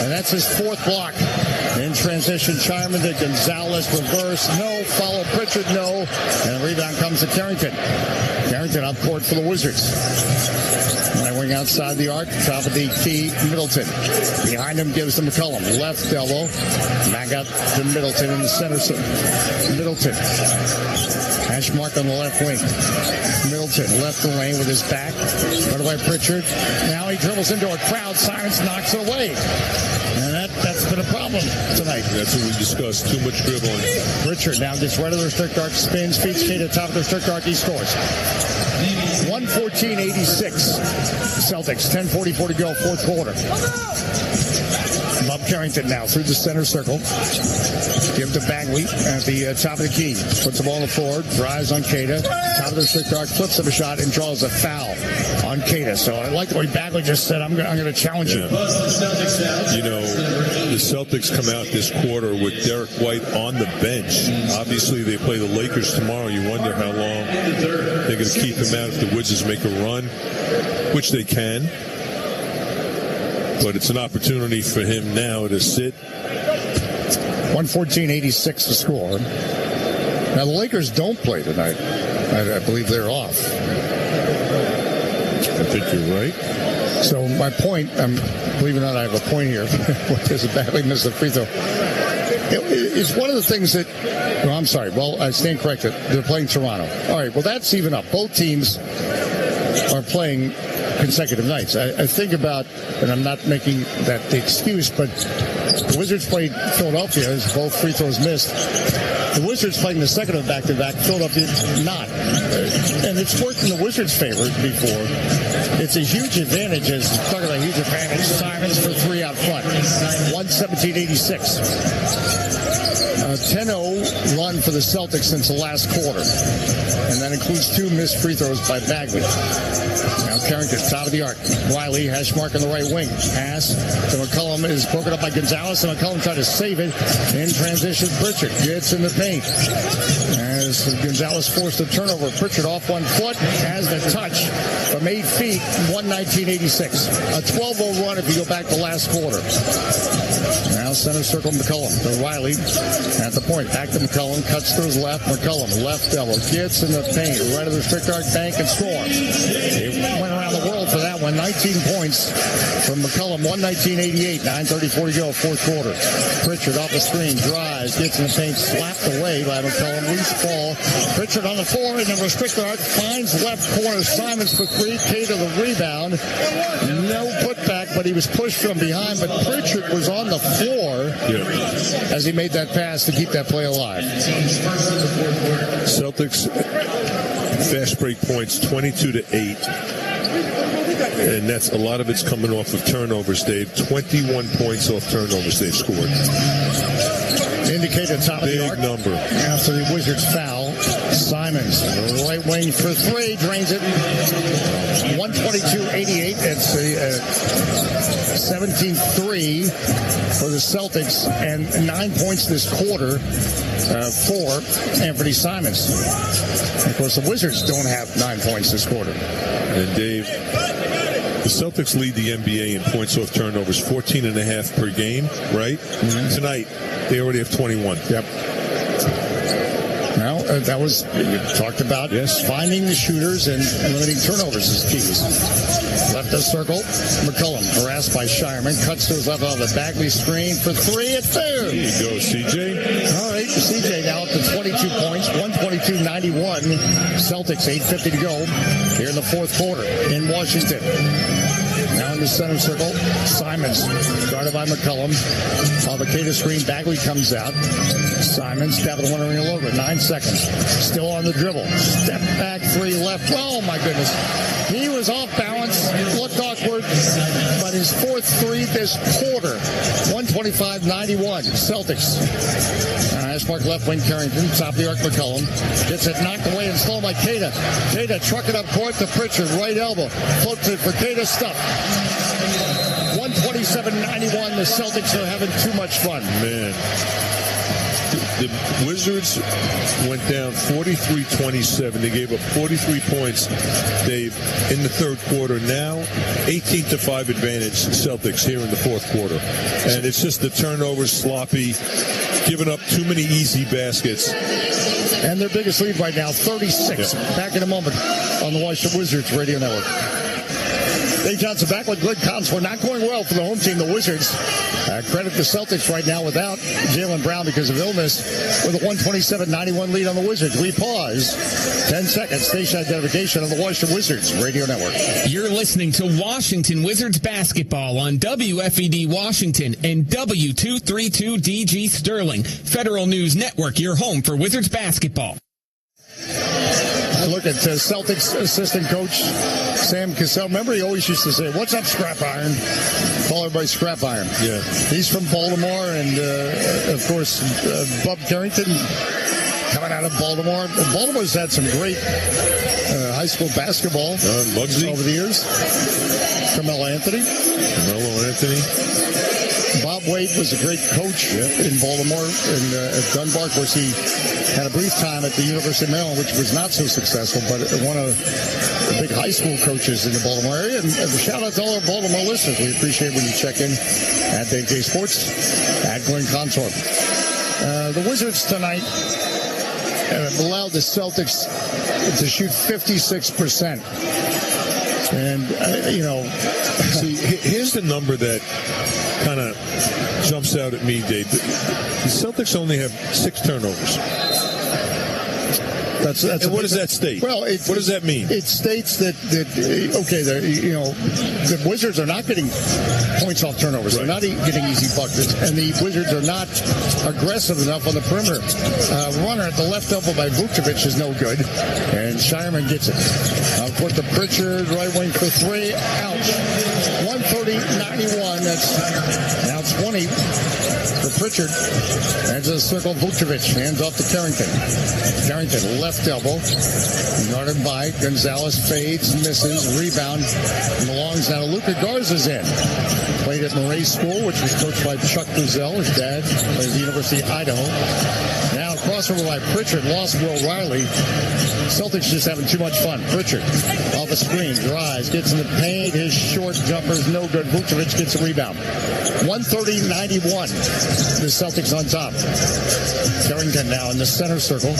And that's his fourth block. In transition, Shireman to Gonzalez, reverse, no. Follow Pritchard, no. And the rebound comes to Carrington. Carrington up court for the Wizards. Right wing outside the arc, top of the key, Middleton. Behind him gives to McCollum. Left elbow. Back out to Middleton in the center. Middleton. Hash mark on the left wing. Middleton left the lane with his back. Right away, Pritchard. Now he dribbles into a crowd. Simons knocks it away. And that's been a problem tonight. That's what we discussed. Too much dribbling. Pritchard now gets right of the strict arc, spins, feeds Kate at the top of the strict arc. He scores. 114-86. Celtics. 10:44 to go, fourth quarter. Bob Carrington now through the center circle. Give to Bagley at the top of the key. Puts the ball on the floor. Drives on Queta. Top of the stick arc. Flips him a shot and draws a foul on Queta. So I like the way Bagley just said, I'm going to challenge you. You know, the Celtics come out this quarter with Derek White on the bench. Obviously, they play the Lakers tomorrow. You wonder how long they're going to keep him out if the Wizards make a run, which they can. But it's an opportunity for him now to sit. 114-86 the score. Now, the Lakers don't play tonight. I believe they're off. I think you're right. So my point, believe it or not, I have a point here. What is a badly missed the free throw? It's one of the things that, I stand corrected. They're playing Toronto. All right, well, that's even up. Both teams are playing consecutive nights. I think about, and I'm not making that the excuse, but the Wizards played Philadelphia as both free throws missed. The Wizards playing the second of back-to-back, Philadelphia not. And it's worked in the Wizards' favor before. It's a huge advantage, as talking about a huge advantage. Simons for three out front. 117-86. 10-0 run for the Celtics since the last quarter. And that includes two missed free throws by Bagley. Now Carrington, top of the arc. Wiley, hash mark on the right wing. Pass to McCollum is broken up by Gonzalez, and McCollum tried to save it. In transition, Pritchard gets in the paint. As Gonzalez forced a turnover, Pritchard off 1 foot, has the touch from 8 feet, 119-86. A 12-0 run if you go back to last quarter. Now center circle McCollum to Wiley at the point. Back to McCollum, cuts to his left. McCollum, left elbow, gets in the paint, right of the strict arc, bank and score. It went around the world for that one. 19 points from McCollum, 119-88. 9:34 to go, fourth quarter. Pritchard off the screen, drives, gets in the paint, slapped away by McCollum. Loose ball. Pritchard on the floor in the restrictor arc, finds left corner. Simons for three. Queta the rebound. No putback, but he was pushed from behind. But Pritchard was on the floor as he made that pass to keep that play alive. Celtics fast break points 22-8. And that's a lot of it's coming off of turnovers, Dave. 21 points off turnovers they've scored. Indicated top of the arc. Big number. After the Wizards foul, Simons, right wing for three, drains it. 122-88. It's a 17-3 for the Celtics, and 9 points this quarter for Anthony Simons. Of course, the Wizards don't have 9 points this quarter. And Dave, the Celtics lead the NBA in points off turnovers, 14.5 per game, right? Mm-hmm. Tonight, they already have 21. Yep. Well, that was, you talked about finding the shooters and limiting turnovers as keys. Left of circle, McCollum, harassed by Shireman, cuts to his left on the Bagley screen for three. It's there. There you go, CJ. All right, CJ now up to 22 points, 122-91. Celtics, 8:50 to go here in the fourth quarter in Washington. Now in the center circle, Simons, guarded by McCollum. Off the Queta screen, Bagley comes out. Simons, tap of the one ring over, 9 seconds. Still on the dribble. Step back, three left. Oh, my goodness. He was off balance, looked awkward, but his fourth three this quarter. 125-91, Celtics. Ashmark left wing, Carrington, top of the arc, McCollum. Gets it knocked away and slow by Queta. Queta truck it up court to Pritchard, right elbow. Floats it for Queta, stuff. 127-91, the Celtics are having too much fun. Man. The Wizards went down 43-27. They gave up 43 points, Dave, in the third quarter. Now, 18-5 advantage Celtics here in the fourth quarter. And it's just the turnovers, sloppy, giving up too many easy baskets. And their biggest lead right now, 36. Yeah. Back in a moment on the Washington Wizards Radio Network. Dave Johnson back with good comps. We're not going well for the home team, the Wizards. Credit the Celtics right now without Jaylen Brown because of illness with a 127-91 lead on the Wizards. We pause. 10 seconds. Station identification on the Washington Wizards Radio Network. You're listening to Washington Wizards basketball on WFED Washington and W232DG Sterling. Federal News Network, your home for Wizards basketball. look at Celtics assistant coach Sam Cassell. Remember, he always used to say, "What's up, Scrap Iron?" Call everybody Scrap Iron. Yeah. He's from Baltimore, and of course, Bub Carrington coming out of Baltimore. Baltimore's had some great high school basketball over the years. Carmelo Anthony. Bob Wade was a great coach in Baltimore and at Dunbar. Of course, he had a brief time at the University of Maryland, which was not so successful, but one of the big high school coaches in the Baltimore area. And shout out to all our Baltimore listeners. We appreciate when you check in at Dave J Sports, at Glenn Consorp. The Wizards tonight allowed the Celtics to shoot 56%. And, see, here's the number that kind of jumps out at me, Dave. The Celtics only have 6 turnovers. That's and what does that state? Well, what does that mean? It states that the Wizards are not getting points off turnovers. Right. They're not getting easy buckets, and the Wizards are not aggressive enough on the perimeter. Runner at the left elbow by Vucevic is no good, and Shireman gets it. Put the Pritchard right wing for 3. Ouch. 130-91. That's now 20 for Pritchard. That's a circle. Vucevic hands off to Carrington. Carrington left elbow, guarded by Gonzalez, fades, misses, rebound, belongs now to Luka Garza's in. Played at Murray School, which was coached by Chuck Brazell. His dad played at the University of Idaho. Now crossover by Pritchard, lost Will Riley. Celtics just having too much fun. Pritchard off a screen, drives, gets in the paint. His short jumper is no good. Vucevic gets a rebound. 130-91. The Celtics on top. Carrington now in the center circle.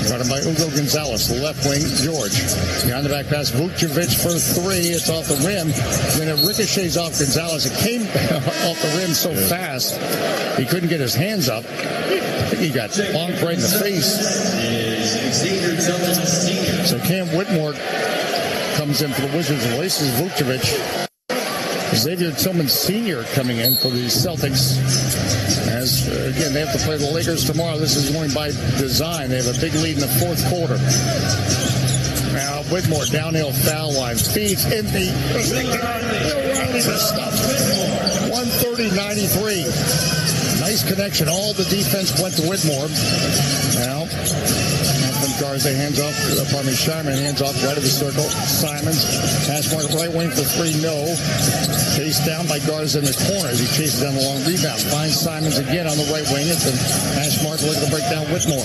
Guarded by Hugo Gonzalez, the left wing, George. Behind the back pass, Vucevic for 3. It's off the rim. Then it ricochets off Gonzalez. It came off the rim so fast, he couldn't get his hands up. I think he got bonked right in the face. So Cam Whitmore comes in for the Wizards and laces Vucevic. Xavier Tillman Sr. coming in for the Celtics. As, again, they have to play the Lakers tomorrow. This is going by design. They have a big lead in the fourth quarter. Now, Whitmore, downhill foul line. Feeds in the... O'Reilly messed up. 130-93. Nice connection. All the defense went to Whitmore. Now, from Garza, hands off. Shireman hands off right of the circle. Simons, pass mark right wing for 3. No. Chased down by Garza in the corner as he chases down the long rebound. Finds Simons again on the right wing. It's a pass mark looking to break down Whitmore.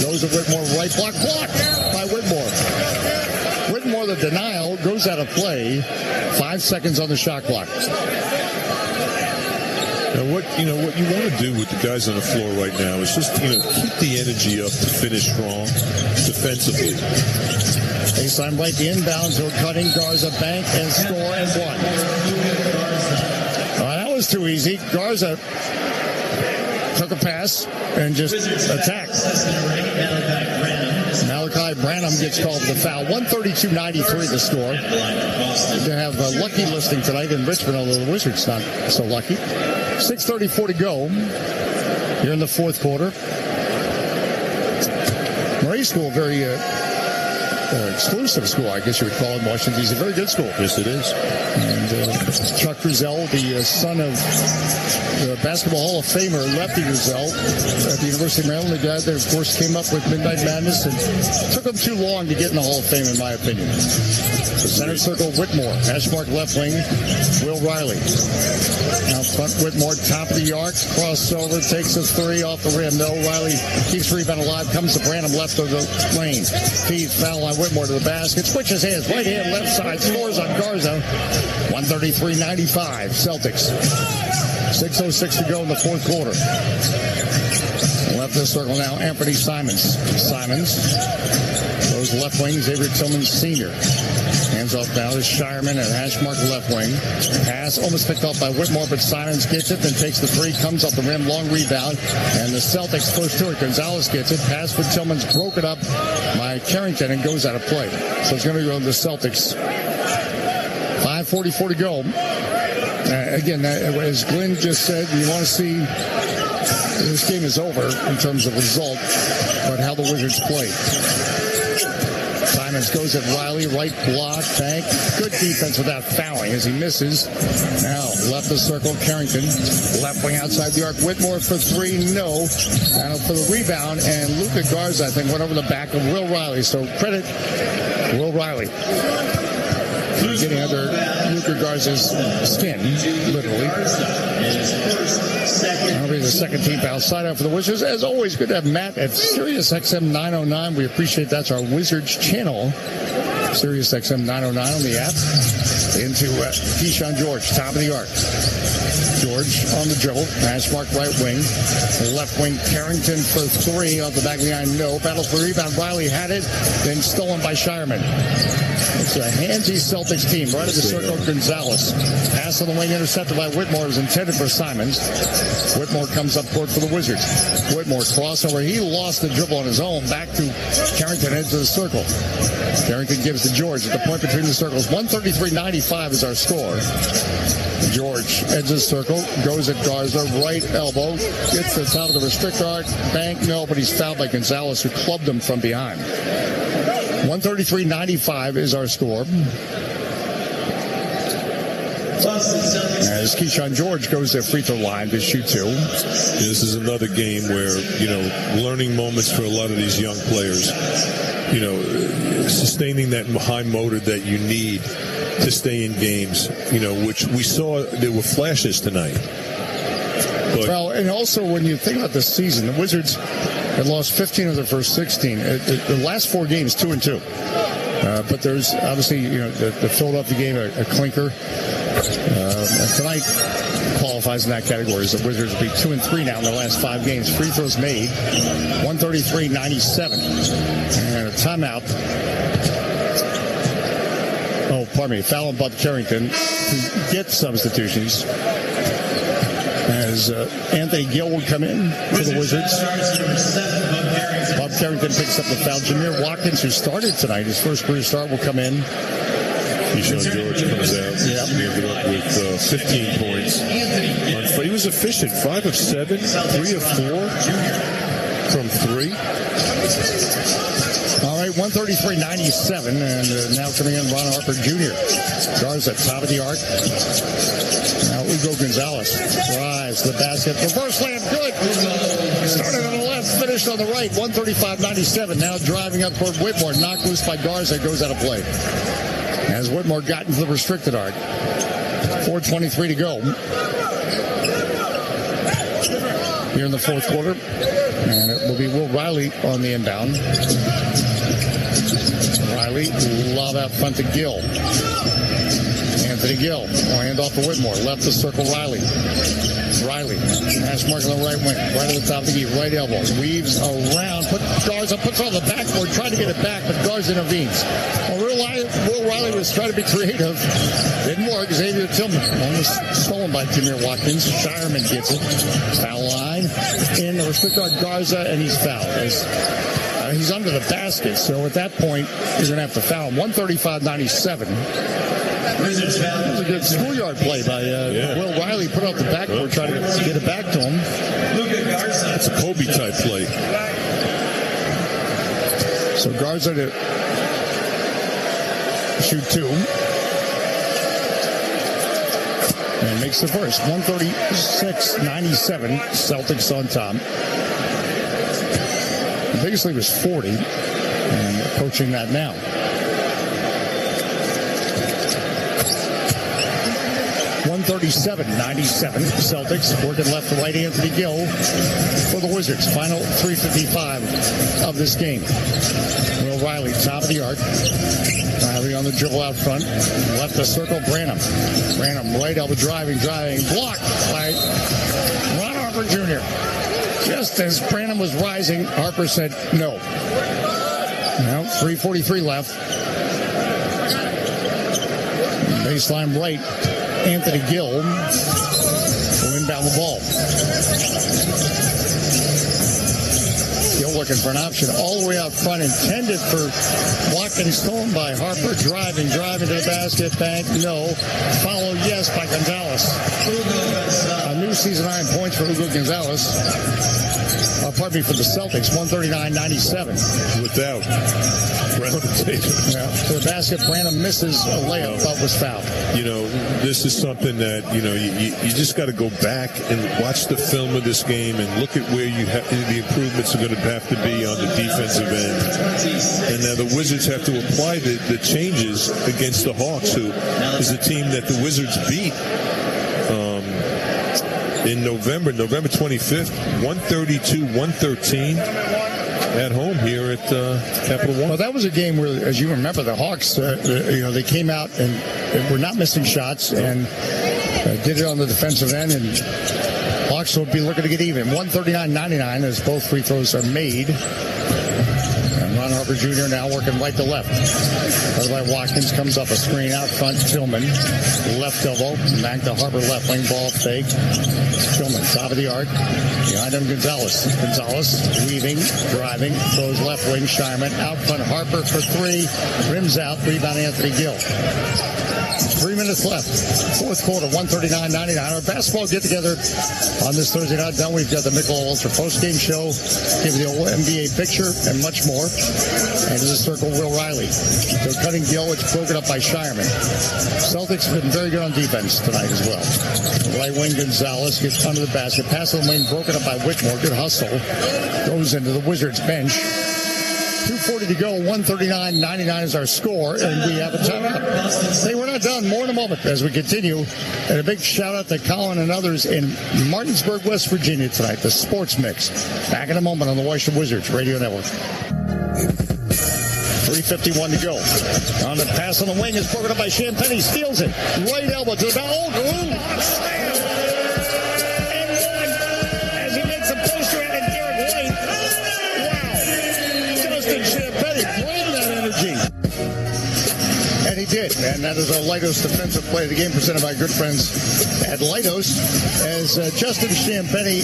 Goes to Whitmore, right block. Blocked by Whitmore. Whitmore, the denial, goes out of play. 5 seconds on the shot clock. Now what you want to do with the guys on the floor right now is just keep the energy up to finish strong defensively. Baseline right, the inbounds are cutting. Garza bank and score and 1. That was too easy. Garza took a pass and just attacked. Malachi Branham gets called for the foul. 132-93 the score. They have a lucky listing tonight in Richmond, although the Wizards not so lucky. 6:34 to go here in the fourth quarter. Murray School, very exclusive school, I guess you would call it, Washington, D.C. Very good school. Yes, it is. And Chuck Brazell, the son of the Basketball Hall of Famer, Lefty Brazell, at the University of Maryland, the guy that, of course, came up with Midnight Madness, and took him too long to get in the Hall of Fame, in my opinion. The center circle, Whitmore. Hash mark left wing, Will Riley. Now front, Whitmore, top of the arc, crossover, takes a 3 off the rim. No, Riley keeps rebound alive, comes to Branham, left of the lane. Feeds, foul line, Whitmore to the basket, switches hands, right hand, left side, scores on Garza. 133-95, Celtics. 6:06 to go in the fourth quarter. Left of the circle now, Anthony Simons. Simons goes left wing, Xavier Tillman Sr. Hands off now to Shireman and hash mark left wing. Pass almost picked off by Whitmore, but Simons gets it, then takes the 3, comes off the rim, long rebound, and the Celtics push to it. Gonzalez gets it. Pass for Tillman's broken up by Carrington and goes out of play. So it's going to go to the Celtics. 5:44 to go. Again, as Glenn just said, you want to see this game is over in terms of result, but how the Wizards play. Simons goes at Riley, right block, Bank. Good defense without fouling as he misses. Now left the circle, Carrington. Left wing outside the arc, Whitmore for three, no. Now for the rebound, and Luka Garza, I think, went over the back of Will Riley. So credit Will Riley. Getting under Luka Garza's skin, literally. That'll be the second team foul. Side out for the Wizards. As always, good to have Matt at Sirius XM 909. We appreciate that's our Wizards channel. Sirius XM 909 on the app. Into Keyshawn George, top of the arc. George on the dribble. Hash mark right wing. Left wing Carrington for three. Off the back of the iron, no. Battles for rebound. Riley had it. Then stolen by Shireman. It's a handsy Celtics team. Right at the circle, Gonzalez. Pass on the wing intercepted by Whitmore. It was intended for Simons. Whitmore comes up court for the Wizards. Whitmore crossover. He lost the dribble on his own. Back to Carrington, into the circle. Carrington gives to George at the point between the circles. 133-95 is our score. George edges the circle, goes at Garza, right elbow, gets the top of the restrict arc, Bank, no, but he's fouled by Gonzalez, who clubbed him from behind. 133-95 is our score. As Keyshawn George goes to the free throw line to shoot two. This is another game where, learning moments for a lot of these young players. Sustaining that high motor that you need to stay in games, which we saw there were flashes tonight. But, well, and also when you think about this season, the Wizards had lost 15 of their first 16. The last four games, 2-2. But there's obviously, the Philadelphia game, a clinker. Tonight qualifies in that category. As the Wizards will be 2-3 now in their last five games. Free throws made, 133-97. And a timeout. Oh, pardon me. Foul on Bob Carrington to get substitutions. As Anthony Gill would come in for the Wizards. Bob Carrington picks up the foul. Jameer Watkins, who started tonight, his first career start, will come in. Keyshawn George comes out. Yeah. He ended up with 15 points. He was efficient. 5 of 7, 3 of 4 from 3. All right, 133-97, and now coming in, Ron Harper Jr. Garza, top of the arc. Now Hugo Gonzalez drives the basket. Reverse layup, good. Started on the left, finished on the right. 135-97. Now driving up toward Whitmore, knocked loose by Garza, goes out of play. As Whitmore got into the restricted arc. 4:23 to go here in the fourth quarter. And it will be Will Riley on the inbound. Riley, lob out front to Gill. Anthony Gill, hand off to Whitmore. Left the circle, Riley. Hash mark on the right wing. Right at the top of the key, right elbow. Weaves around. Garza puts on the backboard, trying to get it back, but Garza intervenes. Well, Will Riley was trying to be creative. Didn't work. Xavier Tillman, almost stolen by Jameer Watkins. Shireman gets it. Foul line. In the restricted arc, Garza, and he's fouled. He's under the basket, so at that point, you're going to have to foul him. 135-97. That was a good schoolyard play by Will Riley. Put out the backboard, trying to get it back to him. That's a Kobe-type play. So Garza to shoot two. And makes the first. 136-97. Celtics on top. The biggest lead was 40. And approaching that now. $137-97. Celtics working left to right. Anthony Gill for the Wizards. Final 3:55 of this game. Will Riley, top of the arc. Riley on the dribble out front. Left the circle. Branham, right elbow driving. Blocked by Ron Harper Jr. Just as Branham was rising, Harper said no. Now 3:43 left. Baseline right. Anthony Gill will inbound the ball. Gill looking for an option all the way out front, intended for blocked and stolen by Harper. Driving to the basket. Bank, no. Follow, yes, by Gonzalez. A new season high in points for Hugo Gonzalez. for the Celtics, 139-97. Without Brown and Tatum. Yeah, to the basket, Branham misses a layup, but was fouled. This is something that, you just got to go back and watch the film of this game and look at where the improvements are going to have to be on the defensive end. And now the Wizards have to apply the changes against the Hawks, who is a team that the Wizards beat in November 25th, 132-113 at home here at Capital One. Well, that was a game where, as you remember, the Hawks, they came out and were not missing shots and did it on the defensive end, and Hawks would be looking to get even. 139-99 as both free throws are made. Ron Harper Jr. now working right to left. Covered by Watkins, comes up a screen out front. Tillman, left elbow, back to Harper, left wing, ball fake. Tillman, top of the arc. Behind him, Gonzalez. Gonzalez weaving, driving, throws left wing. Shireman out front. Harper for three. Rims out. Rebound Anthony Gill. 3 minutes left. Fourth quarter, 139-99. Our basketball get-together on this Thursday night. Then we've got the Michelob Ultra post-game show, give you the old NBA picture, and much more. And to the circle, Will Riley. So cutting Gill, it's broken up by Shireman. Celtics have been very good on defense tonight as well. Right wing Gonzalez gets under the basket. Pass on the wing, broken up by Whitmore. Good hustle. Goes into the Wizards bench. 2:40 to go, 139-99 is our score, and we have a timeout. Hey, we're not done. More in a moment as we continue. And a big shout-out to Colin and others in Martinsburg, West Virginia tonight, the Sports Mix. Back in a moment on the Washington Wizards Radio Network. 3:51 to go. On the pass on the wing is broken up by Champagny. Steals it. Right elbow to the ball. He did, and that is our Leidos defensive play of the game, presented by good friends at Leidos. As Justin Champagny,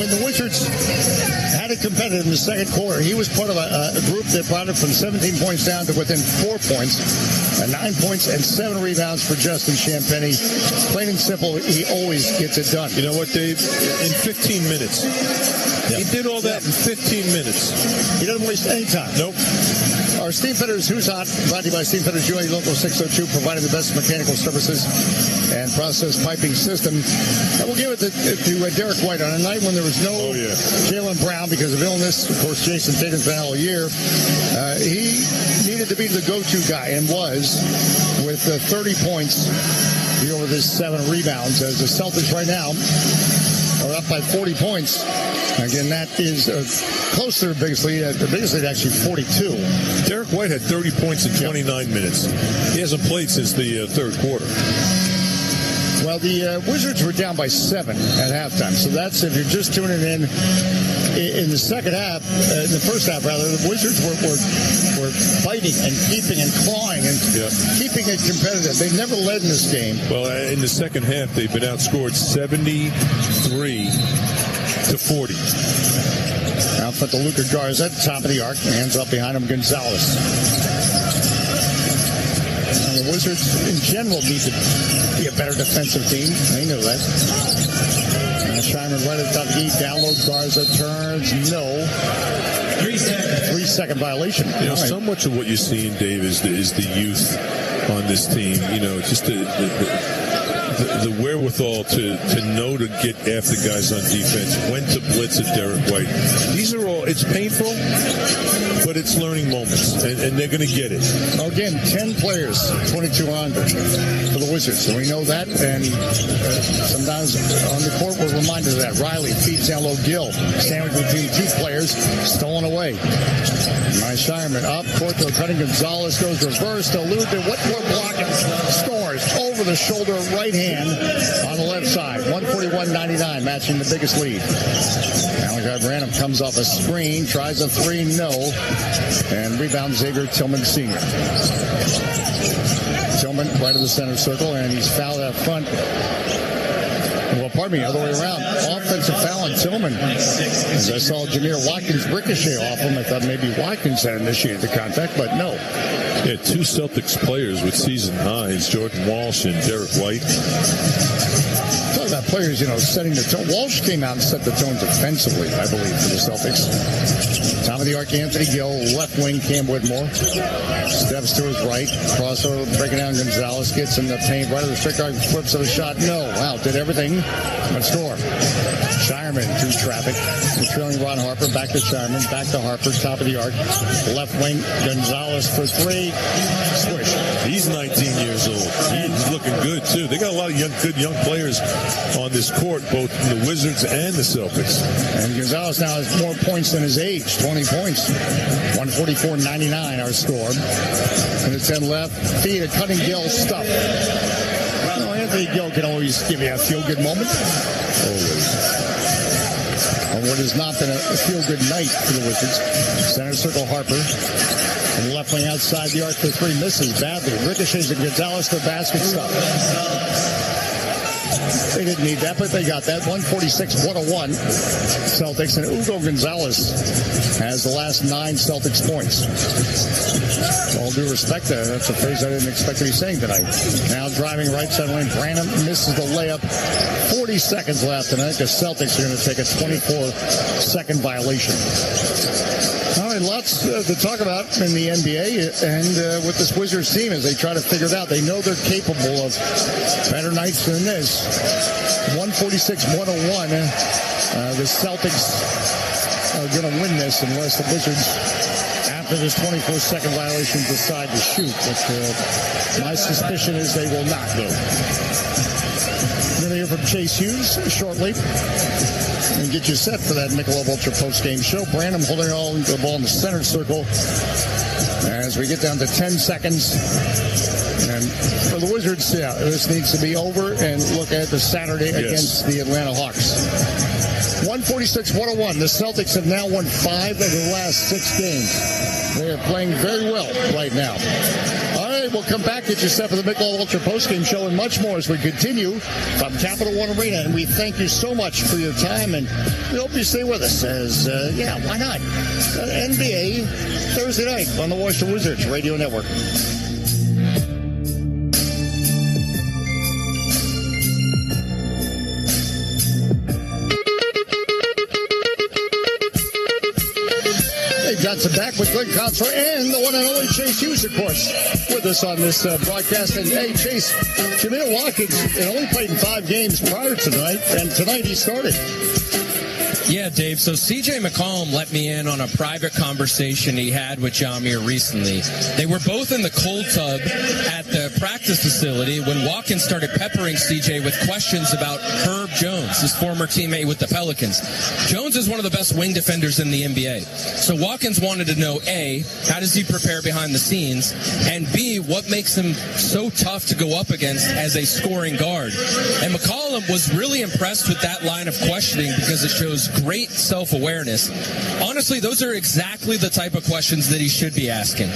when the Wizards had it competitive in the second quarter, he was part of a group that brought it from 17 points down to within 4 points. 9 points and 7 rebounds for Justin Champagny. Plain and simple, he always gets it done. You know what, Dave? In 15 minutes. Yep. He did all that in 15 minutes. He doesn't waste any time. Nope. Our Steam Fitters, Who's Hot, brought to you by Steam Fitters UA Local 602, providing the best mechanical services and process piping system. And we'll give it to Derek White on a night when there was no Jaylen Brown because of illness. Of course, Jason Tatum's been out all year. He needed to be the go-to guy and was with 30 points over his 7 rebounds as the Celtics right now are up by 40 points. Again, that is close to the biggest lead. The biggest lead actually 42. Derek White had 30 points in 29 minutes. He hasn't played since the third quarter. Well, the Wizards were down by 7 at halftime. So that's, if you're just tuning in the second half, in the first half rather, the Wizards were fighting and keeping and clawing and keeping it competitive. They never led in this game. Well, in the second half, they've been outscored 73-40. Out front to Luka Garza, top of the arc, hands up behind him, Gonzalez. And the Wizards, in general, need to be a better defensive team. They know that. Shireman right at the top of the heat, down low, Garza turns, no. 3-second violation. You know, so much of what you're seeing, Dave, is the youth on this team. You know, just the wherewithal to know to get after guys on defense, when to blitz at Derek White. These are all, it's painful, but it's learning moments, and they're going to get it. Again, 10 players, 2200 for the Wizards, so we know that, and sometimes on the court we're reminded of that. Riley feeds down low, Gill, sandwich between 2 players, stolen away. Nice Shireman up, court to cutting, Gonzalez goes reverse to Luther, Whitmore blocking, scores over the shoulder, right hand on the left side. 141-99, matching the biggest lead. Malachi Branham comes off a screen, tries a 3, no, and rebound Xavier Tillman Sr. Tillman right in the center circle, and he's fouled out front. Well, pardon me, other way around. Offensive foul on Tillman. As I saw Jameer Watkins ricochet off him, I thought maybe Watkins had initiated the contact, but no. Yeah, 2 Celtics players with season highs, Jordan Walsh and Derek White. Talk about players, setting the tone. Walsh came out and set the tone defensively, I believe, for the Celtics. Top of the arc, Anthony Gill, left wing, Cam Whitmore. Steps to his right, crossover, breaking down Gonzalez, gets in the paint, right of the strict arc, flips of the shot. No, wow, did everything but score. Shireman through traffic. The trailing Ron Harper, back to Shireman, back to Harper, top of the arc. Left wing, Gonzalez for three. Swish. He's 19 years old. He's looking good, too. They got a lot of good young players on this court, both the Wizards and the Celtics. And Gonzalez now has more points than his age, 20 points. 144-99 our score. And it's 10 left. Feed a cutting Gill stuff. Anthony Gill can always give you a feel-good moment. Always. On what has not been a feel-good night for the Wizards. Center circle Harper. And left wing outside the arc for three. Misses badly. Ricochets and Gonzalez for basket stuff. They didn't need that, but they got that. 146-101 Celtics. And Ugo Gonzalez has the last 9 Celtics points. All due respect, that's a phrase I didn't expect to be saying tonight. Now driving right side lane. Branham misses the layup. 40 seconds left, and I think the Celtics are going to take a 24-second violation. All right, lots to talk about in the NBA and with this Wizards team as they try to figure it out. They know they're capable of better nights than this. 146-101. The Celtics are going to win this unless the Wizards, after this 24-second violation, decide to shoot. But my suspicion is they will not go. We're going to hear from Chase Hughes shortly and get you set for that Michelob Ultra post-game show. Branham holding all the ball in the center circle as we get down to 10 seconds. And for the Wizards, this needs to be over and look at the Saturday against the Atlanta Hawks. 146-101. The Celtics have now won 5 of their last 6 games. They are playing very well right now. All right, we'll come back, get you set for the Michelob Ultra postgame show and much more as we continue from Capital One Arena. And we thank you so much for your time, and we hope you stay with us as, why not? NBA Thursday night on the Washington Wizards Radio Network. Johnson back with Glenn Contra and the one and only Chase Hughes, of course, with us on this broadcast. And, hey, Chase, Jamil Watkins had only played in 5 games prior to tonight, and tonight he started. Yeah, Dave. So C.J. McCollum let me in on a private conversation he had with Jamir recently. They were both in the cold tub at the practice facility when Watkins started peppering C.J. with questions about Herb Jones, his former teammate with the Pelicans. Jones is one of the best wing defenders in the NBA. So Watkins wanted to know, A, how does he prepare behind the scenes? And B, what makes him so tough to go up against as a scoring guard? And McCollum was really impressed with that line of questioning because it shows great self-awareness. Honestly, those are exactly the type of questions that he should be asking.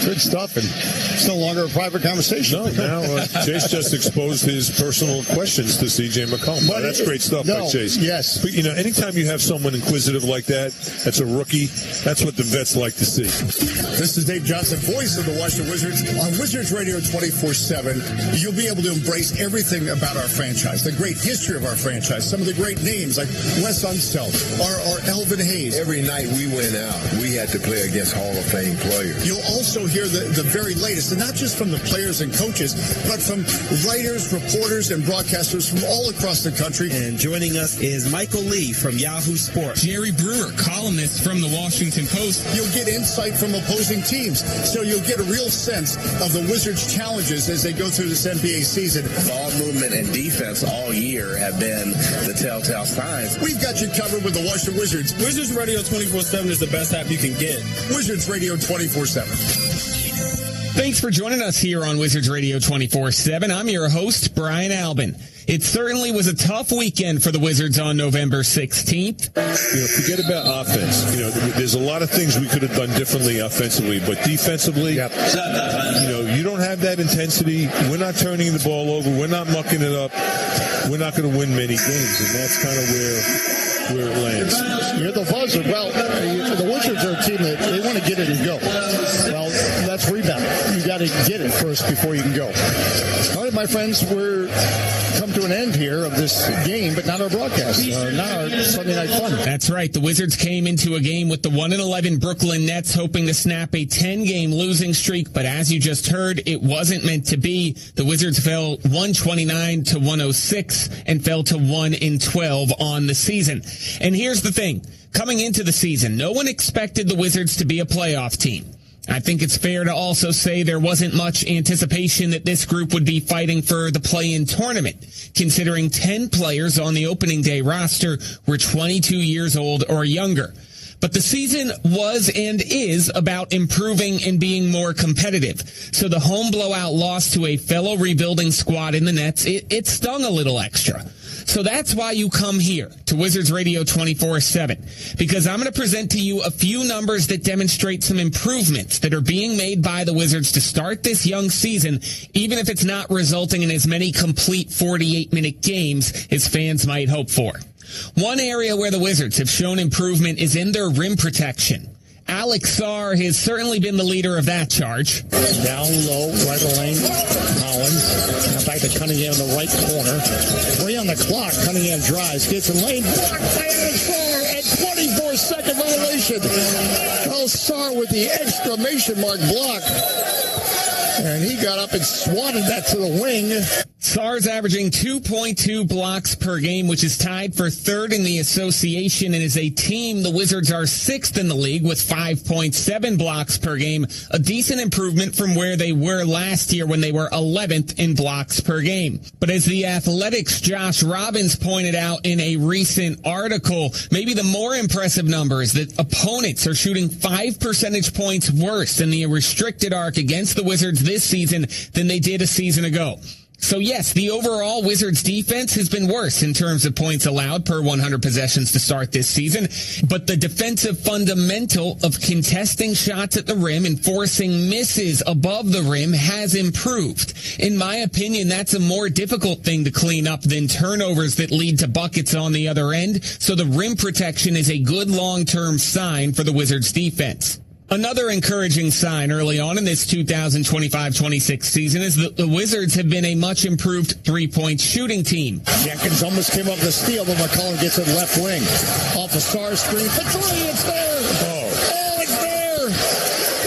Good stuff, and it's no longer a private conversation. No, now Chase just exposed his personal questions to C.J. McCollum. But that's great stuff by Chase. Yes. But, anytime you have someone inquisitive like that's a rookie, that's what the vets like to see. This is Dave Johnson, voice of the Washington Wizards. On Wizards Radio 24/7, you'll be able to embrace everything about our franchise, the great history of our franchise, some of the great names like Wes Unseld or Elvin Hayes. Every night we went out, we had to play against Hall of Fame players. You'll also hear the very latest, and not just from the players and coaches, but from writers, reporters, and broadcasters from all across the country. And joining us is Michael Lee from Yahoo Sports. Jerry Brewer, columnist from the Washington Post. You'll get insight from opposing teams, so you'll get a real sense of the Wizards' challenges as they go through this NBA season. Ball movement and defense all year have been the telltale signs. We've got you covered with the Washington Wizards. Wizards Radio 24/7 is the best app you can get. Wizards Radio 24/7. Thanks for joining us here on Wizards Radio 24/7. I'm your host, Brian Albin. It certainly was a tough weekend for the Wizards on November 16th. Forget about offense. There's a lot of things we could have done differently offensively, but defensively, you don't have that intensity. We're not turning the ball over. We're not mucking it up. We're not going to win many games, and that's kind of where it lands. You're the buzzer. Well, the Wizards are a team that they want to get it and go. Well, that's rebounding. You got to get it first before you can go. All right, my my friends, we're come to an end here of this game, but not our broadcast, not our Sunday Night Fun. That's right. The Wizards came into a game with the 1-11 Brooklyn Nets, hoping to snap a 10-game losing streak, but as you just heard, it wasn't meant to be. The Wizards fell 129 to 106 and fell to 1-12 on the season. And here's the thing. Coming into the season, no one expected the Wizards to be a playoff team. I think it's fair to also say there wasn't much anticipation that this group would be fighting for the play-in tournament, considering 10 players on the opening day roster were 22 years old or younger. But the season was and is about improving and being more competitive. So the home blowout loss to a fellow rebuilding squad in the Nets, it stung a little extra. So that's why you come here to Wizards Radio 24/7, because I'm going to present to you a few numbers that demonstrate some improvements that are being made by the Wizards to start this young season, even if it's not resulting in as many complete 48-minute games as fans might hope for. One area where the Wizards have shown improvement is in their rim protection. Alex Sarr has certainly been the leader of that charge. Down low, right of the lane, Collins. Now back to Cunningham in the right corner. 3 on the clock. Cunningham drives, gets in lane, blocked by Alex Sarr, and 24-second violation. Oh, Sarr with the exclamation mark block. And he got up and swatted that to the wing. Sarr's averaging 2.2 blocks per game, which is tied for third in the association. And as a team, the Wizards are sixth in the league with 5.7 blocks per game, a decent improvement from where they were last year when they were 11th in blocks per game. But as the Athletic's Josh Robbins pointed out in a recent article, maybe the more impressive number is that opponents are shooting 5 percentage points worse in the restricted arc against the Wizards this season than they did a season ago. So yes, the overall Wizards defense has been worse in terms of points allowed per 100 possessions to start this season, but the defensive fundamental of contesting shots at the rim and forcing misses above the rim has improved. In my opinion, that's a more difficult thing to clean up than turnovers that lead to buckets on the other end, so the rim protection is a good long-term sign for the Wizards defense. Another encouraging sign early on in this 2025-26 season is that the Wizards have been a much improved three-point shooting team. Jenkins almost came up with a steal, but McCollum gets it left wing. Off the Sarr screen for 3, it's there! Oh, it's there!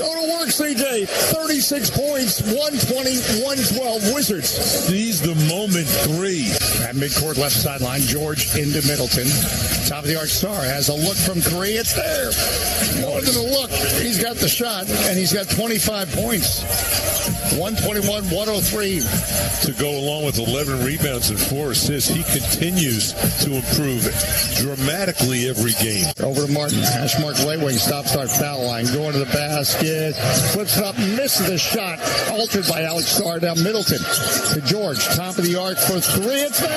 Go to work, CJ. 36 points, 120, 112 Wizards. Seize the moment 3. At midcourt left sideline, George into Middleton. Top of the arc, Sarr has a look from 3. It's there. More than a look. He's got the shot, and he's got 25 points. 121-103. To go along with 11 rebounds and 4 assists, he continues to improve dramatically every game. Over to Martin. Hash mark right wing. Start foul line. Going to the basket. Flips it up. Misses the shot. Altered by Alex Sarr down Middleton. To George. Top of the arc for 3. It's there.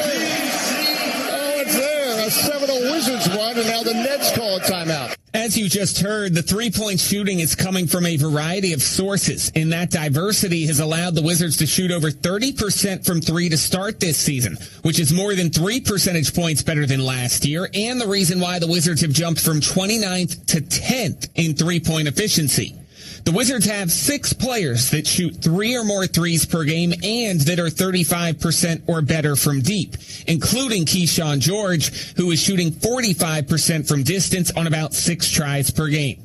Oh, it's there. A 7-0 Wizards run, and now the Nets call a timeout. As you just heard, the three-point shooting is coming from a variety of sources, and that diversity has allowed the Wizards to shoot over 30% from 3 to start this season, which is more than 3 percentage points better than last year, and the reason why the Wizards have jumped from 29th to 10th in three-point efficiency. The Wizards have 6 players that shoot 3 or more threes per game and that are 35% or better from deep, including Keyshawn George, who is shooting 45% from distance on about 6 tries per game.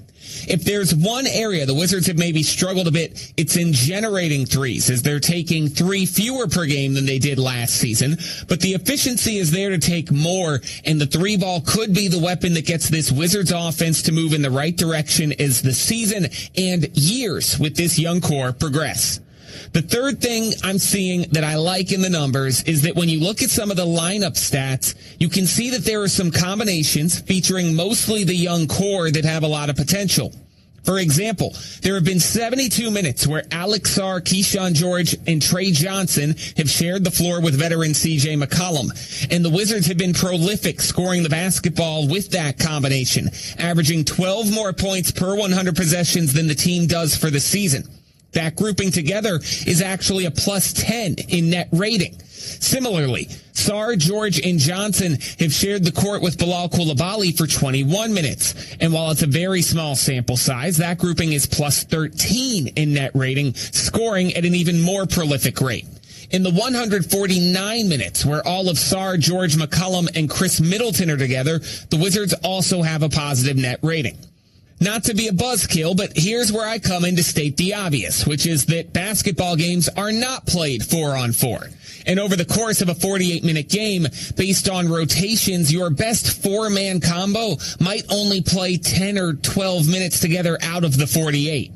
If there's one area the Wizards have maybe struggled a bit, it's in generating threes, as they're taking 3 fewer per game than they did last season. But the efficiency is there to take more, and the 3-ball could be the weapon that gets this Wizards offense to move in the right direction as the season and years with this young core progress. The third thing I'm seeing that I like in the numbers is that when you look at some of the lineup stats, you can see that there are some combinations featuring mostly the young core that have a lot of potential. For example, there have been 72 minutes where Alex Sarr, Keyshawn George, and Trey Johnson have shared the floor with veteran CJ McCollum. And the Wizards have been prolific scoring the basketball with that combination, averaging 12 more points per 100 possessions than the team does for the season. That grouping together is actually a plus 10 in net rating. Similarly, Sarr, George, and Johnson have shared the court with Bilal Coulibaly for 21 minutes. And while it's a very small sample size, that grouping is plus 13 in net rating, scoring at an even more prolific rate. In the 149 minutes where all of Sarr, George McCollum, and Chris Middleton are together, the Wizards also have a positive net rating. Not to be a buzzkill, but here's where I come in to state the obvious, which is that basketball games are not played 4-on-4. And over the course of a 48-minute game, based on rotations, your best four-man combo might only play 10 or 12 minutes together out of the 48.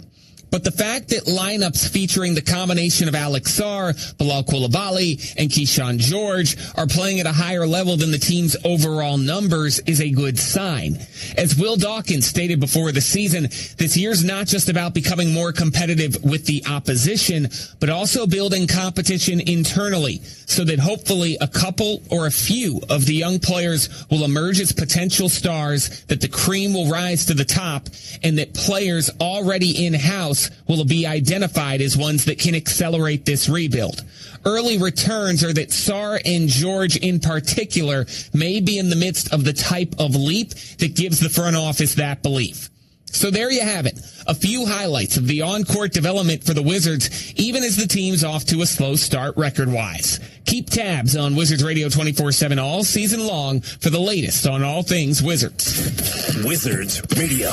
But the fact that lineups featuring the combination of Alex Sarr, Bilal Coulibaly, and Keyshawn George are playing at a higher level than the team's overall numbers is a good sign. As Will Dawkins stated before the season, this year's not just about becoming more competitive with the opposition, but also building competition internally so that hopefully a couple or a few of the young players will emerge as potential stars, that the cream will rise to the top, and that players already in-house will be identified as ones that can accelerate this rebuild. Early returns are that Sarr and George in particular may be in the midst of the type of leap that gives the front office that belief. So there you have it. A few highlights of the on-court development for the Wizards, even as the team's off to a slow start record-wise. Keep tabs on Wizards Radio 24/7 all season long for the latest on all things Wizards. Wizards Radio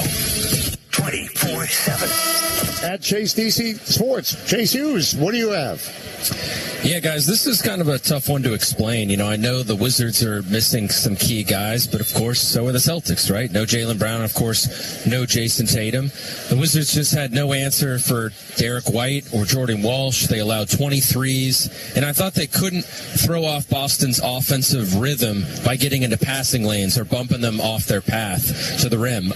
24/7. At Chase DC Sports. Chase Hughes, what do you have? Yeah, guys, this is kind of a tough one to explain. You know, I know the Wizards are missing some key guys, but of course, so are the Celtics, right? No Jaylen Brown, of course, no Jason Tatum. The Wizards just had no answer for Derek White or Jordan Walsh. They allowed 23s, and I thought they couldn't throw off Boston's offensive rhythm by getting into passing lanes or bumping them off their path to the rim.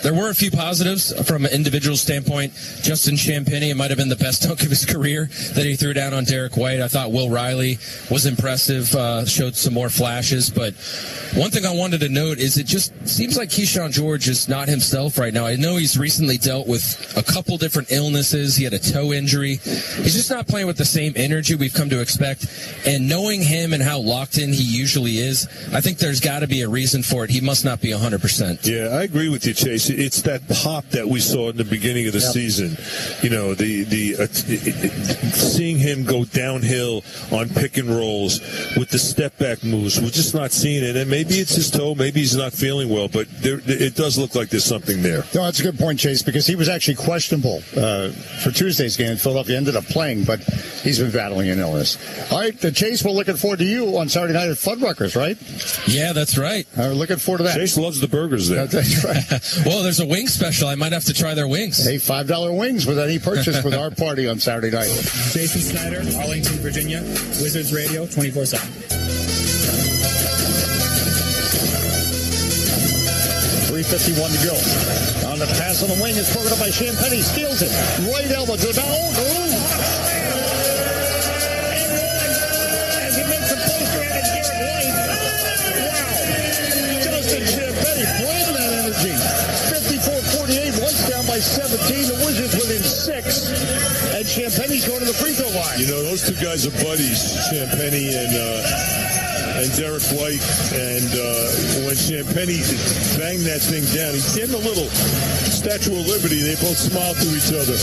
There were a few positives from an individual standpoint. Justin Champagnie, it might have been the best dunk of his career that he threw down on Derek White. I thought Will Riley was impressive, showed some more flashes. But one thing I wanted to note is it just seems like Keyshawn George is not himself right now. I know he's recently dealt with a couple different illnesses. He had a toe injury. He's just not playing with the same energy we've come to expect. And knowing him and how locked in he usually is, I think there's got to be a reason for it. He must not be 100%. Yeah, I agree with you, Chase. It's that pop that we saw in the beginning of the season. You know, seeing him go downhill on pick and rolls with the step back moves. We're just not seeing it. And maybe it's his toe. Maybe he's not feeling well. But it does look like there's something there. No, that's a good point, Chase, because he was actually questionable for Tuesday's game. Philadelphia ended up playing, but he's been battling an illness. All right, Chase, we're looking forward to you on Saturday night at Fuddruckers, right? Yeah, that's right. We're looking forward to that. Chase loves the burgers there. That's right. Well, there's a wing special. I might have to try their wings. Hey, $5 wings with any purchase with our party on Saturday night. Jason Snyder, Arlington, Virginia, Wizards Radio 24/7. 3:51 to go. On the pass on the wing is broken up by Champagnie. Steals it. Right elbow to down. As he makes a poster out of Derek White. Wow. Justin Champagnie playing that energy. 54-48. White's down by 17. The Wizards within 6. And Champagnie's going to the free throw line. You know, those two guys are buddies, Champagnie and Derek White. And when Champagnie banged that thing down, he gave him a little Statue of Liberty. They both smiled to each other.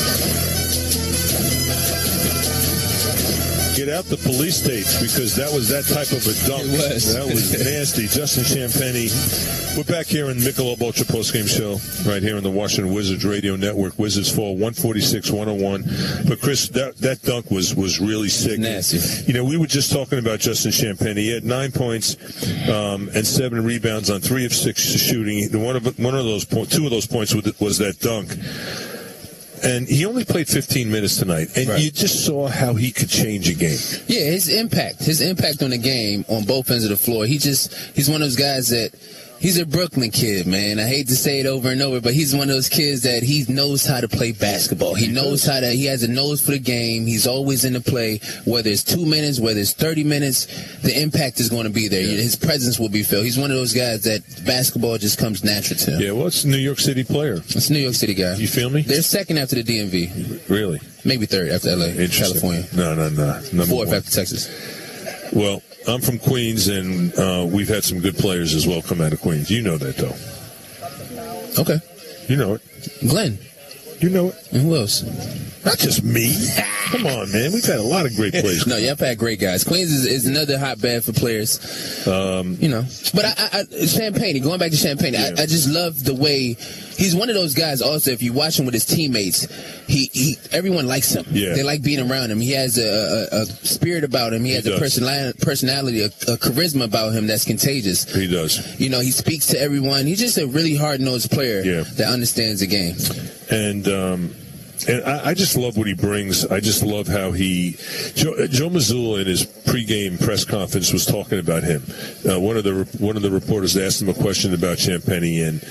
Get out the police tapes because that was that type of a dunk. That was nasty. Justin Champagnie. We're back here in Michelob Ultra postgame show right here on the Washington Wizards Radio Network. Wizards fall 146-101. But Chris, that dunk was really sick. Nasty. You know, we were just talking about Justin Champagnie. He had 9 points and 7 rebounds on 3 of 6 shooting. Two of those points was that dunk. And he only played 15 minutes tonight, and you just saw how he could change a game. Yeah, his impact on the game on both ends of the floor. He's one of those guys that he's a Brooklyn kid, man. I hate to say it over and over, but he's one of those kids that he knows how to play basketball. He has a nose for the game. He's always in the play, whether it's 2 minutes, whether it's 30 minutes, the impact is going to be there. Yeah. His presence will be felt. He's one of those guys that basketball just comes natural to him. Yeah, well, it's a New York City player. It's a New York City guy. You feel me? They're second after the DMV. Really? Maybe third after LA, California. No. Fourth after Texas. Well, I'm from Queens, and we've had some good players as well come out of Queens. You know that, though. Okay. You know it. Glenn. You know it. And who else? Not just me. Come on, man. We've had a lot of great players. No, y'all had great guys. Queens is another hotbed for players. But I Champagne, going back to Champagne, yeah. I just love the way he's one of those guys. Also, if you watch him with his teammates, everyone likes him. Yeah. They like being around him. He has a spirit about him. He has a personality, a charisma about him that's contagious. He does. He speaks to everyone. He's just a really hard-nosed player that understands the game. And I just love what he brings. I just love how Joe Mazzulla in his pregame press conference was talking about him. One of the reporters asked him a question about Champagnie, and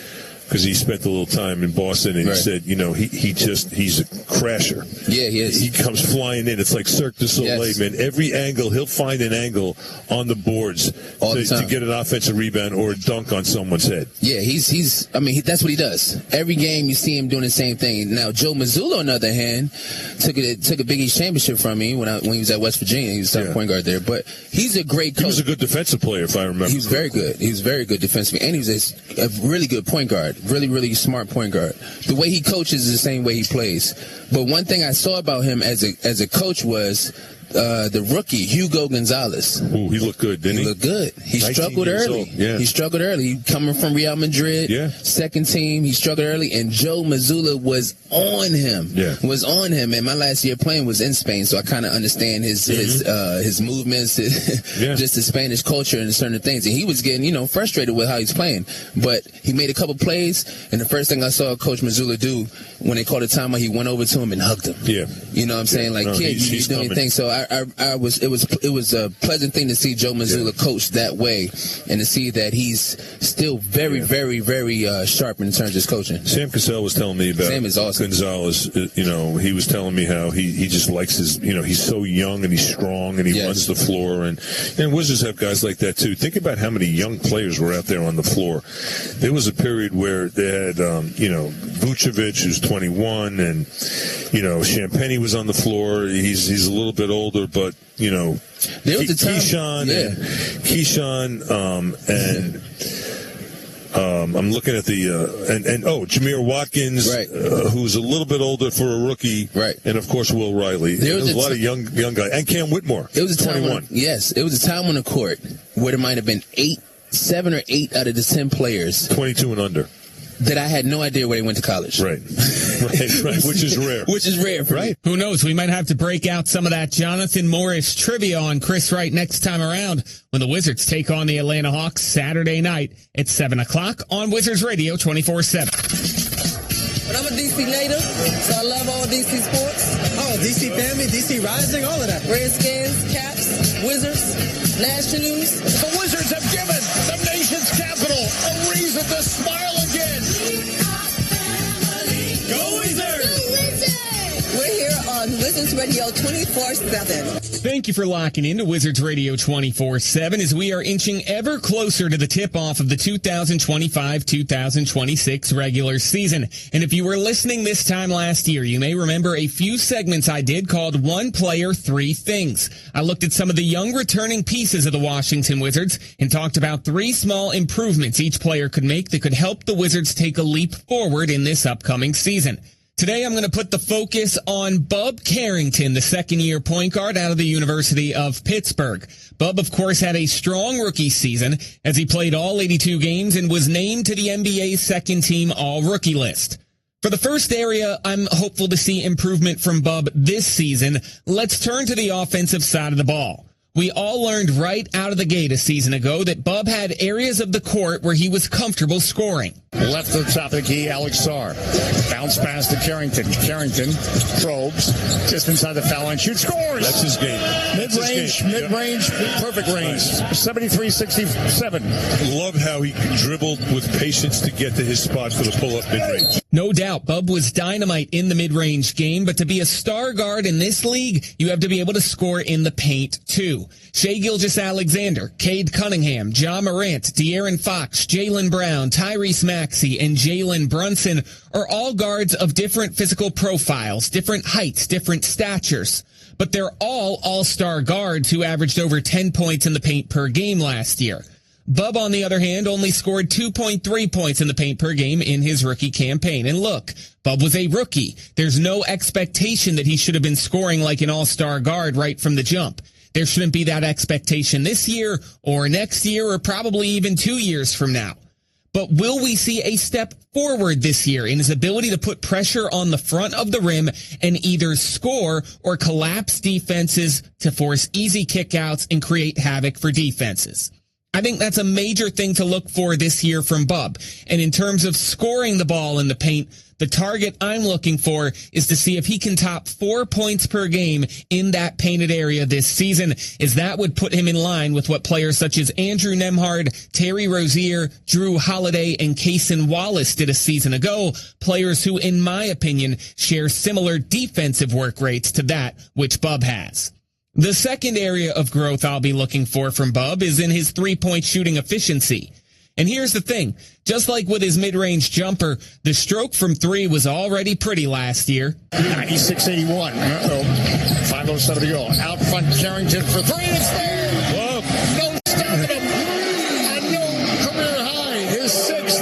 because he spent a little time in Boston, and he said, he's a crasher. Yeah, he is. He comes flying in. It's like Cirque du Soleil, man. Every angle, he'll find an angle on the boards to get an offensive rebound or a dunk on someone's head. Yeah, that's what he does. Every game you see him doing the same thing. Now, Joe Mazzulla, on the other hand, took a Big East championship from me when he was at West Virginia. He was starting point guard there. But he's a great coach. He was a good defensive player, if I remember. He was very good. He was very good defensively. And he was a really good point guard. Really, really smart point guard. The way he coaches is the same way he plays. But one thing I saw about him as a coach was the rookie, Hugo Gonzalez. Ooh, he looked good, didn't he? He looked good. He struggled early. Yeah. He struggled early. Coming from Real Madrid, second team, he struggled early, and Joe Mazzulla was on him. Yeah. Was on him. And my last year playing was in Spain, so I kind of understand his movements, just the Spanish culture and certain things. And he was getting, frustrated with how he's playing. But he made a couple plays, and the first thing I saw Coach Mazzulla do when they called a timeout, he went over to him and hugged him. Yeah. You know what I'm saying? Like, kid, you're doing your thing. So it was a pleasant thing to see Joe Mazzulla coach that way, and to see that he's still very, very, very sharp in terms of his coaching. Sam Cassell was telling me about Sam is awesome. Gonzalez. He was telling me how he just likes he's so young and he's strong and he runs the floor, and Wizards have guys like that too. Think about how many young players were out there on the floor. There was a period where they had Vucevic, who's 21, and Champagnie was on the floor. He's a little bit older, but there was a time, Keyshawn I'm looking at Jameer Watkins, who's a little bit older for a rookie, and of course Will Riley. There was a lot of young guys, and Cam Whitmore. It was a time 21. It was a time on the court where there might have been 7 or 8 out of the 10 players 22 and under that I had no idea where they went to college. Right. Which is rare. Which is rare, right? Who knows? We might have to break out some of that Jonathan Morris trivia on Chris Wright next time around when the Wizards take on the Atlanta Hawks Saturday night at 7 o'clock on Wizards Radio 24/7. But I'm a DC native, so I love all DC sports. Oh, DC family, DC Rising, all of that. Redskins, Caps, Wizards, Nationals. The Wizards have given the nation's capital a reason to smile again. Go Wizards! We're here on Wizards Radio 24/7. Thank you for locking into Wizards Radio 24/7 as we are inching ever closer to the tip-off of the 2025-2026 regular season. And if you were listening this time last year, you may remember a few segments I did called One Player, Three Things. I looked at some of the young returning pieces of the Washington Wizards and talked about 3 small improvements each player could make that could help the Wizards take a leap forward in this upcoming season. Today, I'm going to put the focus on Bub Carrington, the second-year point guard out of the University of Pittsburgh. Bub, of course, had a strong rookie season as he played all 82 games and was named to the NBA's second-team all-rookie list. For the first area, I'm hopeful to see improvement from Bub this season. Let's turn to the offensive side of the ball. We all learned right out of the gate a season ago that Bub had areas of the court where he was comfortable scoring. Left to the top of the key, Alex Sarr. Bounce pass to Carrington. Carrington probes just inside the foul line. Shoots, scores! That's his game. Mid-range, perfect range. 73-67. Love how he dribbled with patience to get to his spot for the pull-up mid-range. No doubt, Bub was dynamite in the mid-range game, but to be a star guard in this league, you have to be able to score in the paint, too. Shai Gilgeous-Alexander, Cade Cunningham, Ja Morant, De'Aaron Fox, Jaylen Brown, Tyrese Maxey, and Jalen Brunson are all guards of different physical profiles, different heights, different statures. But they're all all-star guards who averaged over 10 points in the paint per game last year. Bub, on the other hand, only scored 2.3 points in the paint per game in his rookie campaign. And look, Bub was a rookie. There's no expectation that he should have been scoring like an all-star guard right from the jump. There shouldn't be that expectation this year or next year or probably even 2 years from now. But will we see a step forward this year in his ability to put pressure on the front of the rim and either score or collapse defenses to force easy kickouts and create havoc for defenses? I think that's a major thing to look for this year from Bub. And in terms of scoring the ball in the paint, the target I'm looking for is to see if he can top 4 points per game in that painted area this season, as that would put him in line with what players such as Andrew Nembhard, Terry Rozier, Drew Holiday, and Cason Wallace did a season ago, players who, in my opinion, share similar defensive work rates to that which Bub has. The second area of growth I'll be looking for from Bub is in his three-point shooting efficiency. And here's the thing. Just like with his mid-range jumper, the stroke from three was already pretty last year. 96-81. Uh-oh. 5:07 to go. Out front, Carrington for three. It's there. Whoa. No stopping him. A new career high. His sixth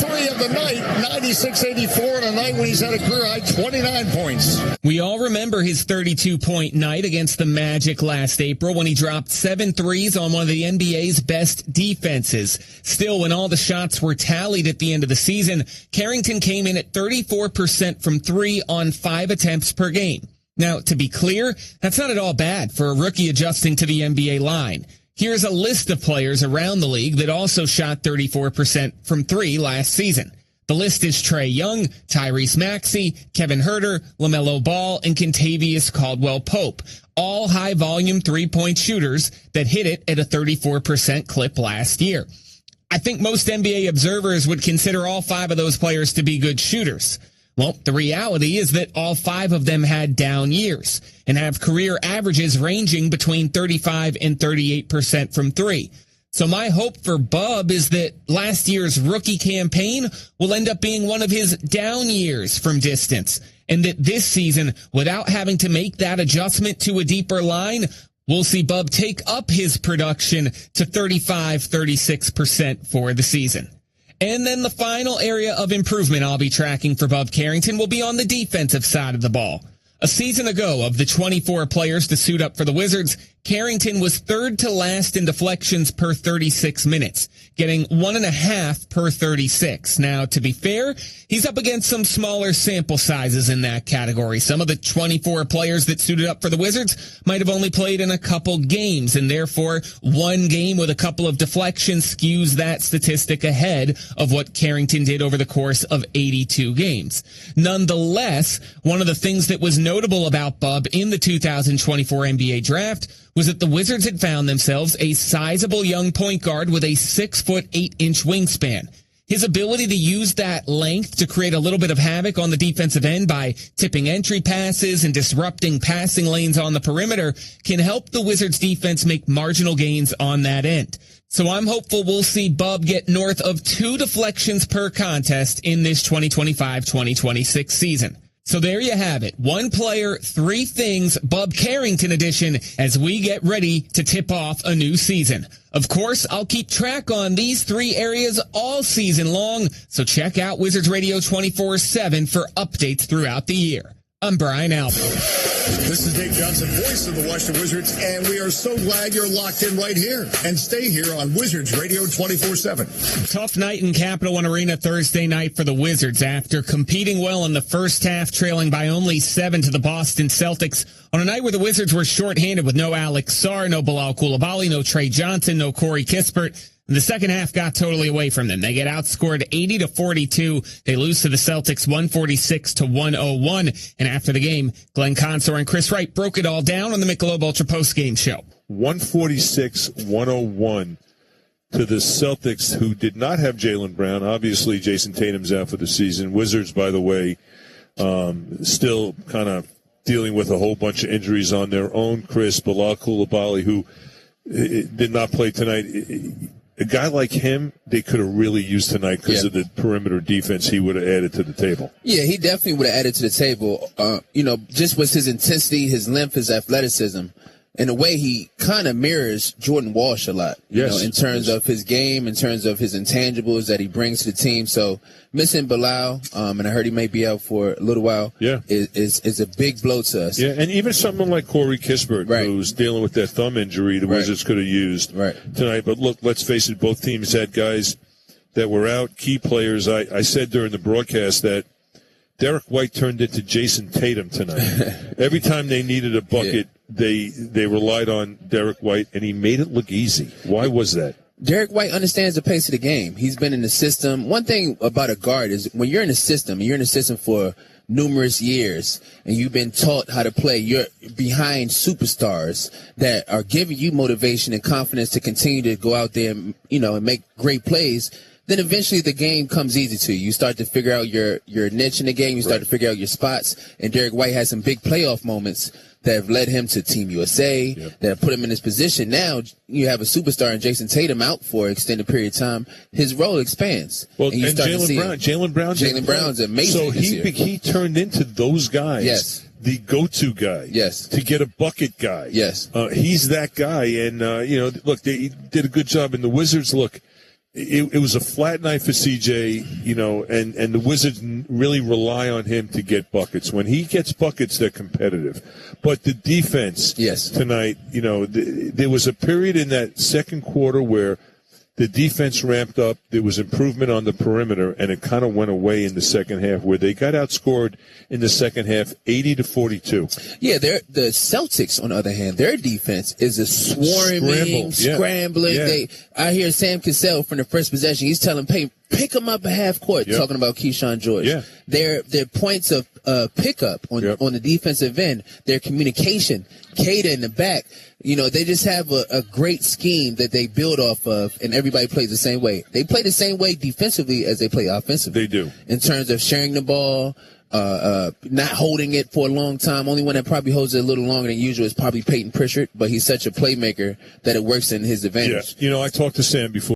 three of the night. 96-84 on a night when he's had a career high 29 points. We all remember his 32-point night against the Magic last April when he dropped 7 threes on one of the NBA's best defenses. Still, when all the shots were tallied at the end of the season, Carrington came in at 34% from three on 5 attempts per game. Now, to be clear, that's not at all bad for a rookie adjusting to the NBA line. Here's a list of players around the league that also shot 34% from three last season. The list is Trae Young, Tyrese Maxey, Kevin Huerter, LaMelo Ball, and Kentavious Caldwell-Pope. All high-volume three-point shooters that hit it at a 34% clip last year. I think most NBA observers would consider all 5 of those players to be good shooters. Well, the reality is that all 5 of them had down years and have career averages ranging between 35 and 38% from three. So my hope for Bub is that last year's rookie campaign will end up being one of his down years from distance, and that this season, without having to make that adjustment to a deeper line, we'll see Bub take up his production to 35-36% for the season. And then the final area of improvement I'll be tracking for Bub Carrington will be on the defensive side of the ball. A season ago, of the 24 players to suit up for the Wizards, Carrington was third to last in deflections per 36 minutes, getting 1.5 per 36. Now, to be fair, he's up against some smaller sample sizes in that category. Some of the 24 players that suited up for the Wizards might have only played in a couple games, and therefore one game with a couple of deflections skews that statistic ahead of what Carrington did over the course of 82 games. Nonetheless, one of the things that was notable about Bub in the 2024 NBA draft was that the Wizards had found themselves a sizable young point guard with a 6'8" wingspan. His ability to use that length to create a little bit of havoc on the defensive end by tipping entry passes and disrupting passing lanes on the perimeter can help the Wizards defense make marginal gains on that end. So I'm hopeful we'll see Bub get north of 2 deflections per contest in this 2025-2026 season. So there you have it. 1 player, 3 things, Bub Carrington edition, as we get ready to tip off a new season. Of course, I'll keep track on these 3 areas all season long, so check out Wizards Radio 24/7 for updates throughout the year. I'm Brian Albert. This is Dave Johnson, voice of the Washington Wizards, and we are so glad you're locked in right here. And stay here on Wizards Radio 24/7. Tough night in Capital One Arena Thursday night for the Wizards after competing well in the first half, trailing by only 7 to the Boston Celtics on a night where the Wizards were shorthanded with no Alex Sarr, no Bilal Coulibaly, no Trey Johnson, no Corey Kispert. The second half got totally away from them. They get outscored 80-42. They lose to the Celtics 146-101. And after the game, Glenn Consor and Chris Wright broke it all down on the Michelob Ultra postgame show. 146-101 to the Celtics, who did not have Jaylen Brown. Obviously, Jason Tatum's out for the season. Wizards, by the way, still kind of dealing with a whole bunch of injuries on their own. Bilal Coulibaly, who did not play tonight. A guy like him, they could have really used tonight because of the perimeter defense he would have added to the table. Yeah, he definitely would have added to the table. Just with his intensity, his length, his athleticism. in a way, he kind of mirrors Jordan Walsh a lot, you know, in terms of his game, in terms of his intangibles that he brings to the team. So missing Bilal, and I heard he may be out for a little while, is a big blow to us. Yeah, and even someone like Corey Kispert, who's dealing with that thumb injury the Wizards could have used tonight. But look, let's face it, both teams had guys that were out, key players. I said during the broadcast that Derek White turned into Jason Tatum tonight. Every time they needed a bucket, they relied on Derek White, and he made it look easy. Why was that? Derek White understands the pace of the game. He's been in the system. One thing about a guard is when you're in the system, and you're in the system for numerous years, and you've been taught how to play, you're behind superstars that are giving you motivation and confidence to continue to go out there and, you know, and make great plays. Then eventually the game comes easy to you. You start to figure out your niche in the game. You start to figure out your spots. And Derek White has some big playoff moments that have led him to Team USA, that have put him in this position. Now you have a superstar in Jason Tatum out for an extended period of time. His role expands. Well, and Jaylen Brown's amazing. So he turned into those guys. The go-to guy. To get a bucket guy. He's that guy. And, you know, look, they did a good job. And the Wizards, look, it was a flat night for CJ, you know, and the Wizards really rely on him to get buckets. When he gets buckets, they're competitive. But the defense tonight, you know, there was a period in that second quarter where the defense ramped up. There was improvement on the perimeter, and it kind of went away in the second half, where they got outscored in the second half 80-42. Yeah, the Celtics, on the other hand, their defense is a swarming, scrambling. I hear Sam Cassell from the first possession. He's telling Payton, pick them up at half court, talking about Keyshawn George. Their points of pickup on the defensive end, their communication, Kata in the back, you know, they just have a great scheme that they build off of, and everybody plays the same way. They play the same way defensively as they play offensively. They do. In terms of sharing the ball, not holding it for a long time. Only one that probably holds it a little longer than usual is probably Peyton Pritchard, but he's such a playmaker that it works in his advantage. You know, I talked to Sam before.